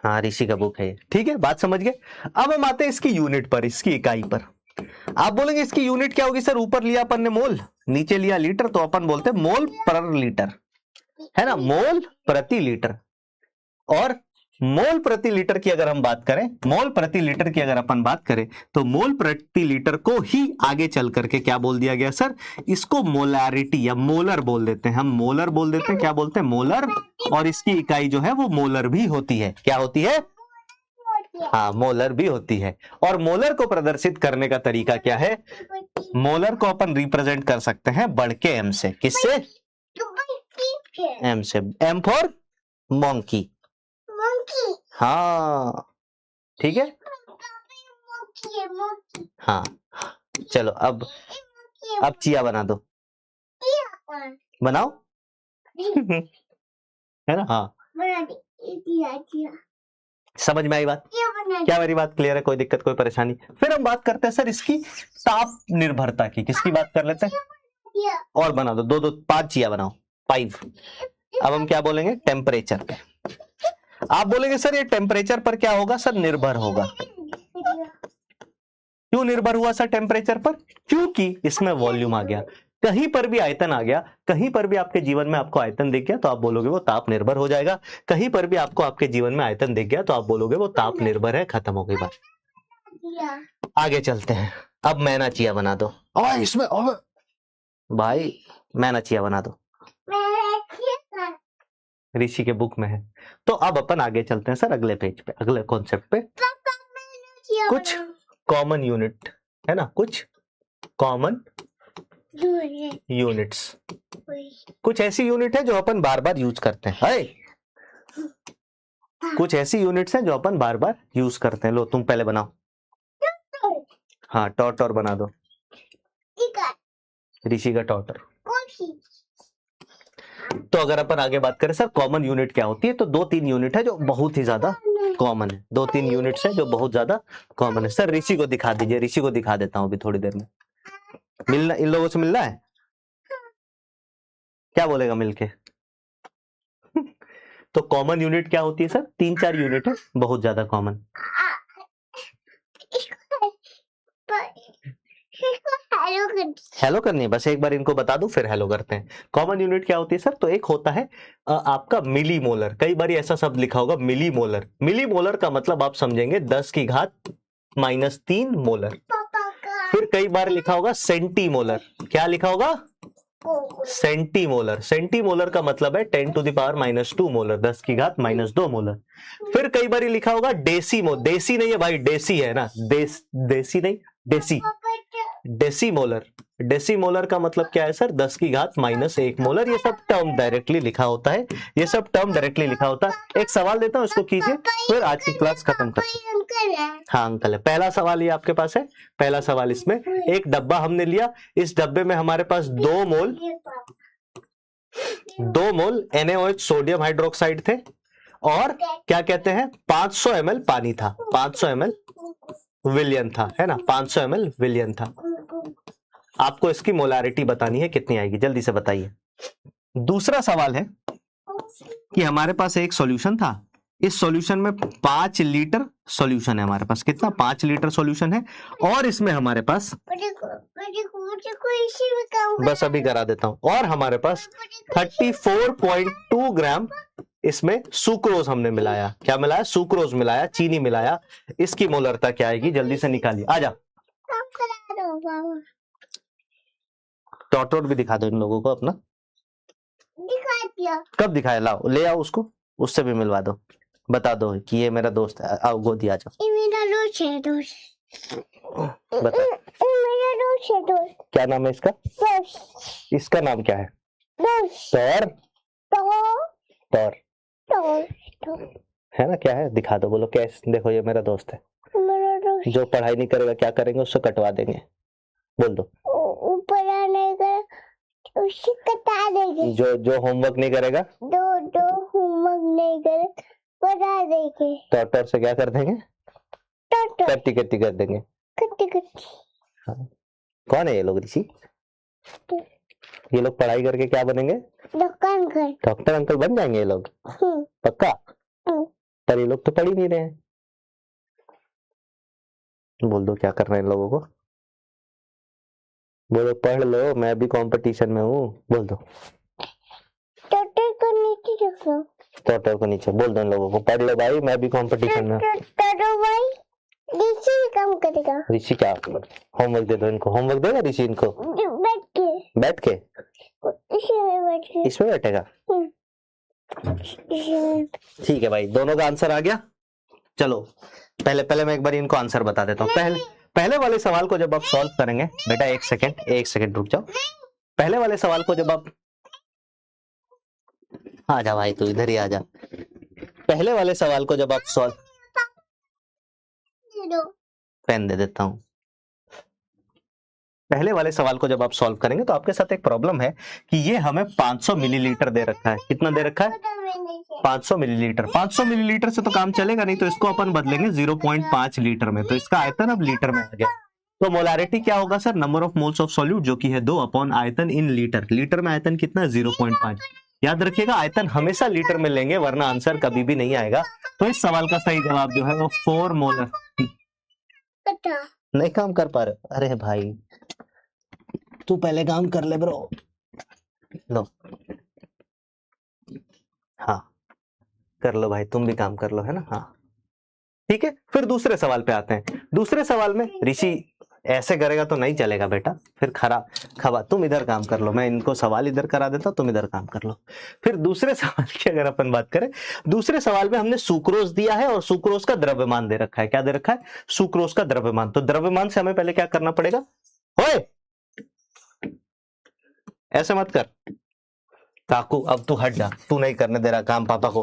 हाँ ऋषि का बुक है, ठीक है, बात समझ गए। अब हम आते हैं इसकी यूनिट पर, इसकी इकाई पर। आप बोलेंगे इसकी यूनिट क्या होगी सर, ऊपर लिया अपन ने मोल, नीचे लिया लीटर, तो अपन बोलते हैं मोल पर लीटर, है ना, मोल प्रति लीटर। और मोल प्रति लीटर की अगर हम बात करें, मोल प्रति लीटर की अगर अपन बात करें, तो मोल प्रति लीटर को ही आगे चल करके क्या बोल दिया गया सर, इसको मोलारिटी या मोलर बोल देते हैं, हम मोलर बोल देते हैं, क्या बोलते हैं, मोलर। और इसकी इकाई जो है वो मोलर भी होती है, क्या होती है, हाँ मोलर भी होती है। और मोलर को प्रदर्शित करने का तरीका क्या है, मोलर को अपन रिप्रेजेंट कर सकते हैं बढ़ के एम से, किससे, एम से, एम फॉर मोंकी, हाँ ठीक है, हाँ चलो अब चिया बना दो, बनाओ है ना, हाँ समझ में आई बात, क्या मेरी बात क्लियर है, कोई दिक्कत कोई परेशानी। फिर हम बात करते हैं सर इसकी ताप निर्भरता की, किसकी बात कर लेते हैं, और बना दो, 5 चिया बनाओ, 5। अब हम क्या बोलेंगे, टेम्परेचर पे। आप बोलेंगे सर ये टेम्परेचर पर क्या होगा सर, निर्भर होगा। क्यों निर्भर हुआ सर टेम्परेचर पर, क्योंकि इसमें वॉल्यूम आ गया, कहीं पर भी आयतन आ गया, कहीं पर भी आपके जीवन में आपको आयतन दिख गया तो आप बोलोगे वो ताप निर्भर हो जाएगा, कहीं पर भी आपको आपके जीवन में आयतन दिख गया तो आप बोलोगे वो ताप निर्भर है, खत्म हो गई बात। आगे चलते हैं, अब मैना चिया बना दो, और इसमें भाई मैना चिया बना दो, ऋषि के बुक में है। तो अब अपन आगे चलते हैं सर अगले पेज पे, अगले कॉन्सेप्ट पे। कुछ कॉमन यूनिट है ना, कुछ कॉमन यूनिट्स, कुछ ऐसी यूनिट है जो अपन बार बार यूज करते हैं, कुछ ऐसी यूनिट्स हैं जो अपन बार बार यूज करते हैं। लो तुम पहले बनाओ, हाँ टॉटर बना दो, ऋषि का टॉटर। तो अगर अपन आगे बात करें सर कॉमन यूनिट क्या होती है, तो 2-3 यूनिट है जो बहुत ही ज्यादा कॉमन है, 2-3 यूनिट्स है जो बहुत ज्यादा कॉमन है। सर ऋषि को दिखा दीजिए, ऋषि को दिखा देता हूं अभी थोड़ी देर में। मिलना, इन लोगों से मिलना है, क्या बोलेगा मिलके तो कॉमन यूनिट क्या होती है सर? 3-4 यूनिट है, बहुत ज्यादा कॉमन। हेलो करनी है, बस एक बार इनको बता दूं फिर हेलो करते हैं। कॉमन यूनिट क्या होती है सर? तो एक होता है आपका मिली मोलर। कई बार ऐसा शब्द लिखा होगा मिली मोलर। मिली मोलर का मतलब आप समझेंगे 10 की घात -3 मोलर। फिर कई बार लिखा होगा सेंटीमोलर। क्या लिखा होगा? सेंटीमोलर। सेंटीमोलर का मतलब है 10 टू द पावर -2 मोलर, 10 की घात -2 मोलर। फिर कई बार लिखा होगा डेसीमो। देसी नहीं है भाई, डेसी है ना, देसी नहीं, डेसी, डेसीमोलर। डेसीमोलर का मतलब क्या है सर? 10 की घात -1 मोलर। ये सब टर्म डायरेक्टली लिखा होता है, ये सब टर्म डायरेक्टली लिखा होता है। एक सवाल देता हूं, इसको कीजिए, फिर आज की क्लास खत्म करते हैं। हाँ अंकल है। पहला सवाल ये आपके पास है। पहला सवाल, इसमें एक डब्बा हमने लिया, इस डब्बे में हमारे पास 2 मोल NaOH सोडियम हाइड्रोक्साइड थे, और क्या कहते हैं 500 ml पानी था। 500 ml विलियन था, है ना, 500 ml विलियन था। आपको इसकी मोलारिटी बतानी है, कितनी आएगी, जल्दी से बताइए। दूसरा सवाल है कि हमारे पास एक सॉल्यूशन था, इस सॉल्यूशन में 5 लीटर सॉल्यूशन है हमारे पास। कितना? 5 लीटर सॉल्यूशन है, और इसमें हमारे पास, बस अभी करा देता हूं, और हमारे पास 34.2 ग्राम इसमें सुक्रोज हमने मिलाया। क्या मिलाया? सुक्रोज मिलाया, चीनी मिलाया। इसकी मोलरता क्या आएगी, जल्दी से निकालिए। आ जा, टॉट भी दिखा दो इन लोगों को अपना। दिखा दिया। कब दिखाया? लाओ, ले आओ उसको, उससे भी मिलवा दो, बता दो कि ये मेरा दोस्त है। आओ गोदी आ जाओ। ये मेरा दोस्त है। बता, मेरा दोस्त है। दोस्त क्या नाम है इसका? दोस्त। इसका नाम क्या है? तौर। तौर है ना? क्या है? दिखा दो, बोलो कैसे। देखो ये मेरा दोस्त है। मेरा दोस्त। जो पढ़ाई नहीं करेगा क्या करेंगे? उससे कटवा देंगे। बोल दो। पढ़ाई नहीं करेगा उससे कटा देंगे। जो होमवर्क नहीं करेगा, जो होमवर्क नहीं करेगा पढ़ा देंगे। टॉट से क्या कर देंगे? कट्टी कट्टी कर देंगे। कट्टी कट्टी। हाँ। कौन है ये लोग? ऋषि। ये लोग पढ़ाई करके क्या बनेंगे? डॉक्टर अंकल बन जाएंगे ये लोग, पक्का? पर ये लोग तो पढ़ ही नहीं रहे हैं। बोल दो क्या करना है इन लोगों को। बोलो पढ़ लो, मैं भी कंपटीशन में हूँ। बोल दो टोटर को नीचे रखो। टोटर को नीचे। बोल दो इन लोगों को पढ़ लो भाई, मैं भी कंपटीशन में। टोटर भाई ऋषि काम करेगा। ऋषि क्या? होमवर्क दे दो इनको। होमवर्क देगा ऋषि इनको? बैठ के इसमें बैठेगा। ठीक है भाई, दोनों का आंसर आ गया। चलो पहले मैं एक बार इनको आंसर बता देता हूँ। पहले वाले सवाल को जब आप सॉल्व करेंगे, बेटा एक सेकंड रुक जाओ। पहले वाले सवाल को जब आप, आ जा भाई तू इधर ही आ जा। पहले वाले सवाल को जब आप सॉल्व, पेन दे देता हूं। पहले वाले सवाल को जब आप सॉल्व करेंगे तो आपके साथ एक प्रॉब्लम है कि ये हमें 500 मिलीलीटर दे रखा है। कितना दे रखा है? 500 मिलीलीटर। 500 मिलीलीटर से तो काम चलेगा नहीं, तो इसको अपन बदलेंगे 0.5 लीटर में, तो इसका आयतन अब लीटर में आ गया। तो मोलारिटी क्या होगा sir? Number of moles of solute, जो कि है 2 अपॉन आयतन इन लीटर। लीटर में आयतन कितना? 0.5। याद रखिएगा आयतन हमेशा लीटर में लेंगे, वरना आंसर कभी भी नहीं आएगा। तो इस सवाल का सही जवाब जो है वो 4 मोलर। नहीं काम कर पा रहे? अरे भाई तू पहले काम कर ले ब्रो। लो, हाँ कर लो भाई, तुम भी काम कर लो, है ना? हाँ ठीक है। फिर दूसरे सवाल पे आते हैं। दूसरे सवाल में ऋषि ऐसे करेगा तो नहीं चलेगा बेटा, फिर खबा तुम इधर काम कर लो, मैं इनको सवाल इधर करा देता हूं, तुम इधर काम कर लो। फिर दूसरे सवाल की अगर अपन बात करें, दूसरे सवाल में हमने सुक्रोज दिया है और सुक्रोज का द्रव्यमान दे रखा है। क्या दे रखा है? सुक्रोज का द्रव्यमान। तो द्रव्यमान से हमें पहले क्या करना पड़ेगा? ओए ऐसे मत कर काकू, अब तू हट जा, तू नहीं करने दे रहा काम पापा को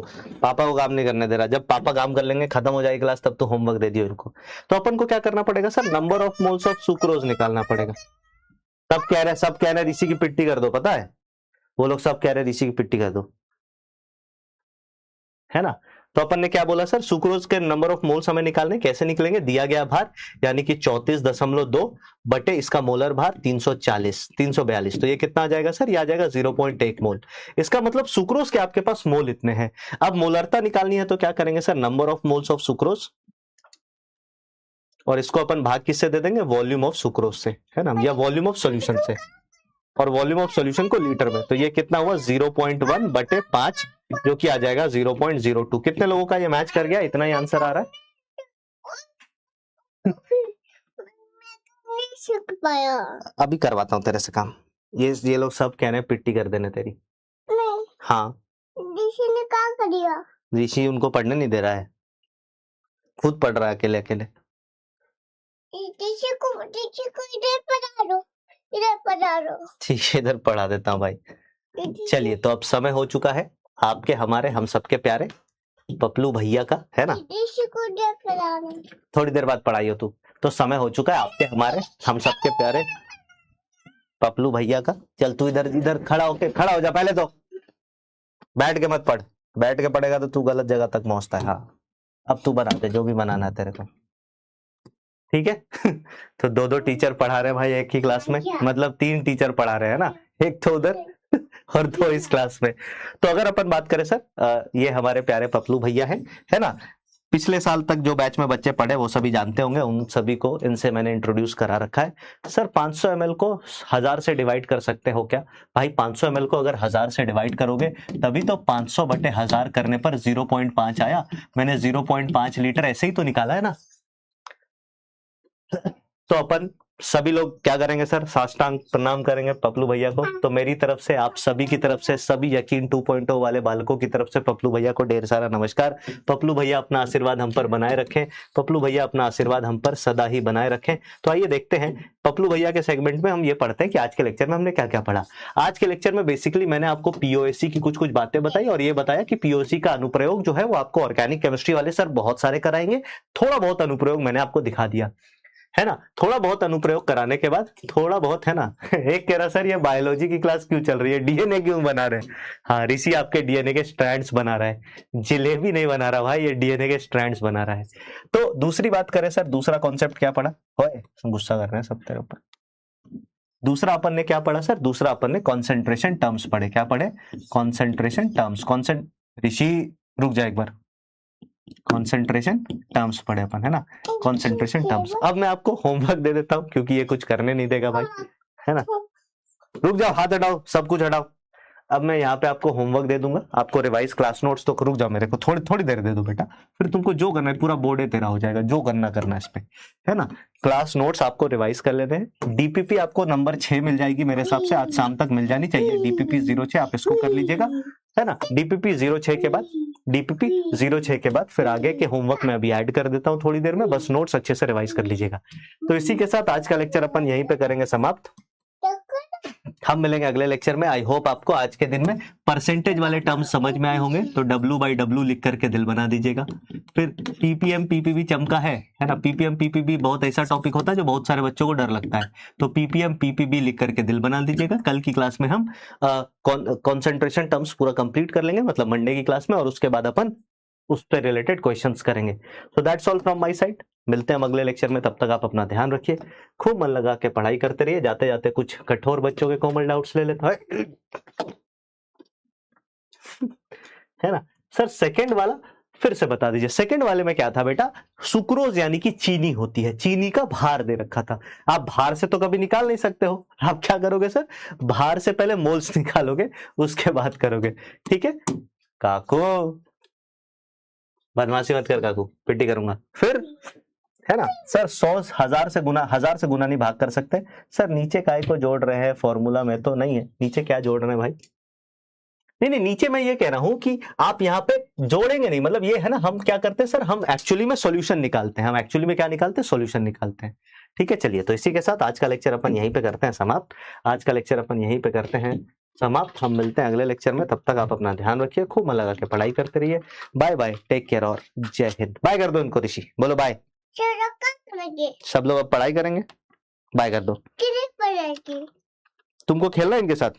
काम नहीं करने दे रहा। जब पापा काम कर लेंगे, खत्म हो जाएगी क्लास, तब तो होमवर्क दे दियो इनको। तो अपन को क्या करना पड़ेगा sir? Number of moles of sucrose निकालना पड़ेगा। सब कह रहे ऋषि की पिट्टी कर दो, पता है वो लोग सब कह रहे ऋषि की पिट्टी कर दो, है ना? तो अपन ने क्या बोला सर, सुक्रोज के नंबर ऑफ मोल्स हमें निकालने, कैसे निकलेंगे, दिया गया भार यानी कि 34.2 बटे इसका मोलर भार 342, तो ये कितना आ जाएगा सर, ये आ जाएगा 0.1 मोल। इसका मतलब सुक्रोज के आपके पास मोल इतने हैं। अब मोलरता निकालनी है तो क्या करेंगे sir, number of moles of sucrose, और इसको अपन भाग किससे दे देंगे, वॉल्यूम ऑफ सुक्रोज से, है ना, या वॉल्यूम ऑफ सॉल्यूशन से, और वॉल्यूम ऑफ सॉल्यूशन को लीटर में, तो ये कितना हुआ 0.1 बटे 5, जो कि आ जाएगा 0.02। कितने लोगों का ये मैच कर गया, इतना ही आंसर आ रहा है। सीख पाया। अभी करवाता हूँ तेरे से काम। ये लोग सब कह रहे हैं पिट्टी कर देने तेरी। नहीं, हाँ, ऋषि ने क्या कर दिया? ऋषि उनको पढ़ने नहीं दे रहा है, खुद पढ़ रहा है अकेले अकेले। ऋषि को इधर पढ़ा दो, इधर पढ़ा दो। ठीक है, इधर पढ़ा देता हूँ भाई। चलिए, तो अब समय हो चुका है आपके, हमारे, हम सबके प्यारे पपलू भैया का, है ना। ऋषि को इधर पढ़ा दो। थोड़ी देर बाद पढ़ाइयो तू। तो समय हो चुका है आपके, हमारे, हम सबके प्यारे पपलू भैया का। चल तू इधर इधर खड़ा हो जा, पहले तो बैठ के मत पढ़, बैठ के पढ़ेगा तो तू गलत जगह तक पहुंचता है। हाँ, अब तू बना दे जो भी बनाना है तेरे को, ठीक है। तो दो टीचर पढ़ा रहे हैं भाई एक ही क्लास में, मतलब 3 टीचर पढ़ा रहे हैं ना, एक तो उधर और 2 इस क्लास में। तो अगर अपन बात करें सर, ये हमारे प्यारे पपलू भैया है ना। पिछले साल तक जो बैच में बच्चे पढ़े वो सभी जानते होंगे, उन सभी को इनसे मैंने इंट्रोड्यूस करा रखा है। सर 500 ml को 1000 से डिवाइड कर सकते हो क्या? भाई 500 ml को अगर 1000 से डिवाइड करोगे तभी तो 500 बटे 1000 करने पर 0.5 आया। मैंने 0.5 लीटर ऐसे ही तो निकाला है ना। तो अपन सभी लोग क्या करेंगे सर, साष्टांग प्रणाम करेंगे पपलू भैया को। तो मेरी तरफ से, आप सभी की तरफ से, सभी यकीन 2.0 वाले बालकों की तरफ से पपलू भैया को ढेर सारा नमस्कार। पपलू भैया अपना आशीर्वाद हम पर बनाए रखें, पपलू भैया अपना आशीर्वाद हम पर सदा ही बनाए रखें। तो आइए देखते हैं पपलू भैया के सेगमेंट में हम ये पढ़ते हैं कि आज के लेक्चर में हमने क्या क्या पढ़ा। आज के लेक्चर में बेसिकली मैंने आपको पीओएसी की कुछ बातें बताई और ये बताया कि पीओएसी का अनुप्रयोग जो है वो आपको ऑर्गेनिक केमिस्ट्री वाले सर बहुत सारे कराएंगे। थोड़ा बहुत अनुप्रयोग मैंने आपको दिखा दिया, है ना। थोड़ा बहुत अनुप्रयोग कराने के बाद थोड़ा बहुत, है ना। एक कह रहा सर ये बायोलॉजी की क्लास क्यों चल रही है, डीएनए क्यों बना रहे हैं? हाँ, ऋषि आपके डीएनए के स्ट्रैंड्स बना रहा है, जिलेबी नहीं बना रहा भाई, ये डीएनए के स्ट्रैंड्स बना रहा है। तो दूसरी बात करें सर, दूसरा कॉन्सेप्ट क्या पढ़ा? ओए गुस्सा कर रहे हैं सब तेरे ऊपर। दूसरा अपन ने क्या पढ़ा सर? दूसरा अपन ने कॉन्सेंट्रेशन टर्म्स पढ़े। क्या पढ़े? Concentration terms. ऋषि रुक जा एक बार, कॉन्सेंट्रेशन टर्म्स पढ़े अपन, है ना, कॉन्सेंट्रेशन टर्म्स। अब मैं आपको होमवर्क दे देता हूं क्योंकि ये कुछ करने नहीं देगा भाई, है ना। रुक जाओ, हाथ हटाओ, सब कुछ हटाओ। अब मैं यहाँ पे आपको होमवर्क दे दूंगा, आपको रिवाइज क्लास नोट्स। तो रुक जाओ, मेरे को थोड़ी देर दे दो बेटा, फिर तुमको जो करना है, पूरा बोर्ड तेरा हो जाएगा, जो करना इस पे, है ना। क्लास नोट्स आपको रिवाइज कर लेते हैं। डीपीपी आपको नंबर 6 मिल जाएगी मेरे हिसाब से, आज शाम तक मिल जानी चाहिए। डीपीपी 06 आप इसको कर लीजिएगा, है ना। डीपीपी 06 के बाद, डीपीपी 06 के बाद फिर आगे के होमवर्क मैं अभी ऐड कर देता हूँ थोड़ी देर में, बस नोट्स अच्छे से रिवाइज कर लीजिएगा। तो इसी के साथ आज का लेक्चर अपन यहीं पे करेंगे समाप्त। हम मिलेंगे अगले लेक्चर में। आई होप आपको आज के दिन में परसेंटेज वाले टर्म्स समझ में आए होंगे। तो W/W लिख करके दिल बना दीजिएगा। फिर पीपीएम पीपीबी चमका है ना। पीपीएम पीपीबी बहुत ऐसा टॉपिक होता है जो बहुत सारे बच्चों को डर लगता है, तो पीपीएम पीपीबी लिख करके दिल बना दीजिएगा। कल की क्लास में हम कॉन्सेंट्रेशन टर्म्स पूरा कंप्लीट कर लेंगे, मतलब मंडे की क्लास में, और उसके बाद अपन उस पर रिलेटेड क्वेश्चंस करेंगे। So that's all from my side. मिलते हैं हम अगले लेक्चर में, तब तक आप अपना ध्यान रखिए, खूब मन लगा के पढ़ाई करते रहिए। जाते जाते कुछ कठोर बच्चों के कॉमन डाउट्स ले लेते हैं, है ना। सर सेकंड वाला फिर से बता दीजिए। सेकंड वाले में क्या था बेटा? सुक्रोज यानी कि चीनी होती है, चीनी का भार दे रखा था। आप भार से तो कभी निकाल नहीं सकते हो, आप क्या करोगे सर? भार से पहले मोल्स निकालोगे, उसके बाद करोगे, ठीक है। काकू बदमाशी मत कर काकू, पिट्टी करूंगा फिर, है ना। सर 100 1000 से गुना नहीं भाग कर सकते। सर नीचे काय को जोड़ रहे हैं फॉर्मूला में? तो नहीं है, नीचे क्या जोड़ रहे हैं भाई? नहीं, नीचे मैं ये कह रहा हूं कि आप यहाँ पे जोड़ेंगे नहीं, मतलब ये है ना, हम क्या करते हैं सर, हम एक्चुअली में सॉल्यूशन निकालते हैं। हम एक्चुअली में क्या निकालते हैं? सॉल्यूशन निकालते हैं, ठीक है। चलिए, तो इसी के साथ आज का लेक्चर अपन यहीं पे करते हैं समाप्त। आज का लेक्चर अपन यहीं पे करते हैं समाप्त। हम मिलते हैं अगले लेक्चर में, तब तक आप अपना ध्यान रखिए, खूब मन लगा के पढ़ाई करते रहिए। बाय बाय, टेक केयर और जय हिंद। बाय कर दो इनको, ऋषि बोलो बाय। सब लोग अब पढ़ाई करेंगे, बाय कर दो। तुमको खेलना है इनके साथ?